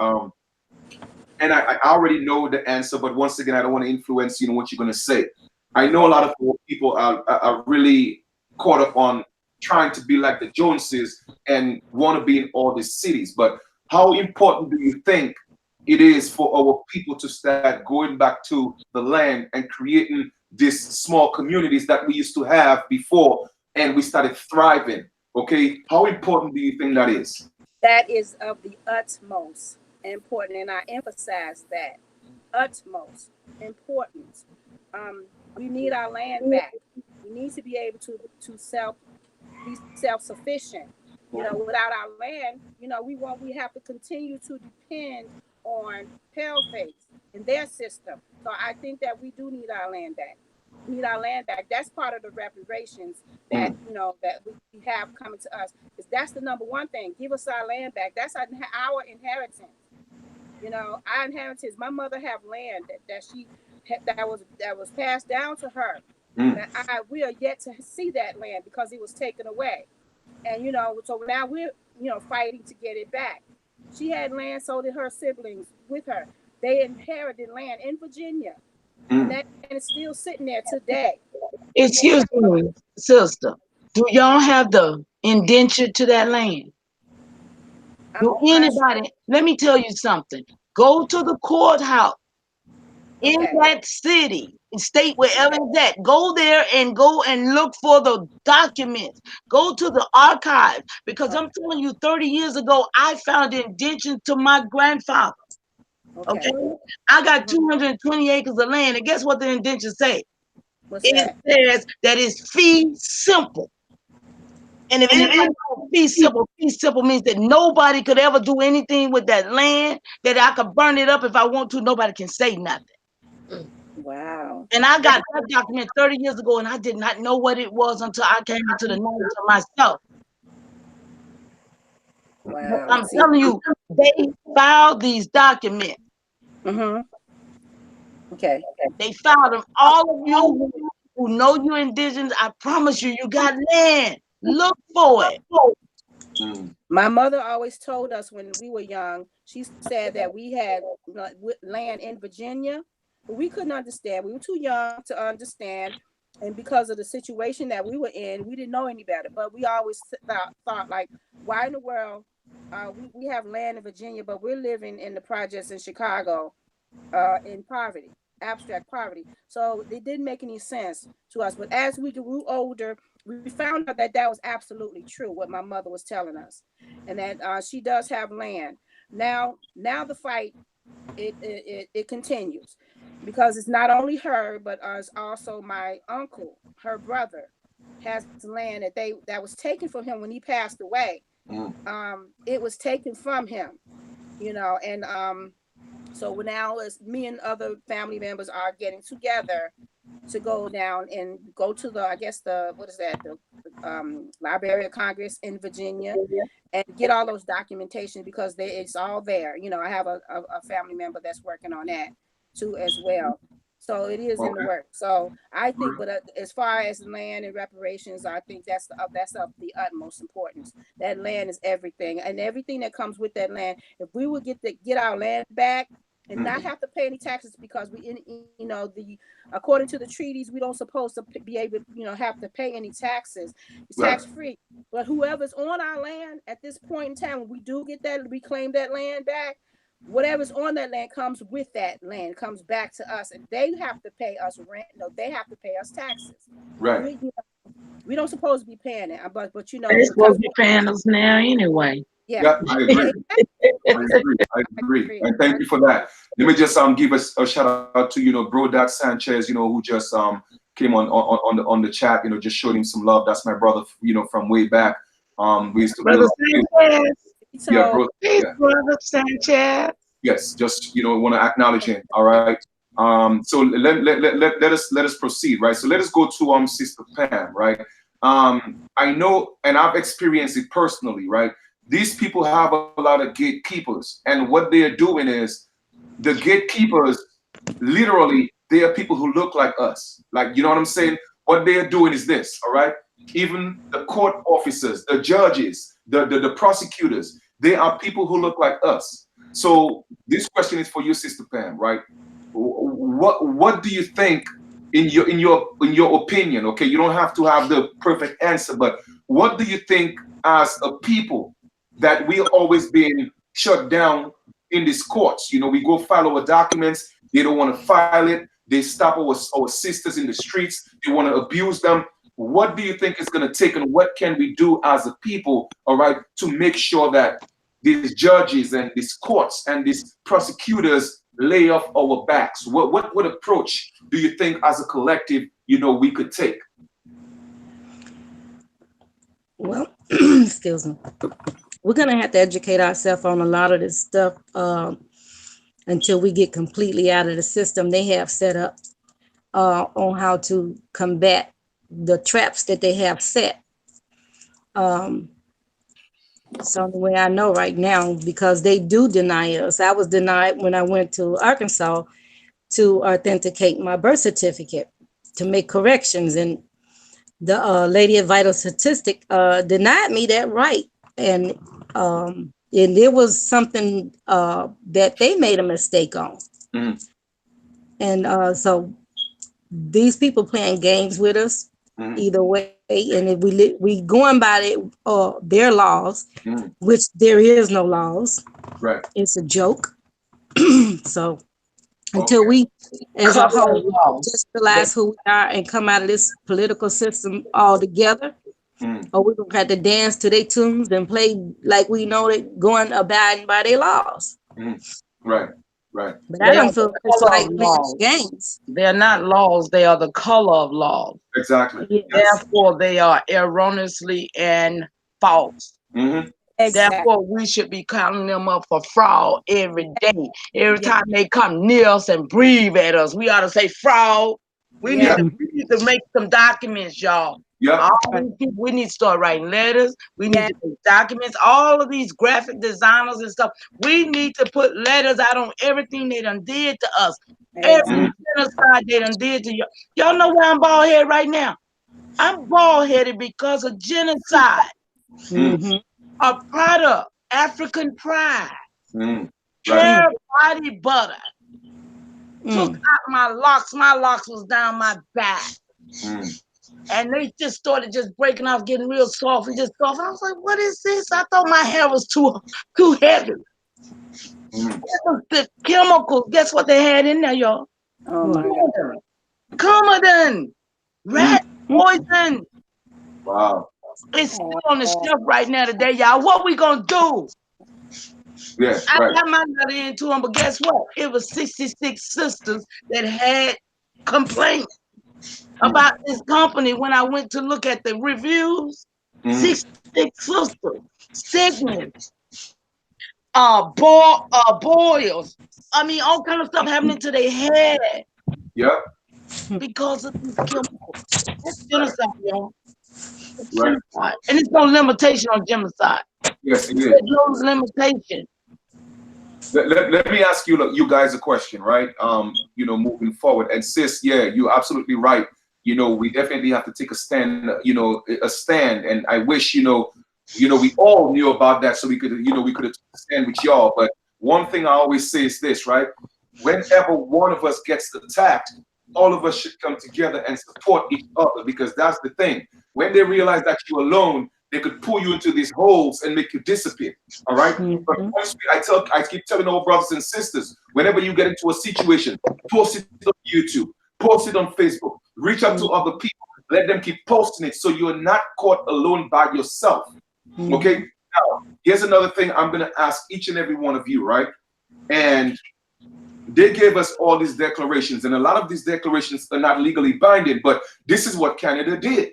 and I already know the answer, but once again, I don't want to influence what you're going to say. I know a lot of people are really caught up on trying to be like the Joneses and want to be in all these cities. But how important do you think it is for our people to start going back to the land and creating these small communities that we used to have before, and we started thriving? Okay, how important do you think that is? That is of the utmost important, and I emphasize that utmost importance. We need our land back. We need to be able to be self-sufficient. Without our land, we have to continue to depend on pale-face and their system. So I think that we do need our land back. We need our land back. That's part of the reparations that that we have coming to us. Because that's the number one thing. Give us our land back. That's our inheritance. Our inheritance. My mother have land that was passed down to her. And we are yet to see that land because it was taken away. And so now we're fighting to get it back. She had land, so did her siblings with her. They inherited land in Virginia, and that land is still sitting there today. Excuse me, sister. Do y'all have the indenture to that land? Do anybody? Let me tell you something. Go to the courthouse in that city, state, wherever it's at. Go there and go and look for the documents. Go to the archive, because I'm telling you, 30 years ago, I found indention to my grandfather. Okay. I got 220 acres of land, and guess what the indenture say? It says that it's fee simple. And if anybody knows fee simple means that nobody could ever do anything with that land, that I could burn it up if I want to. Nobody can say nothing. Wow. And I got that document 30 years ago, and I did not know what it was until I came into the knowledge of myself. Wow. I'm telling you, they filed these documents. Okay. They filed them. All of you who know you're indigenous, I promise you, you got land. Look for it. My mother always told us when we were young, she said that we had land in Virginia, but we couldn't understand. We were too young to understand. And because of the situation that we were in, we didn't know any better. But we always thought like, why in the world we have land in Virginia, but we're living in the projects in Chicago in poverty, abstract poverty. So it didn't make any sense to us. But as we grew older, we found out that was absolutely true, what my mother was telling us, and that she does have land. Now the fight, it continues, because it's not only her, but it's also my uncle, her brother, has land that was taken from him when he passed away. It was taken from him, and so now as me and other family members are getting together to go down and go to the Library of Congress in Virginia and get all those documentation, because it's all there. I have a family member that's working on that too as well. So it is in the work. So I think, but as far as land and reparations, I think that's of the utmost importance. That land is everything, and everything that comes with that land. If we would get our land back and not have to pay any taxes, because according to the treaties, we don't supposed to be able have to pay any taxes. It's tax free. But whoever's on our land at this point in time, when we do reclaim that land back, whatever's on that land comes with that land, comes back to us, and they have to pay us rent. No, they have to pay us taxes. Right. We don't supposed to be paying it, but They're supposed to be paying us now anyway. Yeah, I agree. I agree. And thank you for that. Let me just give us a shout out to Bro Dad Sanchez, who just came on the chat, just showed him some love. That's my brother, from way back. We used to Brother Sanchez. Yeah, Brother Sanchez. Yes, just want to acknowledge him. All right. So let us proceed, right? So let us go to Sister Pam, right? I know, and I've experienced it personally, right? These people have a lot of gatekeepers, and what they are doing is the gatekeepers, literally, they are people who look like us. Like, you know what I'm saying? What they are doing is this, all right? Even the court officers, the judges, the prosecutors, they are people who look like us. So this question is for you, Sister Pam, right? What do you think in your opinion? Okay, you don't have to have the perfect answer, but what do you think as a people that we always being shut down in these courts? You know, we go file our documents, they don't want to file it, they stop our sisters in the streets, they want to abuse them. What do you think is going to take, and what can we do as a people, all right, to make sure that these judges and these courts and these prosecutors lay off our backs? What approach do you think as a collective, you know, we could take? Well, excuse me. We're going to have to educate ourselves on a lot of this stuff until we get completely out of the system they have set up on how to combat the traps that they have set. So the way I know right now, because they do deny us. I was denied when I went to Arkansas to authenticate my birth certificate to make corrections, and the lady at Vital Statistic denied me that right, and there was something that they made a mistake on. Mm. And so these people playing games with us either way, and if we going by their laws, which there is no laws, right? It's a joke. So until we as a whole just realize who we are and come out of this political system all together, or we're gonna have to dance to their tunes and play like we know they going abiding by their laws. Right, right. But I don't feel it's like playing games. They're not laws, they are the color of laws. Exactly. Yes. Therefore, they are erroneously and false. Mm-hmm. Exactly. Therefore, we should be counting them up for fraud every day. Every time they come near us and breathe at us, we ought to say fraud. We need to make some documents, y'all. Yeah. We need to start writing letters. We need to make documents. All of these graphic designers and stuff, we need to put letters out on everything they done did to us. Every genocide they done did to you. Y'all know why I'm bald headed right now? I'm bald headed because of genocide. A product, African pride, hair, body butter. Took out my locks. My locks was down my back. And they just started just breaking off, getting real soft and just soft. And I was like, what is this? I thought my hair was too heavy. The chemicals, guess what they had in there, y'all? Coumadin, rat poison. Wow. It's still on the shelf right now today, y'all. What we gonna do? Yes, I right. got my letter into them, but guess what? It was 66 sisters that had complaints about this company. When I went to look at the reviews, 66 sisters, sickness, boils. I mean, all kind of stuff happening to their head. Yeah. Because of these chemicals. That's genocide, y'all. Genocide. And it's no limitation on genocide. Yes, it is. There's no limitation. Let me ask you guys a question, right? You know, moving forward. And sis, yeah, you're absolutely right. You know, we definitely have to take a stand, a stand. And I wish, we all knew about that so we could have stand with y'all. But one thing I always say is this, right? Whenever one of us gets attacked, all of us should come together and support each other, because that's the thing. When they realize that you're alone, they could pull you into these holes and make you disappear. All right. But once I keep telling our brothers and sisters, whenever you get into a situation, post it on YouTube, post it on Facebook, reach out to other people, let them keep posting it so you're not caught alone by yourself. Okay. Now, here's another thing I'm going to ask each and every one of you, right? And they gave us all these declarations, and a lot of these declarations are not legally binding, but this is what Canada did.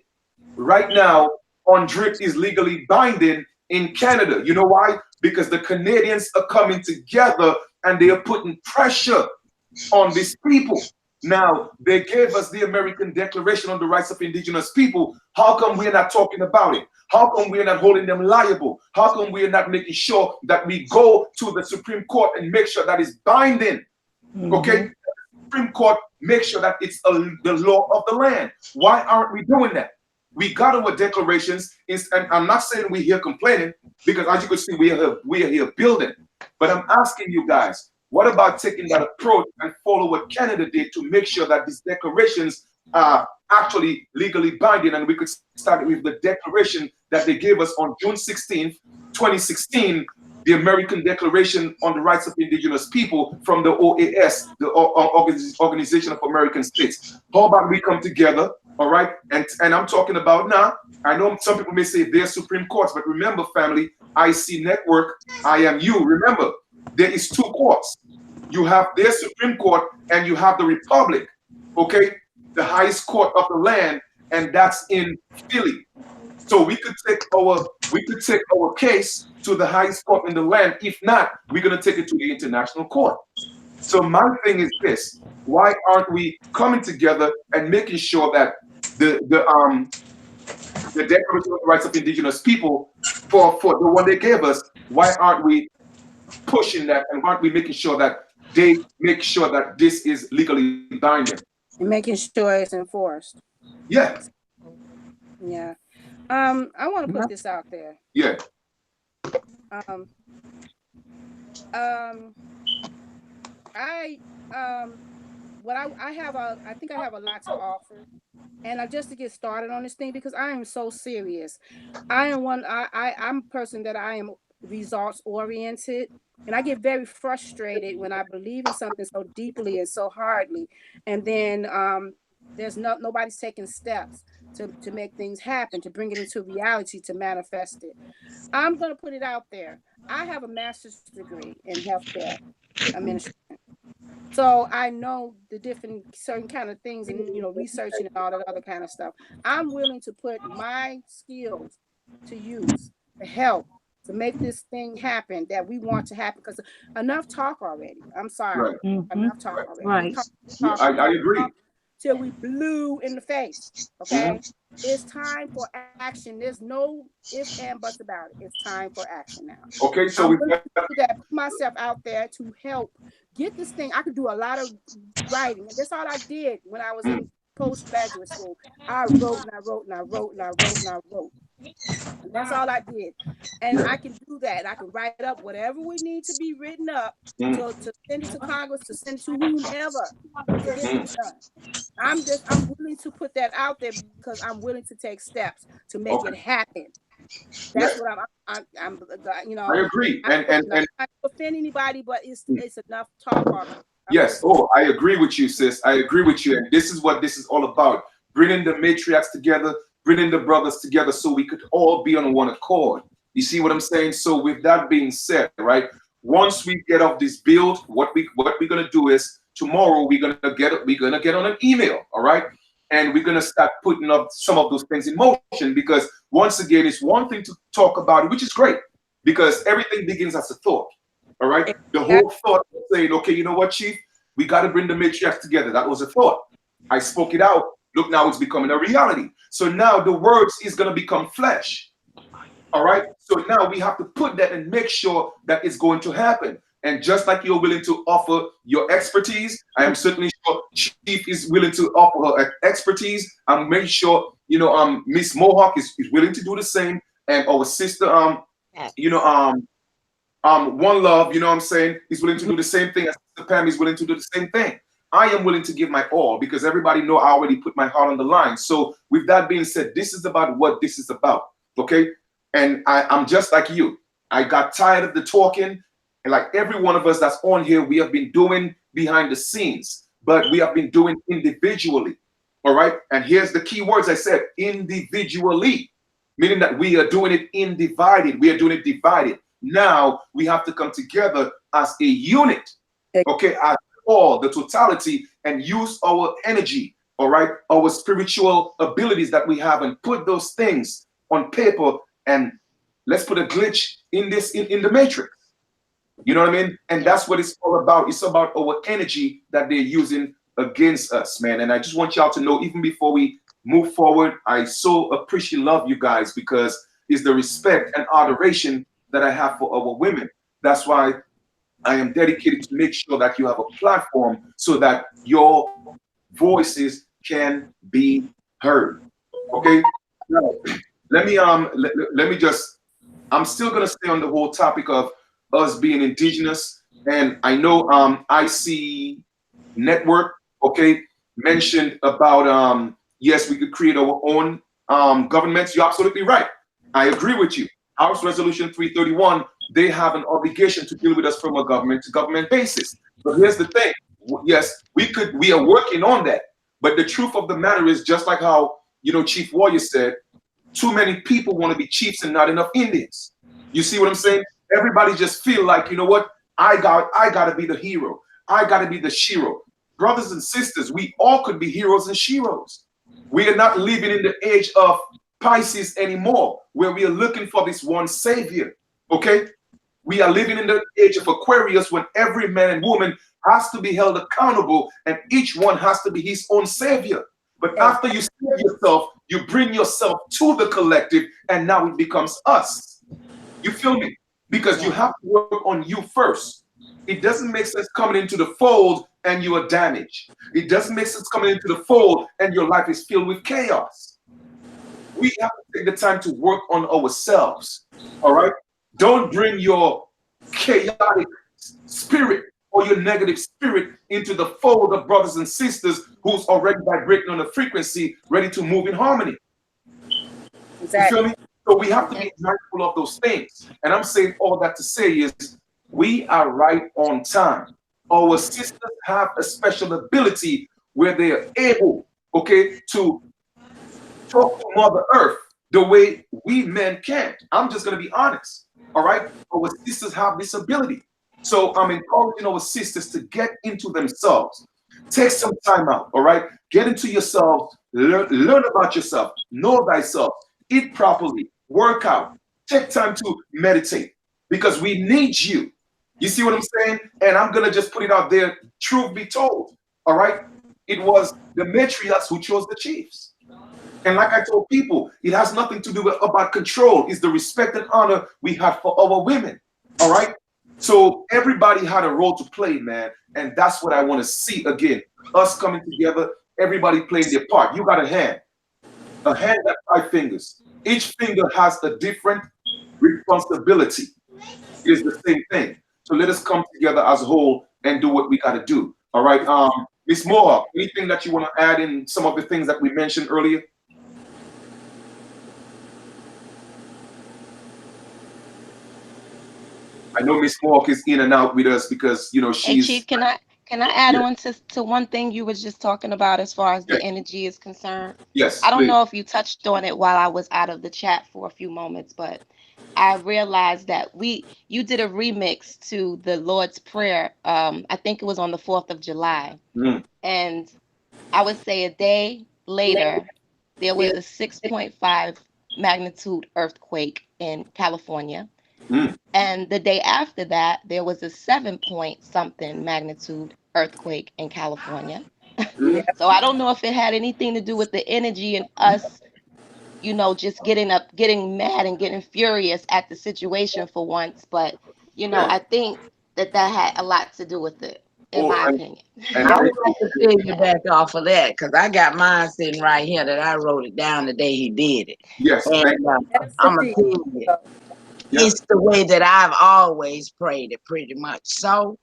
Right now, UNDRIP is legally binding in Canada. You know why? Because the Canadians are coming together and they are putting pressure on these people. Now, they gave us the American Declaration on the Rights of Indigenous People. How come we're not talking about it? How come we're not holding them liable? How come we're not making sure that we go to the Supreme Court and make sure that it's binding? Okay? Supreme Court make sure that it's the law of the land. Why aren't we doing that? We got our declarations, and I'm not saying we're here complaining, because as you can see, we are here building. But I'm asking you guys, what about taking that approach and follow what Canada did to make sure that these declarations are actually legally binding? And we could start with the declaration that they gave us on June 16th, 2016, the American Declaration on the Rights of Indigenous People from the OAS, the Organization of American States. How about we come together, all right? And I'm talking about now, I know some people may say they're Supreme Courts, but remember, family, IC Network, I am you. Remember, there is two courts. You have their Supreme Court and you have the Republic, okay? The highest court of the land, and that's in Philly. So we could take our case to the highest court in the land. If not, we're going to take it to the international court. So my thing is this: why aren't we coming together and making sure that the Declaration of the Rights of Indigenous People, for the one they gave us, why aren't we pushing that, and aren't we making sure that they make sure that this is legally binding and making sure it's enforced? Yeah. Yeah. I want to put this out there. Yeah. I think I have a lot to offer, and just to get started on this thing, because I am so serious. I'm a person that I am results oriented, and I get very frustrated when I believe in something so deeply and so hardly, and then there's nobody's taking steps to make things happen, to bring it into reality, to manifest it. I'm going to put it out there. I have a master's degree in healthcare administration. So I know the different certain kind of things, and researching and all that other kind of stuff. I'm willing to put my skills to use to help to make this thing happen that we want to happen, because enough talk already. I'm sorry. Right. Enough talk already. Right. I agree. Till we blue in the face. Okay. It's time for action. There's no ifs and buts about it. It's time for action now. Okay, so we put myself out there to help get this thing. I could do a lot of writing. That's all I did when I was in postgraduate school. I wrote and I wrote and I wrote and I wrote and I wrote. And that's all I did. And I can do that. I can write up whatever we need to be written up to send it to Congress, to send it to whomever to get it done. I'm willing to put that out there because I'm willing to take steps to make it happen. That's what I'm I agree. And I don't offend anybody, but it's enough talk already. Yes. Oh, I agree with you, sis. I agree with you. And this is what this is all about. Bringing the matriarchs together, bringing the brothers together so we could all be on one accord. You see what I'm saying? So with that being said, right, once we get off this build, what we're gonna do is tomorrow we're gonna get on an email, all right? And we're gonna start putting up some of those things in motion, because once again, it's one thing to talk about it, which is great, because everything begins as a thought. All right. The whole thought was saying, okay, you know what, Chief? We got to bring the matriarchs together. That was a thought. I spoke it out. Look, now it's becoming a reality. So now the words is going to become flesh. All right. So now we have to put that and make sure that it's going to happen. And just like you're willing to offer your expertise, I am certainly sure Chief is willing to offer her expertise. I'm making sure, Miss Mohawk is willing to do the same. And our sister, One Love, you know what I'm saying, he's willing to do the same thing as Sister Pam is willing to do the same thing. I am willing to give my all, because everybody know I already put my heart on the line. So with that being said, this is about what this is about, okay? And I'm just like you. I got tired of the talking, and like every one of us that's on here, we have been doing behind the scenes, but we have been doing individually, all right? And here's the key words I said: individually, meaning that we are doing it undivided. We are doing it divided. Now we have to come together as a unit, okay, as all, the totality, and use our energy, all right, our spiritual abilities that we have, and put those things on paper, and let's put a glitch in the matrix. You know what I mean? And that's what it's all about. It's about our energy that they're using against us, man. And I just want y'all to know, even before we move forward, I so appreciate love you guys, because it's the respect and adoration that I have for our women. That's why I am dedicated to make sure that you have a platform so that your voices can be heard. Okay? Now, let me just, I'm still gonna stay on the whole topic of us being indigenous. And I know IC Network, okay, mentioned about yes, we could create our own governments. You're absolutely right. I agree with you. House Resolution 331, they have an obligation to deal with us from a government to government basis. But here's the thing. Yes, we are working on that. But the truth of the matter is, just like how, you know, Chief Warrior said, too many people want to be chiefs and not enough Indians. You see what I'm saying? Everybody just feel like, you know what? I gotta be the hero. I gotta be the shiro. Brothers and sisters, we all could be heroes and sheroes. We are not living in the age of Pisces anymore, where we are looking for this one savior. Okay? We are living in the age of Aquarius, when every man and woman has to be held accountable, and each one has to be his own savior. But after you save yourself, you bring yourself to the collective, and now it becomes us. You feel me? Because you have to work on you first. It doesn't make sense coming into the fold and you are damaged. It doesn't make sense coming into the fold and your life is filled with chaos. We have to take the time to work on ourselves. All right? Don't bring your chaotic spirit or your negative spirit into the fold of brothers and sisters who's already vibrating on a frequency, ready to move in harmony. Exactly. You feel me? So we have to be mindful of those things. And I'm saying all that to say is, we are right on time. Our sisters have a special ability where they are able, okay, to talk to Mother Earth the way we men can't. I'm just going to be honest. All right? Our sisters have this ability. So I'm encouraging our sisters to get into themselves. Take some time out, all right? Get into yourself, learn about yourself, know thyself, eat properly, work out, take time to meditate, because we need you. You see what I'm saying? And I'm going to just put it out there, truth be told, all right? It was the matriarchs who chose the chiefs. And like I told people, it has nothing to do with about control. It's the respect and honor we have for our women, all right? So everybody had a role to play, man. And that's what I want to see again. Us coming together, everybody playing their part. You got a hand. A hand got 5 fingers. Each finger has a different responsibility. It is the same thing. So let us come together as a whole and do what we got to do. All right. Ms. Mohawk, anything that you want to add in some of the things that we mentioned earlier? I know Miss Mohawk is in and out with us because, you know, Hey, she's. Chief, can I add Yeah. on to one thing you was just talking about as far as the energy is concerned? Yes. I don't please. know if you touched on it while I was out of the chat for a few moments, but I realized that you did a remix to the Lord's Prayer. I think it was on the 4th of July. Mm. And I would say a day later, there was a 6.5 magnitude earthquake in California. Mm. And the day after that, there was a 7 point something magnitude earthquake in California. Mm. So I don't know if it had anything to do with the energy and us, you know, just getting mad and getting furious at the situation for once. But, you know, Yeah. I think that had a lot to do with it, in Oh, my opinion. and I I, would like to piggyback off of that because I got mine sitting right here that I wrote it down the day he did it. yes. And I'm going to tell you, Yeah. it's the way that I've always prayed it, pretty much. So,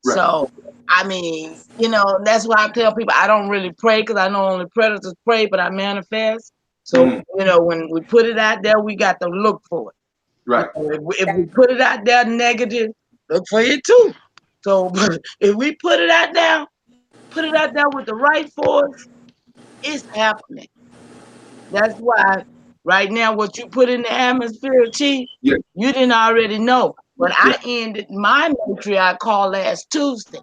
Right. so I mean, you know, that's why I tell people I don't really pray because I know only predators pray, but I manifest. So, you know, when we put it out there, we got to look for it. Right. If we put it out there negative, look for it too. So if we put it out there with the right force, it's happening. That's why right now what you put in the atmosphere, Chief, Yeah. you didn't already know. But Yeah. I ended my matriarch call last Tuesday.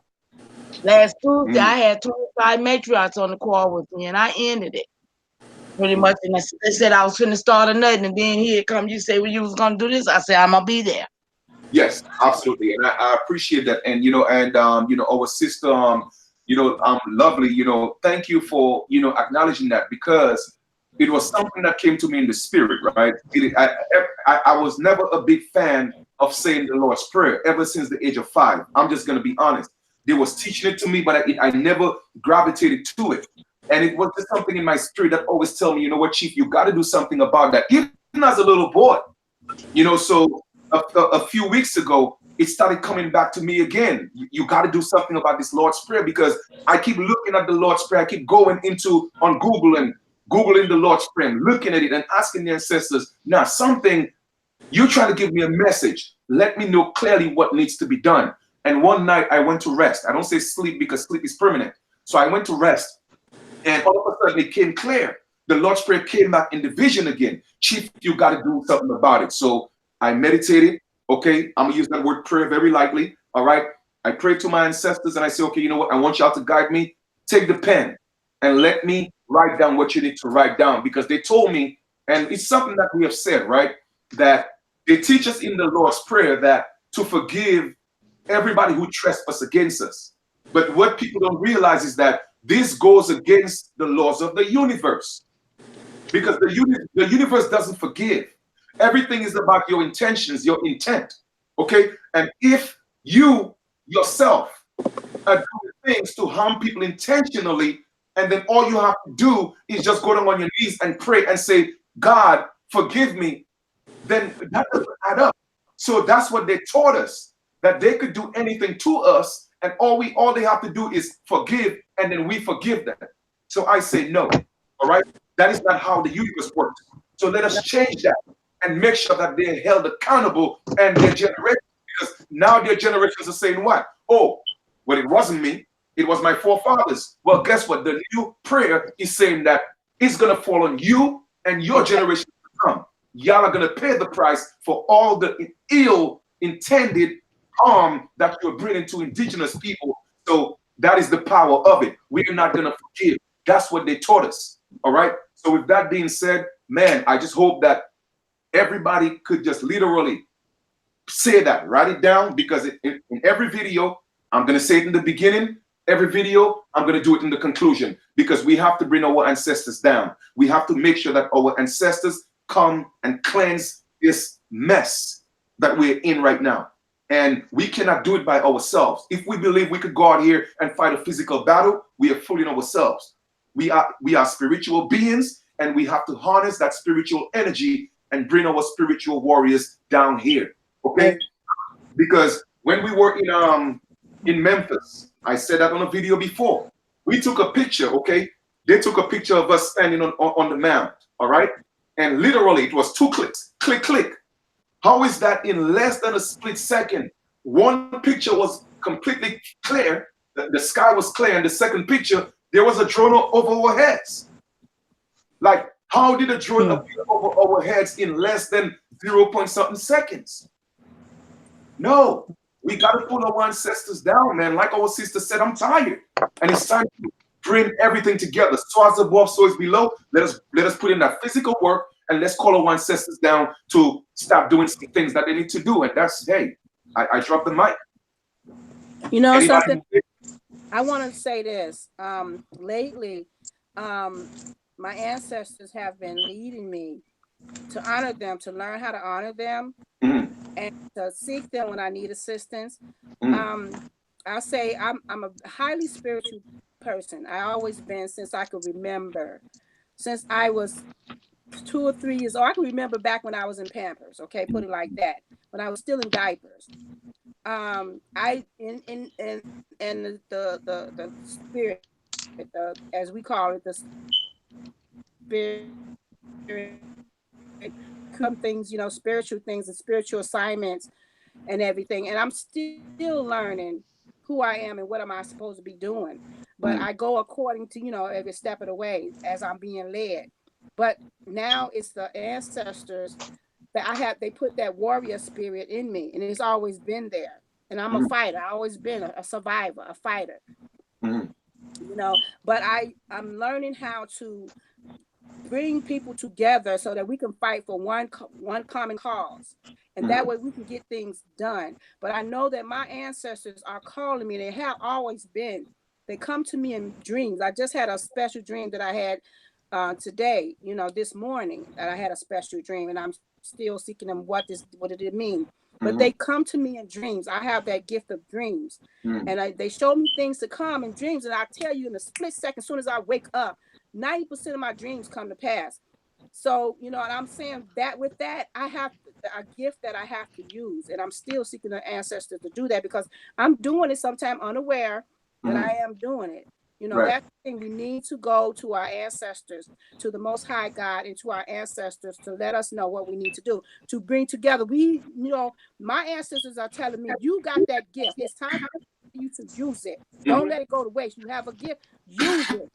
Last Tuesday, I had 25 matriarchs on the call with me, and I ended it. Pretty much, and they said I was finna start a nothing, and then here come you say, well, you was gonna do this. I said, I'm gonna be there. Yes, absolutely, and I appreciate that. And our sister, lovely. Thank you for acknowledging that, because it was something that came to me in the spirit, right? I was never a big fan of saying the Lord's Prayer ever since the age of 5. I'm just gonna be honest. They was teaching it to me, but I never gravitated to it. And it was just something in my spirit that always tell me, you know what, Chief, you got to do something about that. Even as a little boy, so a few weeks ago, it started coming back to me again. You got to do something about this Lord's Prayer, because I keep looking at the Lord's Prayer. I keep going on Google and Googling the Lord's Prayer, and looking at it and asking the ancestors, now something, you're trying to give me a message. Let me know clearly what needs to be done. And one night I went to rest. I don't say sleep because sleep is permanent. So I went to rest, and all of a sudden it came clear. The Lord's Prayer came back in the vision again. Chief, you got to do something about it. So I meditated. Okay, I'm gonna use that word prayer very lightly. All right, I prayed to my ancestors and I say, okay, you know what? I want y'all to guide me. Take the pen and let me write down what you need to write down, because they told me, and it's something that we have said, right? That they teach us in the Lord's Prayer that to forgive everybody who trespass against us. But what people don't realize is that this goes against the laws of the universe, because the universe doesn't forgive. Everything is about your intentions, your intent. Okay? And if you yourself are doing things to harm people intentionally, and then all you have to do is just go down on your knees and pray and say, God, forgive me, then that doesn't add up. So that's what they taught us, that they could do anything to us, and all they have to do is forgive, and then we forgive them. So I say no. All right? That is not how the universe works. So let us change that and make sure that they're held accountable, and their generation, because now their generations are saying what? Oh, well, it wasn't me, it was my forefathers. Well, guess what? The new prayer is saying that it's gonna fall on you and your generation to come. Y'all are gonna pay the price for all the ill-intended harm that you're bringing to indigenous people. So that is the power of it. We're not gonna forgive. That's what they taught us. All right. So with that being said, man, I just hope that everybody could just literally say that, write it down, because in every video, I'm going to say it in the beginning. Every video, I'm going to do it in the conclusion, because we have to bring our ancestors down. We have to make sure that our ancestors come and cleanse this mess that we're in right now. And we cannot do it by ourselves. If we believe we could go out here and fight a physical battle, we are fooling ourselves. We are spiritual beings, and we have to harness that spiritual energy and bring our spiritual warriors down here. Okay? Because when we were in Memphis, I said that on a video before. We took a picture, okay? They took a picture of us standing on the mound, all right? And literally, it was 2 clicks, click, click. How is that in less than a split second? One picture was completely clear, the sky was clear, and the second picture, there was a drone over our heads. Like, how did a drone appear over our heads in less than 0.something seconds? No, we got to pull our ancestors down, man. Like our sister said, I'm tired. And it's time to bring everything together. So as above, so is below. Let us put in that physical work, and let's call our ancestors down to stop doing some things that they need to do. And that's, hey, I dropped the mic. You know, Anybody? something, I want to say this. Lately, my ancestors have been leading me to honor them, to learn how to honor them, and to seek them when I need assistance. I'll say I'm a highly spiritual person. I always been since I could remember. Since I was 2 or 3 years old. I can remember back when I was in Pampers, okay, put it like that, when I was still in diapers. I in the spirit, as we call it, the spirit, come things, you know, spiritual things and spiritual assignments and everything. And I'm still learning who I am and what am I supposed to be doing. But I go according to, you know, every step of the way as I'm being led. But now it's the ancestors that they put that warrior spirit in me, and it's always been there. And I'm a fighter. I always been a survivor, a fighter. You know, but I'm learning how to bring people together so that we can fight for one common cause. And that way we can get things done. But I know that my ancestors are calling me. They have always been. They come to me in dreams. I just had a special dream that I had today, you know, this morning, that I had a special dream, and I'm still seeking them what did it mean. But they come to me in dreams. I have that gift of dreams. And they show me things to come in dreams. And I tell you, in a split second, as soon as I wake up, 90% of my dreams come to pass. So, you know, and I'm saying that with that, I have a gift that I have to use. And I'm still seeking the ancestors to do that, because I'm doing it sometimes unaware that I am doing it. You know, that's the thing. We need to go to our ancestors, to the Most High God, and to our ancestors to let us know what we need to do to bring together. You know, my ancestors are telling me, you got that gift. It's time for you to use it. Don't let it go to waste. You have a gift, use it.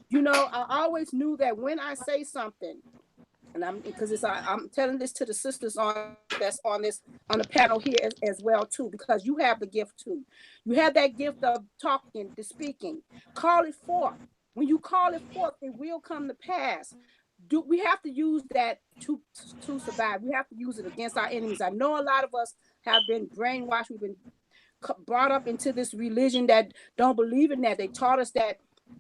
You know, I always knew that when I say something, and I'm telling this to the sisters on the panel here as well too, because you have the gift too. You have that gift of talking, the speaking. Call it forth. When you call it forth, it will come to pass. We have to use that to survive. We have to use it against our enemies. I know a lot of us have been brainwashed. We've been brought up into this religion that don't believe in that. They taught us that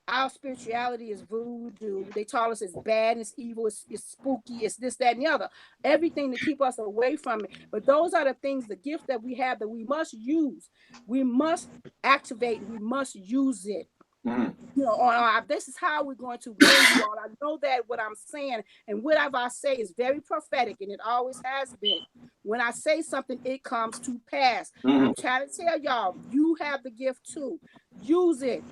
our spirituality is voodoo. They taught us it's bad, it's evil, it's spooky, it's this, that, and the other. Everything to keep us away from it. But those are the things, the gift that we have that we must use. We must activate. We must use it. You know, this is how we're going to win, you all. I know that what I'm saying and whatever I say is very prophetic, and it always has been. When I say something, it comes to pass. I'm trying to tell y'all, you have the gift too. Use it.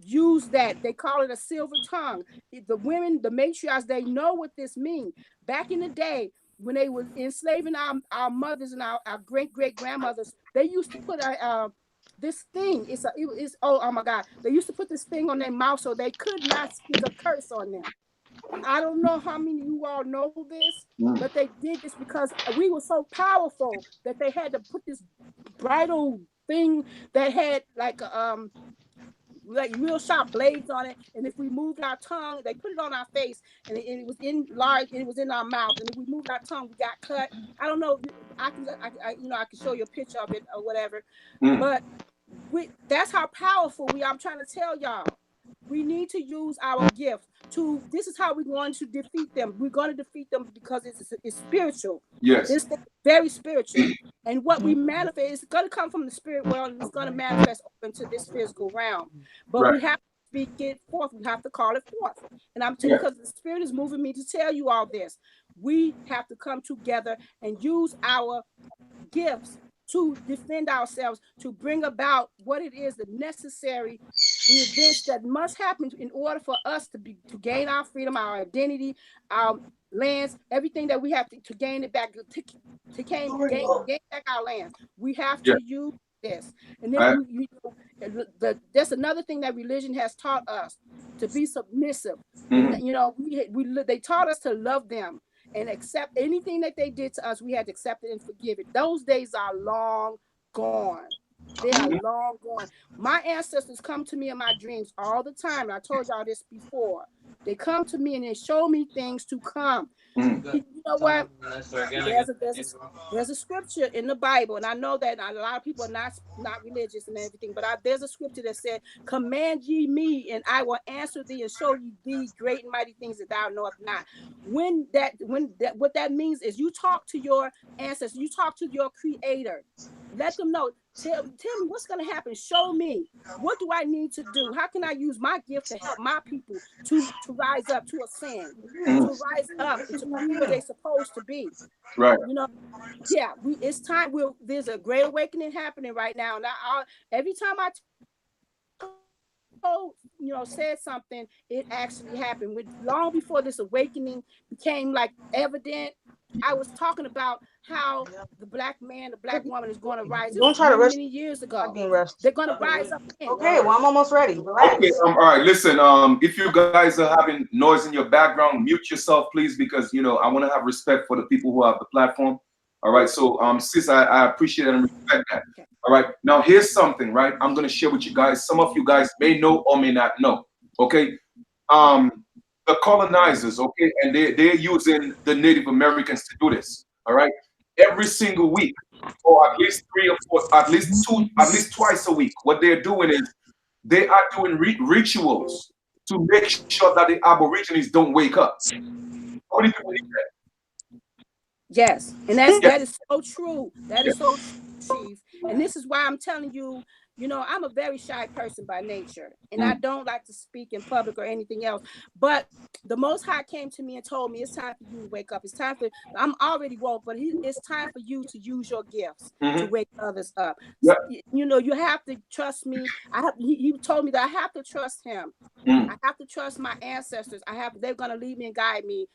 Use that. They call it a silver tongue. The women, the matriarchs, they know what this means. Back in the day, when they were enslaving our mothers and our great-great-grandmothers, they used to put this thing. It's oh my God. They used to put this thing on their mouth so they could not speak a curse on them. I don't know how many of you all know this, but they did this because we were so powerful that they had to put this bridle thing that had like real sharp blades on it, and if we moved our tongue, they put it on our face, and it was enlarged, and it was in our mouth, and if we moved our tongue, we got cut. I don't know. I can show you a picture of it or whatever, but that's how powerful we are. I'm trying to tell y'all, we need to use our gift to. This is how we're going to defeat them. We're going to defeat them because it's spiritual. Yes, this thing is very spiritual, and what we manifest is going to come from the spirit world, and it's going to manifest into this physical realm. But we have to speak it forth. We have to call it forth. And I'm telling you, because the spirit is moving me to tell you all this. We have to come together and use our gifts to defend ourselves, to bring about what it is, the events that must happen in order for us to gain our freedom, our identity, our lands, everything that we have to gain it back, to gain back our lands. We have to use this. And then that's another thing that religion has taught us, to be submissive. You know, they taught us to love them and accept anything that they did to us. We had to accept it and forgive it. Those days are long gone. They are long gone. My ancestors come to me in my dreams all the time. And I told y'all this before. They come to me and they show me things to come. You know what? There's a scripture in the Bible, and I know that a lot of people are not religious and everything, but there's a scripture that said, "Command ye me, and I will answer thee and show you thee great and mighty things that thou knowest not." What that means is, you talk to your ancestors, you talk to your Creator, let them know. Tell me what's going to happen. Show me, what do I need to do? How can I use my gift to help my people to rise up, to ascend, to rise up and to be where they're supposed to be? Right. You know, it's time. There's a great awakening happening right now. And every time I said something, it actually happened. Long before this awakening became like evident, I was talking about how the black man, the black woman is going to rise. Don't try to rush. Many years ago, they're going to rise up again. Okay, well, I'm almost ready. Relax. Okay, all right. Listen, if you guys are having noise in your background, mute yourself, please, because I want to have respect for the people who have the platform. All right. So, sis, I appreciate and respect that. Okay. All right. Now, here's something, right? I'm going to share with you guys. Some of you guys may know or may not know. Okay. The colonizers, okay, and they're using the Native Americans to do this. All right. every single week, or at least 3 or 4, at least two, at least twice a week. What they're doing is they are doing rituals to make sure that the Aborigines don't wake up. How many people need that? Yes, and that is so true. That is so true, Chief. And this is why I'm telling you, you know, I'm a very shy person by nature, and I don't like to speak in public or anything else. But the Most High came to me and told me it's time for you to wake up. It's time for, I'm already woke, but it's time for you to use your gifts to wake others up. Yeah. You know, you have to trust me. He told me that I have to trust him. I have to trust my ancestors. They're gonna lead me and guide me,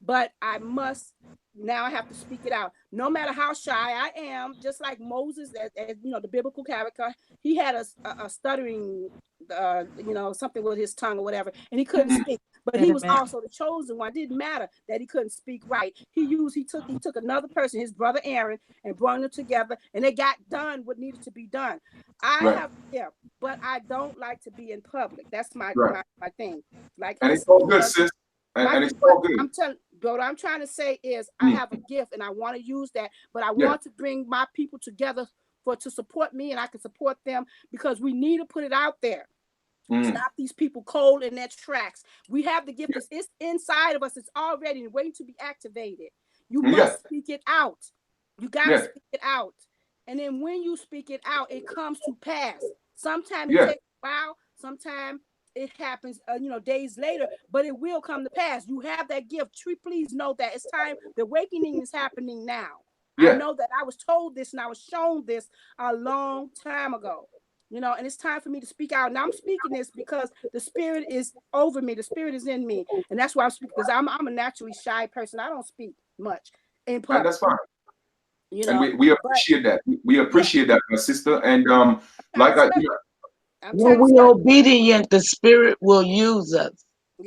but I must. Now I have to speak it out. No matter how shy I am, just like Moses, as you know, the biblical character, he had a stuttering, you know, something with his tongue or whatever, and he couldn't speak. But he was also the chosen one. It didn't matter that he couldn't speak right. He took another person, his brother Aaron, and brought them together, and they got done what needed to be done. I have, but I don't like to be in public. That's my thing. Like, and it's all good, sis. And it's all good. I'm telling. But what I'm trying to say is I have a gift and I want to use that, but I want to bring my people together to support me, and I can support them, because we need to put it out there. Stop these people cold in their tracks. We have the gift. It's inside of us. It's already waiting to be activated. You must speak it out. You got to speak it out. And then when you speak it out, it comes to pass. Sometimes it takes a while. Sometimes it happens, you know, days later, but it will come to pass. You have that gift. Please know that it's time. The awakening is happening now. I know that I was told this and I was shown this a long time ago, you know, and it's time for me to speak out. And I'm speaking this because the Spirit is over me. The Spirit is in me. And that's why I'm speaking, because I'm a naturally shy person. I don't speak much in public. And that's fine. You know, and we appreciate that. We appreciate that, my sister. And like when we're obedient, the Spirit will use us,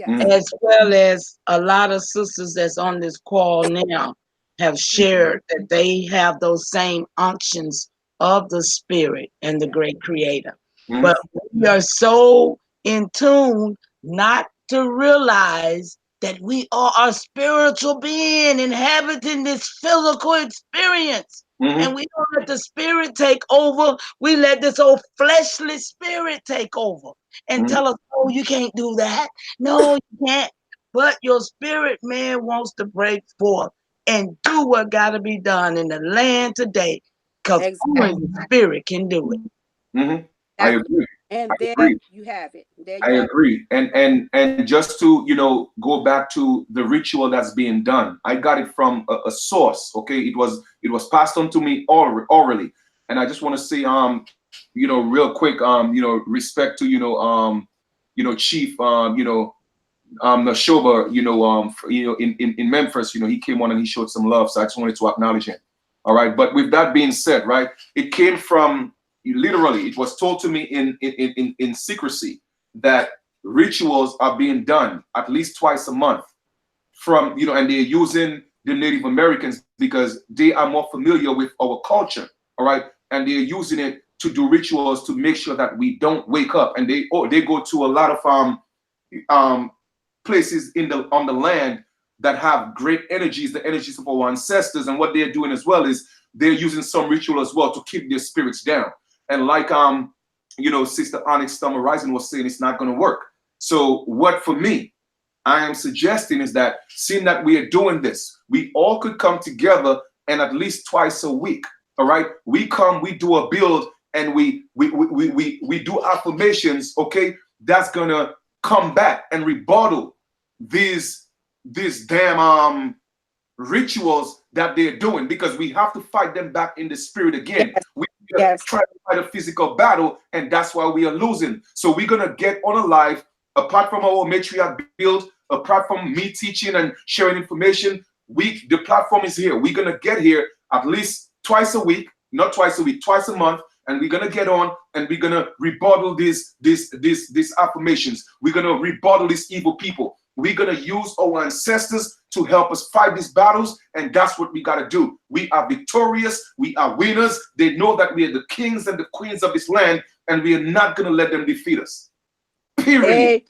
as well as a lot of sisters that's on this call now have shared that they have those same unctions of the Spirit and the great Creator. But we are so in tune not to realize that we are a spiritual being inhabiting this physical experience. And we don't let the Spirit take over. We let this old fleshly spirit take over and tell us, oh, you can't do that. No, you can't. But your spirit, man, wants to break forth and do what got to be done in the land today, because only the Spirit can do it. I agree. And there you have it. I agree. And just to, you know, go back to the ritual that's being done, I got it from a source. Okay, it was passed on to me orally, and I just want to say, you know, real quick, you know, respect to, you know, Chief, you know, Nashoba, you know, in Memphis, you know, he came on and he showed some love, so I just wanted to acknowledge him. All right, but with that being said, right, it came from. Literally, it was told to me in secrecy that rituals are being done at least twice a month from, you know, and they're using the Native Americans because they are more familiar with our culture, all right? And they're using it to do rituals to make sure that we don't wake up. And they go to a lot of places on the land that have great energies, the energies of our ancestors. And what they're doing as well is they're using some ritual as well to keep their spirits down. And like, you know, Sister Onyx Summer Rising was saying, it's not going to work. So what for me, I am suggesting is that seeing that we are doing this, we all could come together and at least twice a week. All right. We do a build and we do affirmations. OK, that's going to combat and rebuttal these damn rituals that they're doing, because we have to fight them back in the spirit again. We try to fight a physical battle, and that's why we are losing. So we're gonna get on a live, apart from our matriarch build, apart from me teaching and sharing information. The platform is here. We're gonna get here at least twice a week, not twice a week, twice a month, and we're gonna get on and we're gonna rebuttal these affirmations. We're gonna rebuttal these evil people. We're going to use our ancestors to help us fight these battles, and that's what we got to do. We are victorious. We are winners. They know that we are the kings and the queens of this land, and we are not going to let them defeat us. Period. Hey,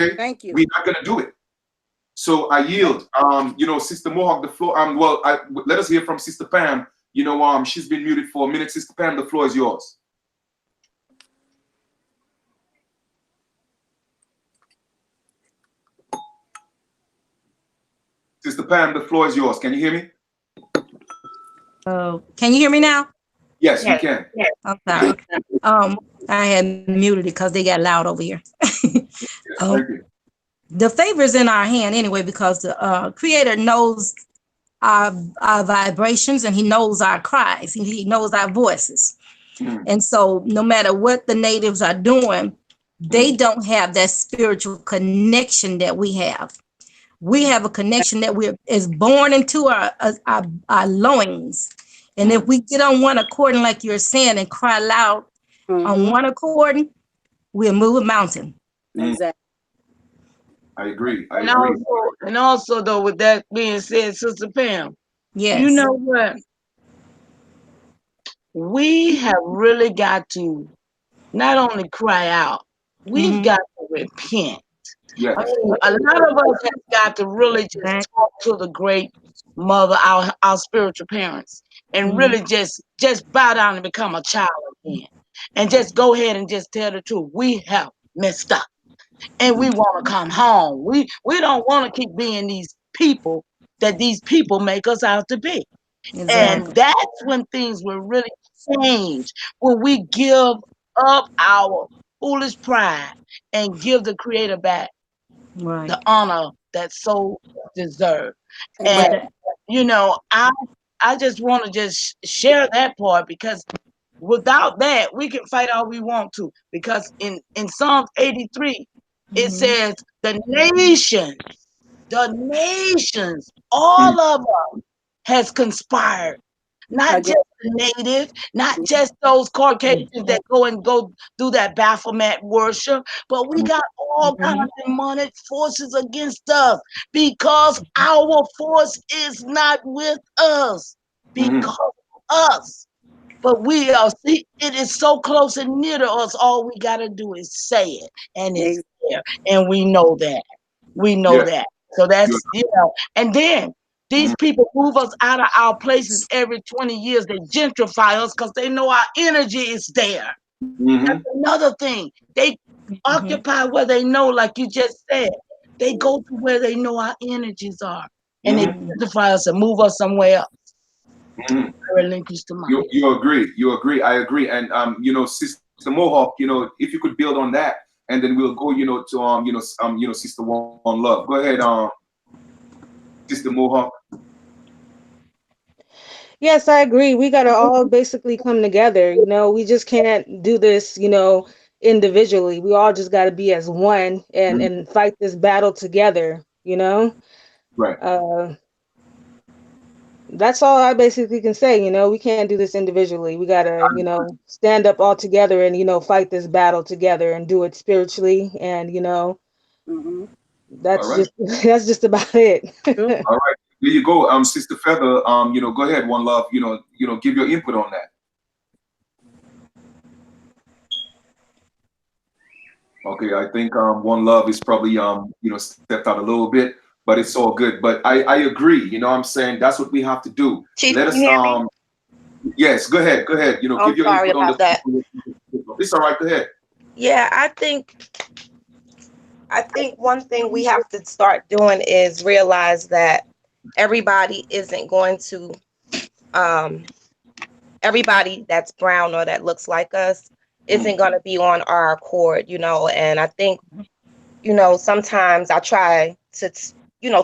okay? Thank you. We're not going to do it. So I yield. Sister Mohawk, the floor. Let us hear from Sister Pam. She's been muted for a minute. Sister Pam, the floor is yours. Sister Pam, the floor is yours. Can you hear me? Can you hear me now? Yes, we can. I'm sorry. I had muted it because they got loud over here. Thank you. The favor is in our hand anyway, because the Creator knows our vibrations, and He knows our cries. He knows our voices. And so no matter what the natives are doing, they don't have that spiritual connection that we have. We have a connection that is born into our loins. And if we get on one accord, and like you're saying, and cry loud on one accord, we'll move a mountain. Exactly. I agree. And also, though, with that being said, Sister Pam, yes, you know what? We have really got to not only cry out, we've got to repent. Yes. I mean, a lot of us have got to really just talk to the great mother, our spiritual parents, and really just bow down and become a child again. And just go ahead and just tell the truth. We have messed up. And we want to come home. We don't want to keep being these people that these people make us out to be. exactly. And that's when things will really change. When we give up our foolish pride and give the Creator back Right. the honor that so deserved. Exactly. And I just want to just share that part, because without that, we can fight all we want to. Because in Psalms 83, it says the nations, all of them has conspired. Not just the native, not just those Caucasians that go do that Baphomet worship, but we got all kinds of demonic forces against us, because our force is not with us, because of us. But we are, see, it is so close and near to us. All we got to do is say it, and it's there. And we know that. We know that. So that's, and then these people move us out of our places every 20 years. They gentrify us because they know our energy is there. That's another thing. They occupy where they know, like you just said. They go to where they know our energies are. And they gentrify us and move us somewhere else. I relinquish the mic. You agree. I agree. And Sister Mohawk, if you could build on that, and then we'll go, to Sister One Love. Go ahead, Sister Mohawk. Yes, I agree. We got to all basically come together. We just can't do this, individually. We all just got to be as one and fight this battle together, Right. That's all I basically can say. We can't do this individually. We got to, stand up all together and, fight this battle together and do it spiritually. And, that's right. that's just about it. All right. There you go. Sister Feather, go ahead, One Love, give your input on that. Okay, I think One Love is probably stepped out a little bit, but it's all good. But I agree, I'm saying that's what we have to do. Chief, Let us can you hear me? Yes, go ahead. Give your sorry input on about that. It's all right, go ahead. Yeah, I think one thing we have to start doing is realize that everybody isn't going to everybody that's brown or that looks like us isn't going to be on our accord, and I think, sometimes I try to,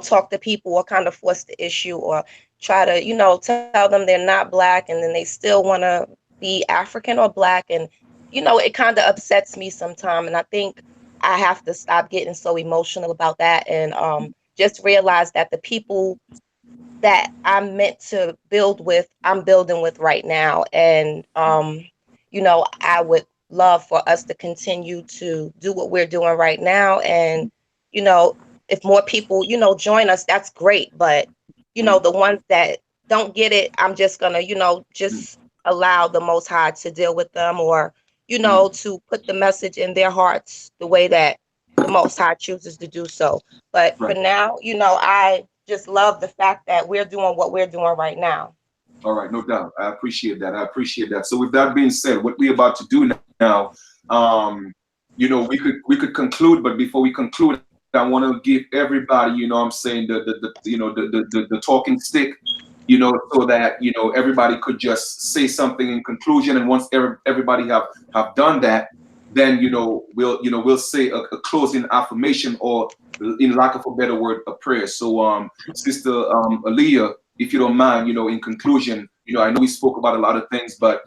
talk to people or kind of force the issue or try to, tell them they're not Black, and then they still want to be African or Black. And, it kind of upsets me sometimes. And I think I have to stop getting so emotional about that and just realize that the people that I'm meant to build with, I'm building with right now. And, I would love for us to continue to do what we're doing right now. And, if more people, join us, that's great. But, the ones that don't get it, I'm just going to, just allow the Most High to deal with them, or, to put the message in their hearts the way that the Most High chooses to do so. But for Right. now, I just love the fact that we're doing what we're doing right now. All right, no doubt. I appreciate that. I appreciate that. So with that being said, what we're about to do now, we could conclude, but before we conclude, I want to give everybody, I'm saying the talking stick, so that everybody could just say something in conclusion. And once everybody have done that, then we'll say a closing affirmation, or in lack of a better word, a prayer. So Sister Aaliyah, if you don't mind, in conclusion, I know we spoke about a lot of things, but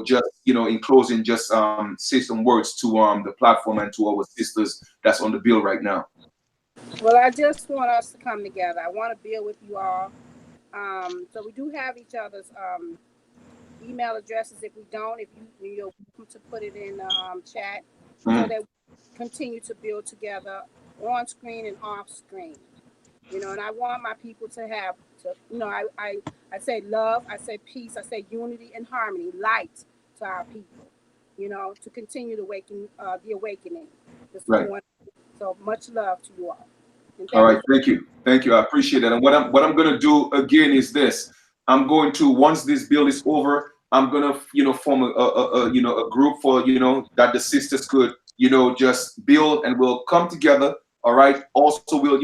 just in closing, just say some words to the platform and to our sisters that's on the bill right now. Well, I just want us to come together. I want to build with you all. So we do have each other's email addresses. If we don't, if you're welcome to put it in the chat, so that we continue to build together on screen and off screen. And I want my people to have I say love, I say peace, I say unity and harmony, light to our people, to continue the awakening. Right. So much love to you all. All right, thank you. I appreciate that. And what I'm gonna do again is this: I'm going to, once this bill is over, I'm gonna form a group for that the sisters could just build, and we'll come together. All right. Also, we'll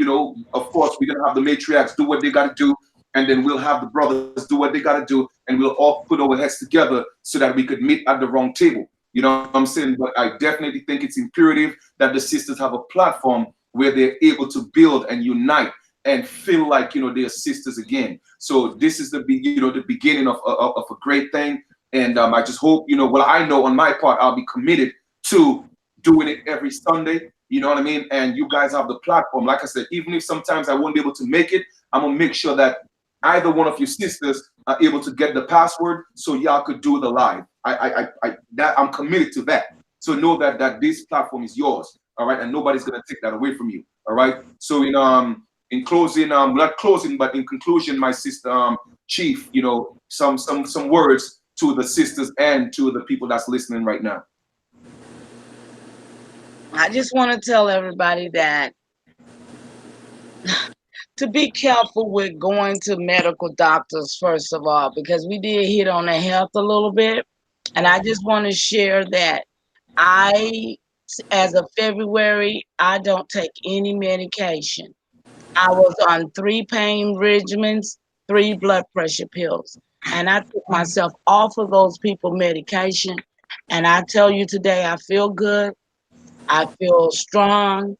of course we're gonna have the matriarchs do what they gotta do, and then we'll have the brothers do what they gotta do, and we'll all put our heads together so that we could meet at the wrong table. You know what I'm saying? But I definitely think it's imperative that the sisters have a platform where they're able to build and unite and feel like they're sisters again. So this is the beginning of a great thing. And I just hope well, I know on my part I'll be committed to doing it every Sunday. You know what I mean? And you guys have the platform. Like I said, even if sometimes I won't be able to make it, I'm gonna make sure that either one of you sisters are able to get the password so y'all could do the live. I'm committed to that. So know that this platform is yours. All right, and nobody's gonna take that away from you. All right. So in closing, not closing, but in conclusion, my sister Chief, some words to the sisters and to the people that's listening right now. I just want to tell everybody that to be careful with going to medical doctors, first of all, because we did hit on the health a little bit. And I just want to share that as of February, I don't take any medication. I was on 3 pain regimens, 3 blood pressure pills. And I took myself off of those people medication. And I tell you today, I feel good. I feel strong.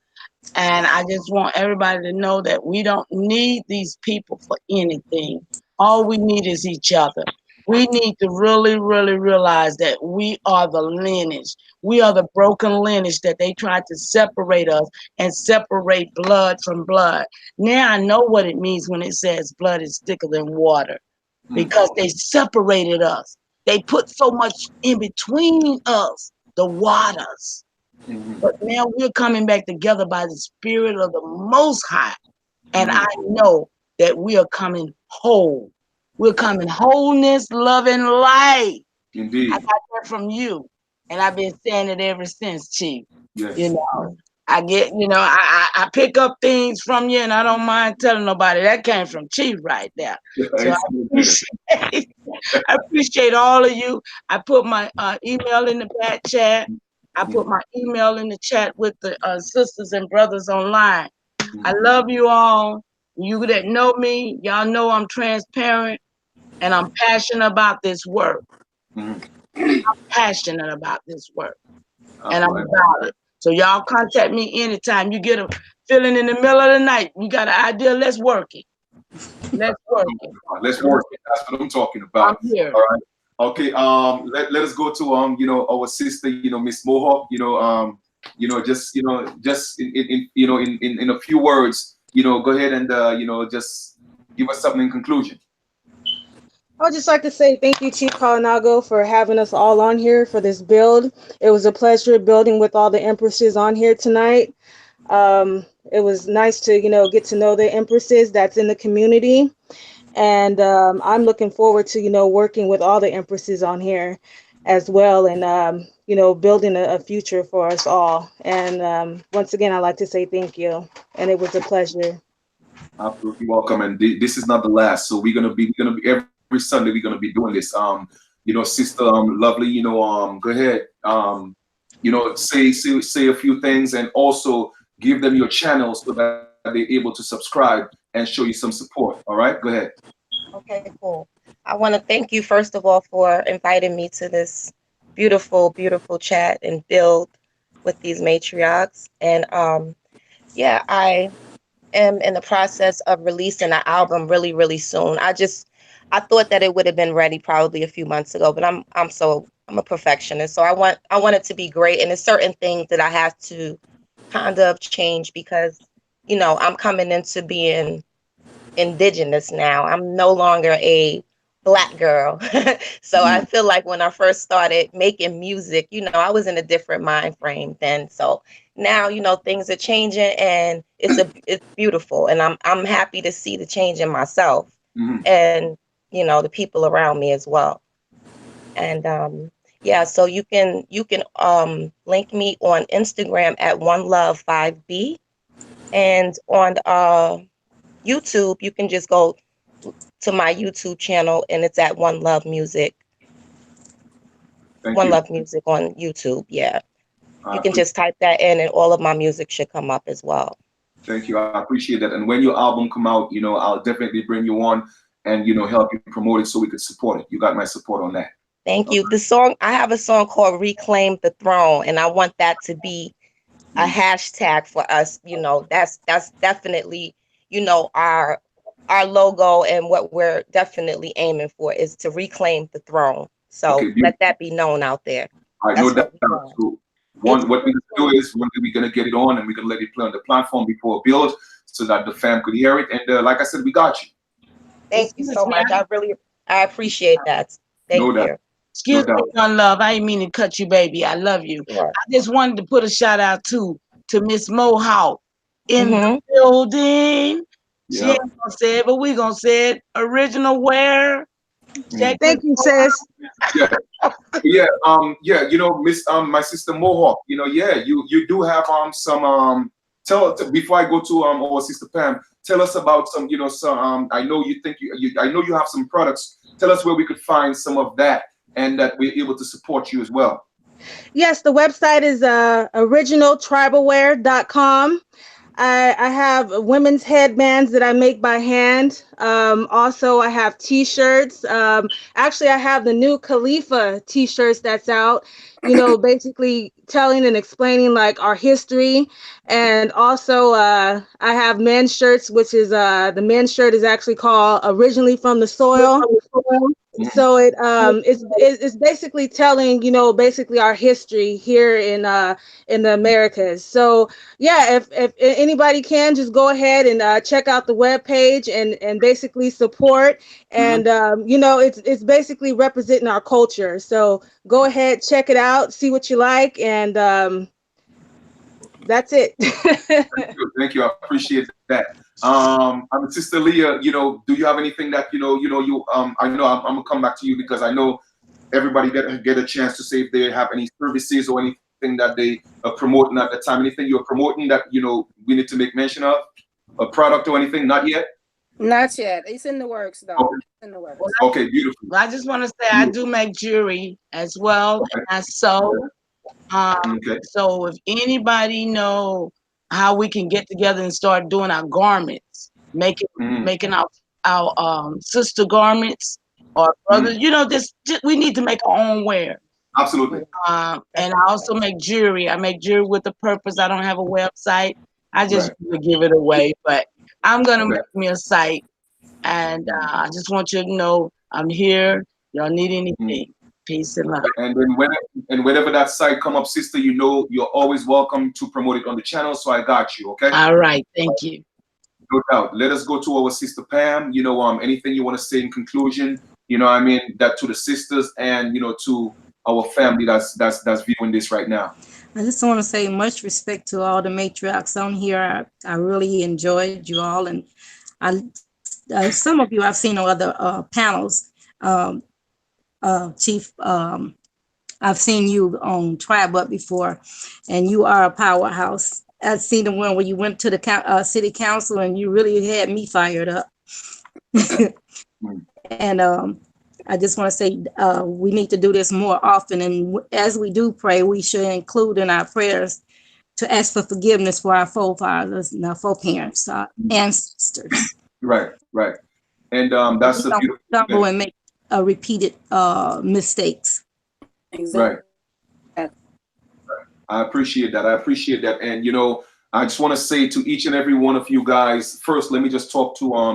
And I just want everybody to know that we don't need these people for anything. All we need is each other. We need to really, really realize that we are the lineage. We are the broken lineage that they tried to separate us and separate blood from blood. Now I know what it means when it says blood is thicker than water, because they separated us. They put so much in between us, the waters. But now we're coming back together by the Spirit of the Most High. And I know that we are coming whole. We're coming wholeness, love, and light. Indeed. I got that from you. And I've been saying it ever since, Chief. Yes. I get, I pick up things from you, and I don't mind telling nobody. That came from Chief right there. So I appreciate all of you. I put my email in the back chat. I put my email in the chat with the sisters and brothers online. I love you all. You that know me, y'all know I'm transparent and I'm passionate about this work. I'm passionate about this work. And I'm about it. So y'all contact me anytime you get a feeling in the middle of the night. You got an idea, let's work it. Let's work it. Let's work it. That's what I'm talking about. I'm here. All right. Okay. Let us go to our sister, Miss Mohawk. Just in a few words, go ahead and just give us something in conclusion. I would just like to say thank you, Chief Kalinago, for having us all on here for this build. It was a pleasure building with all the empresses on here tonight. It was nice to, get to know the empresses that's in the community. And I'm looking forward to, working with all the empresses on here as well. And building a future for us all. And once again, I'd like to say thank you. And it was a pleasure. Absolutely welcome. And this is not the last. So we're gonna be every Sunday. We're gonna be doing this. Sister, lovely. Go ahead. Say a few things, and also give them your channel so that they're able to subscribe and show you some support. All right. Go ahead. Okay, cool. I want to thank you first of all for inviting me to this beautiful, beautiful chat and build with these matriarchs. And yeah, I am in the process of releasing an album really, really soon. I thought that it would have been ready probably a few months ago, but I'm a perfectionist. So I want it to be great. And there's certain things that I have to kind of change because, I'm coming into being indigenous now. I'm no longer a Black girl. So I feel like when I first started making music, I was in a different mind frame then. So now, things are changing and it's beautiful. And I'm happy to see the change in myself and, the people around me as well. And yeah, so you can link me on Instagram at OneLove5B, and on YouTube, you can just go to my YouTube channel and it's at One Love Music. One Love Music on YouTube. Yeah. You can just type that in and all of my music should come up as well. Thank you. I appreciate that. And when your album come out, I'll definitely bring you on and, help you promote it so we could support it. You got my support on that. Thank you. I have a song called Reclaim the Throne, and I want that to be a hashtag for us. That's definitely, our logo, and what we're definitely aiming for is to reclaim the throne. So let that be known out there. I know that. What we're gonna do is we're gonna get it on, and we're gonna let it play on the platform before it builds, so that the fam could hear it. And like I said, we got you. Thank you so much. I appreciate that. Thank you. Excuse me, One Love. I didn't mean to cut you, baby. I love you. Sure. I just wanted to put a shout out to Miss Mohawk in the building. She ain't gonna say it, but we gonna say it. Original wear. Thank you, sis. Miss my sister Mohawk. You do have some before I go to our sister Pam. Tell us about some I know you have some products. Tell us where we could find some of that, and that we're able to support you as well. Yes, the website is originaltribalwear.com. I have women's headbands that I make by hand. Also, I have t-shirts. Actually, I have the new Khalifa t-shirts that's out, basically telling and explaining like our history. And also, I have men's shirts, which is the men's shirt is actually called Originally from the Soil. So it's basically telling, basically our history here in the Americas. So yeah, if anybody can, just go ahead and check out the webpage and basically support. And it's basically representing our culture. So go ahead, check it out, see what you like, and that's it. Thank you. I appreciate that. Sister Leah, do you have anything that I know I'm gonna come back to you, because I know everybody get a chance to say if they have any services or anything that they are promoting at the time. Anything you're promoting that we need to make mention of, a product or anything? Not yet. Not yet. It's in the works, though. Okay. It's in the works. Okay, beautiful. Well, I just want to say I do make jewelry as well, and I sew. So if anybody know how we can get together and start doing our garments, making our sister garments or brothers, just we need to make our own wear. Absolutely. And I also make jewelry. I make jewelry with a purpose. I don't have a website. I just give it away, but I'm gonna make me a site, and I just want you to know I'm here. Y'all need anything? Peace and love. And then whenever that site come up, sister, you're always welcome to promote it on the channel. So I got you. Okay. All right. Thank you. No doubt. Let us go to our sister Pam. Anything you want to say in conclusion? That to the sisters and to our family that's viewing this right now. I just want to say much respect to all the matriarchs on here. I really enjoyed you all, and some of you I've seen on other panels. Chief I've seen you on Tribe Up before, and you are a powerhouse. I've seen the one where you went to the city council, and you really had me fired up. And I just want to say we need to do this more often. And as we do pray, we should include in our prayers to ask for forgiveness for our forefathers and our foreparents, our ancestors. Right, right. And that's We a don't beautiful stumble thing. and make repeated mistakes. Right. Exactly. I appreciate that. I appreciate that. And, you know, I just want to say to each and every one of you guys, first, let me just talk to, well,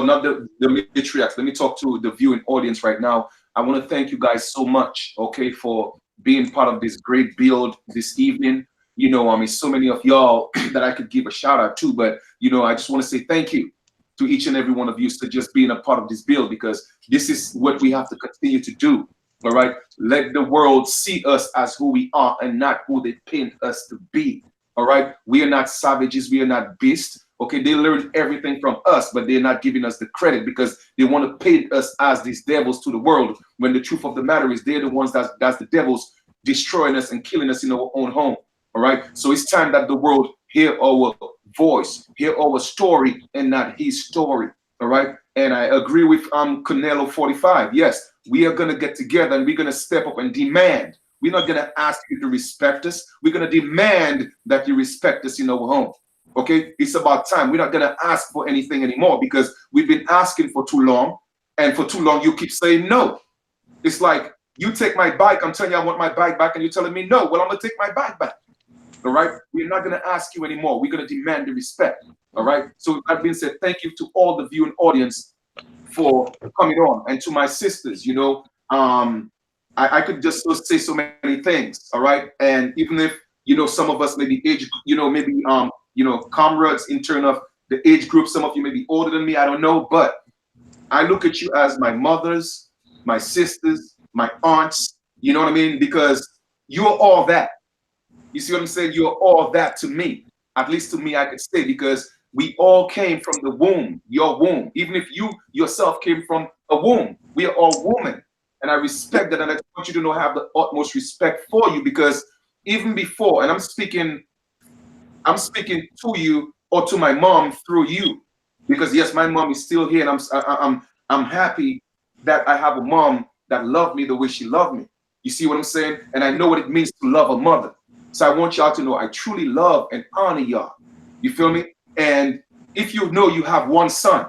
not the matriarchs. Let me talk to the viewing audience right now. I want to thank you guys so much, okay, for being part of this great build this evening. You know, I mean, so many of y'all that I could give a shout out to, but, you know, I just want to say thank you to each and every one of you for just being a part of this build, because this is what we have to continue to do. All right. Let the world see us as who we are and not who they paint us to be. All right. We are not savages. We are not beasts. Okay. They learned everything from us, but they're not giving us the credit because they want to paint us as these devils to the world. When the truth of the matter is they're the ones that's the devils destroying us and killing us in our own home. All right. So it's time that the world hear our voice, hear our story and not his story. All right. And I agree with Canelo 45. Yes, we are going to get together and we're going to step up and demand. We're not going to ask you to respect us. We're going to demand that you respect us in our home. Okay. It's about time. We're not going to ask for anything anymore because we've been asking for too long. And for too long, you keep saying no. It's like you take my bike. I'm telling you I want my bike back. And you're telling me no. Well, I'm going to take my bike back. All right. We're not going to ask you anymore. We're going to demand the respect. All right. So with that being said, thank you to all the viewing audience for coming on, and to my sisters. You know, I could just say so many things. All right. And even if, you know, some of us may be age, you know, maybe, you know, comrades in terms of the age group, some of you may be older than me. I don't know. But I look at you as my mothers, my sisters, my aunts. You know what I mean? Because you're all that. You see what I'm saying? You're all that to me. At least to me, I could say, because we all came from the womb, your womb. Even if you yourself came from a womb, we are all women. And I respect that. And I want you to know I have the utmost respect for you, because even before, and I'm speaking to you or to my mom through you, because yes, my mom is still here, and I'm happy that I have a mom that loved me the way she loved me. You see what I'm saying? And I know what it means to love a mother. So I want y'all to know I truly love and honor y'all. You feel me? And if you know you have one son,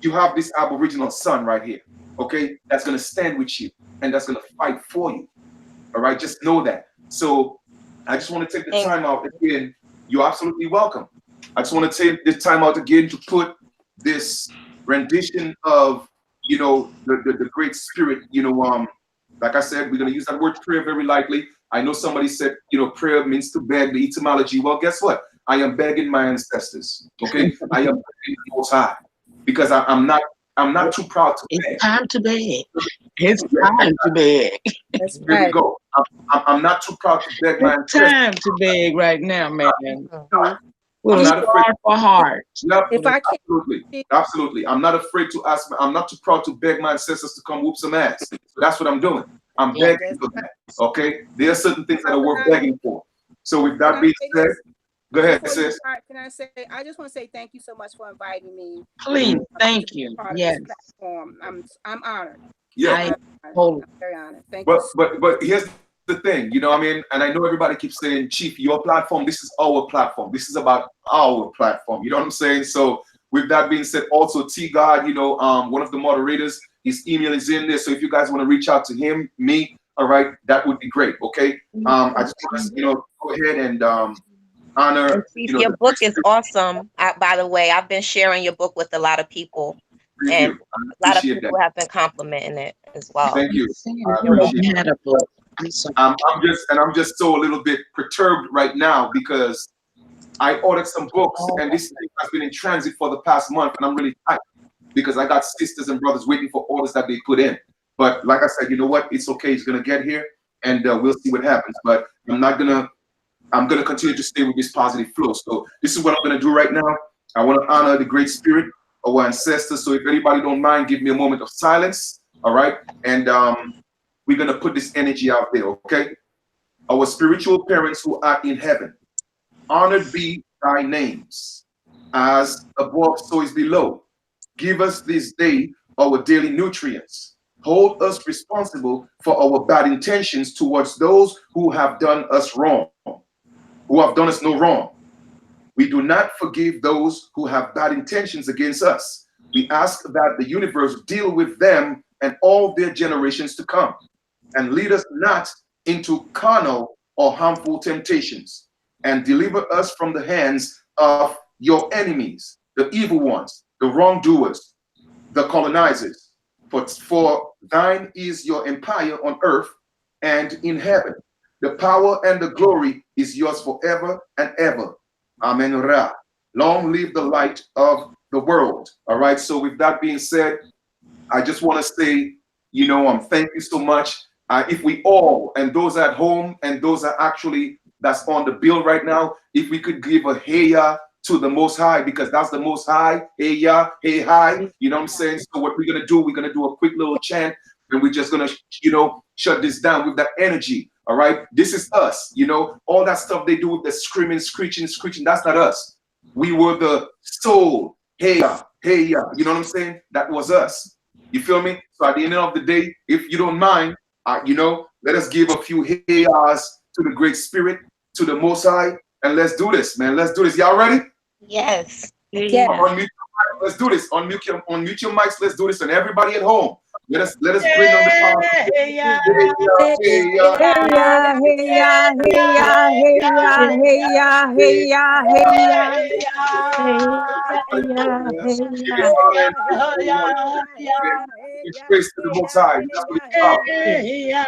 you have this Aboriginal son right here, okay? That's going to stand with you and that's going to fight for you. All right? Just know that. So I just want to take the time out again. You're absolutely welcome. I just want to take this time out again to put this rendition of, you know, the great spirit, you know, like I said, we're going to use that word prayer very lightly. I know somebody said, you know, prayer means to beg, the etymology. Well, guess what? I am begging my ancestors. Okay, I am begging the Most High, because I'm not too proud to beg. It's time to beg. It's time to beg. That's Here we right. go. I'm not too proud to beg my It's ancestors. time to beg right now, man. Mhm. With I'm not a afraid. heart for heart. No, If I can, absolutely. I'm not afraid to ask. I'm not too proud to beg my ancestors to come whoop some ass. So that's what I'm doing. I'm begging for that. Okay, there are certain things that are worth begging for. So with that being said, go ahead, before you sis. start, can I say, I just want to say thank you so much for inviting me. Please, to thank be you. part of Yes. this platform. I'm honored. Yeah. Totally. I'm very honored. Thank you. But here's the thing, you know what I mean? And I know everybody keeps saying, Chief, your platform, this is our platform. This is about our platform. You know what I'm saying? So with that being said, also T God, you know, one of the moderators, his email is in there. So if you guys want to reach out to him, me, all right, that would be great. Okay. I just want to, you know, go ahead and honor. Chief, You know, your book is awesome. By the way, I've been sharing your book with a lot of people, and a lot of people have been complimenting it as well. Thank you. I You're appreciate welcome. it. I'm just so a little bit perturbed right now because I ordered some books and this thing has been in transit for the past month, and I'm really tight because I got sisters and brothers waiting for orders that they put in. But like I said, you know what? It's okay. It's gonna get here, and we'll see what happens. But I'm gonna continue to stay with this positive flow. So this is what I'm gonna do right now. I want to honor the great spirit of our ancestors. So if anybody don't mind, give me a moment of silence. All right, and we're going to put this energy out there, okay? Our spiritual parents who are in heaven, honored be thy names, as above, so is below. Give us this day our daily nutrients. Hold us responsible for our bad intentions towards those who have done us wrong, who have done us no wrong. We do not forgive those who have bad intentions against us. We ask that the universe deal with them and all their generations to come, and lead us not into carnal or harmful temptations, and deliver us from the hands of your enemies, the evil ones, the wrongdoers, the colonizers. For thine is your empire on earth and in heaven. The power and the glory is yours forever and ever. Amen. Ra. Long live the light of the world. All right. So with that being said, I just want to say, thank you so much. If we all, and those at home and those are actually that's on the bill right now, if we could give a hey ya to the Most High, because that's the Most High. Hey ya, hey hi. You know what I'm saying? So what we're gonna do, we're gonna do a quick little chant, and we're just gonna, shut this down with that energy. All right, this is us. All that stuff they do with the screaming, screeching. That's not us. We were the soul. Hey ya, hey ya. You know what I'm saying? That was us. You feel me? So at the end of the day, if you don't mind, let us give a few hey-yas to the Great Spirit, to the Most High, and let's do this, man. Let's do this. Y'all ready? Yes. Yeah. Unmute your mic. Let's do this. Unmute your mics. Let's do this. And everybody at home, let us bring on the power. Hey, yeah. Hey, yeah. Hey ya, hey ya, hey ya, hey ya, hey ya, hey ya, hey ya. Give it honor. Give praise to the Most High. That's what it's about. Hey, yeah.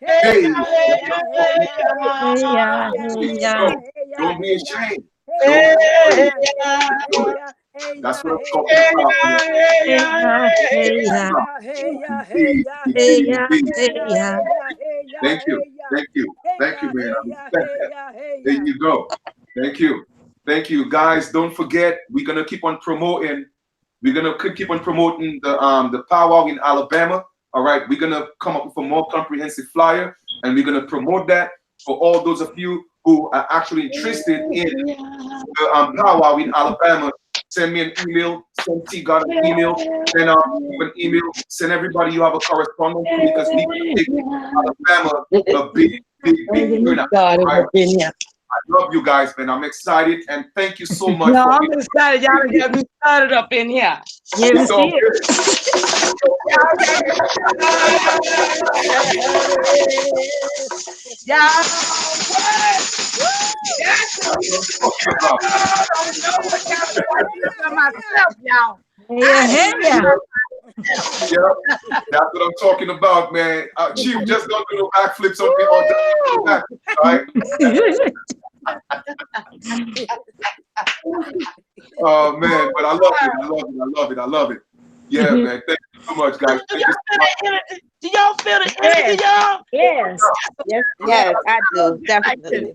Hey, don't be ashamed. That's what I'm talking about. Thank you, man. I respect that. There you go. Thank you, guys. Don't forget, we're gonna keep on promoting. We're gonna keep on promoting the powwow in Alabama. All right, we're gonna come up with a more comprehensive flyer, and we're gonna promote that for all those of you who are actually interested in the powwow in Alabama. Send me an email. Send T God an email. Send an email. Send everybody you have a correspondence to, because we can make Alabama a big turnout. Right? I love you guys, man. I'm excited, and thank you so much. No, I'm excited. Y'all get me started up in here. It's all good. Yeah, that's what I'm talking about, man. Chief, just don't do no backflips on me all day. Right? Oh man, but I love it. Yeah, man. Thank you so much, guys. Thank you so much. Do y'all feel the energy, y'all? Yes. Yes, I do. Definitely.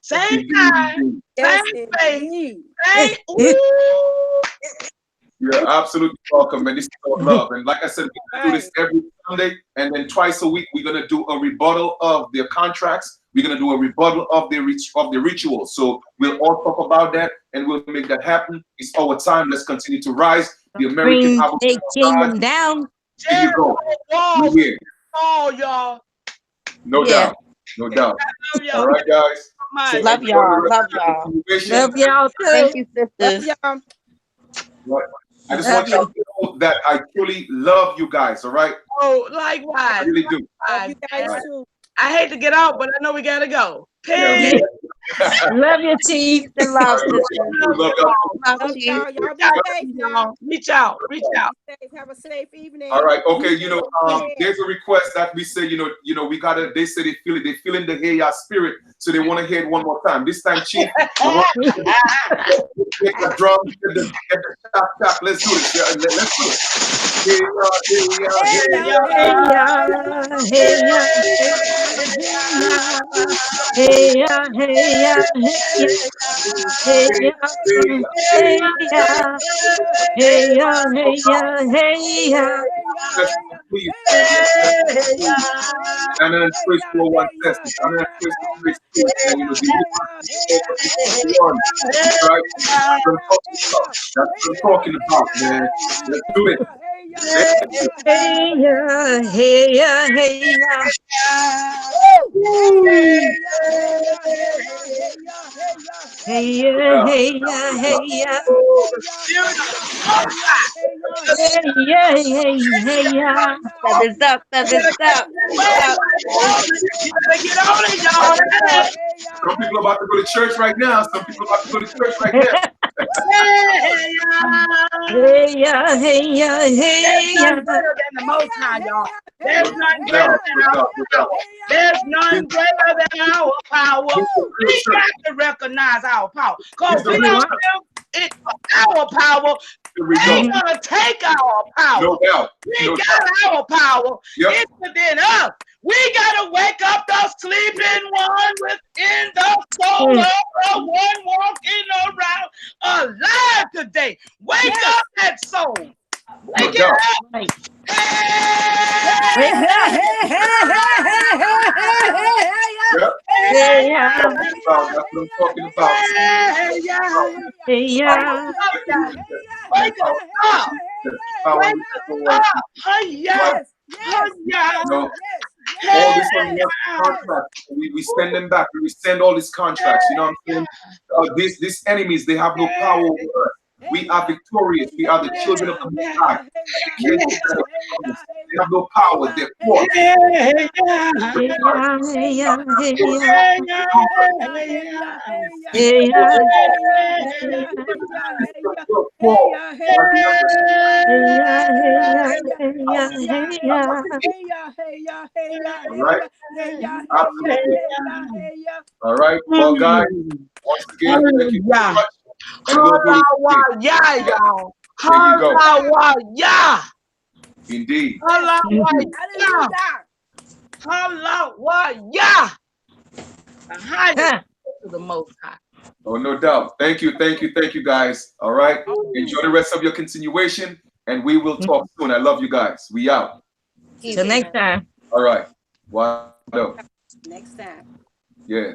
Same time, same face, same. You're absolutely welcome, man. This is all love. And like I said, we do this every Sunday, and then twice a week, we're going to do a rebuttal of their contracts. We're going to do a rebuttal of the rituals. So we'll all talk about that, and we'll make that happen. It's our time. Let's continue to rise. The American Take kingdom down. Here you go. We're here. Oh, y'all. No doubt. No doubt. All right, guys. So love y'all. Love y'all. Love y'all too. Thank you, sisters. I just want you to know that I truly love you guys, all right? Oh, likewise. I really do. Love you guys too. I hate to get out, but I know we gotta go. Yeah. Love you, Chief. The love, sisters. Love y'all. Love you. Y'all be safe, y'all. Reach out. Have a safe evening. All right, okay, there's a request that we say, we gotta, they say they feel in the hey ya spirit, so they want to hear it one more time. This time, Chief, get the drum, get the tap, let's do it. Yeah, let's do it. Hey ya, hey ya, hey ya, hey ya, hey ya, hey ya. Hey ya, hey ya, hey ya, hey ya, hey ya, hey ya, hey ya, hey ya. Please, and then praise for one test. And then praise two. And you know, these are one. Right? That's what I'm talking about, man. Let's do it. Hey ya, hey ya, hey ya. Hey ya, hey ya, hey ya. Hey ya, hey, hey ya. Feathers up, feathers up, feathers up. Get on it, y'all. Some people are about to go to church right now. Some people are about to go to church right now. Hey ya, hey ya, hey There's ya. none greater than the Most High, y'all. There's none No, greater than our power. There's none greater than our power. We got to recognize our power. Because we don't live it our power. They're gonna take our power. No doubt. We No got doubt. our power. Yep. It's within us. We gotta wake up the sleeping one within the soul of the one walking around alive today. Wake up that soul. No Wake it doubt. up. Right. Hey, Wake up. Yep. Hey ya, That's what I'm talking about. hey, yeah. hey ya. Wake up. Power Wake in the Lord. up. Hey, yeah. Hey, yeah. No, Hey, all this contracts, we send them back. We send all these contracts. You know what I'm saying? These enemies, they have no power over us. We are victorious. We are the children of the Most High. They have no power. They're poor. hey, yeah. Hey ya, hey ya, hey ya. Hey, yeah. Hey ya, hey ya, hey ya, hey ya, hey ya. All right. Absolutely. All right. Well, guys, once again, thank you so much. And we'll do it. Yeah, y'all. There you go. Yeah. Indeed. Yeah. The highest to the Most High. Oh, no doubt. Thank you, guys. All right. Enjoy the rest of your continuation, and we will talk soon. I love you guys. We out. Till next time. All right. Wow. Next time. Yeah.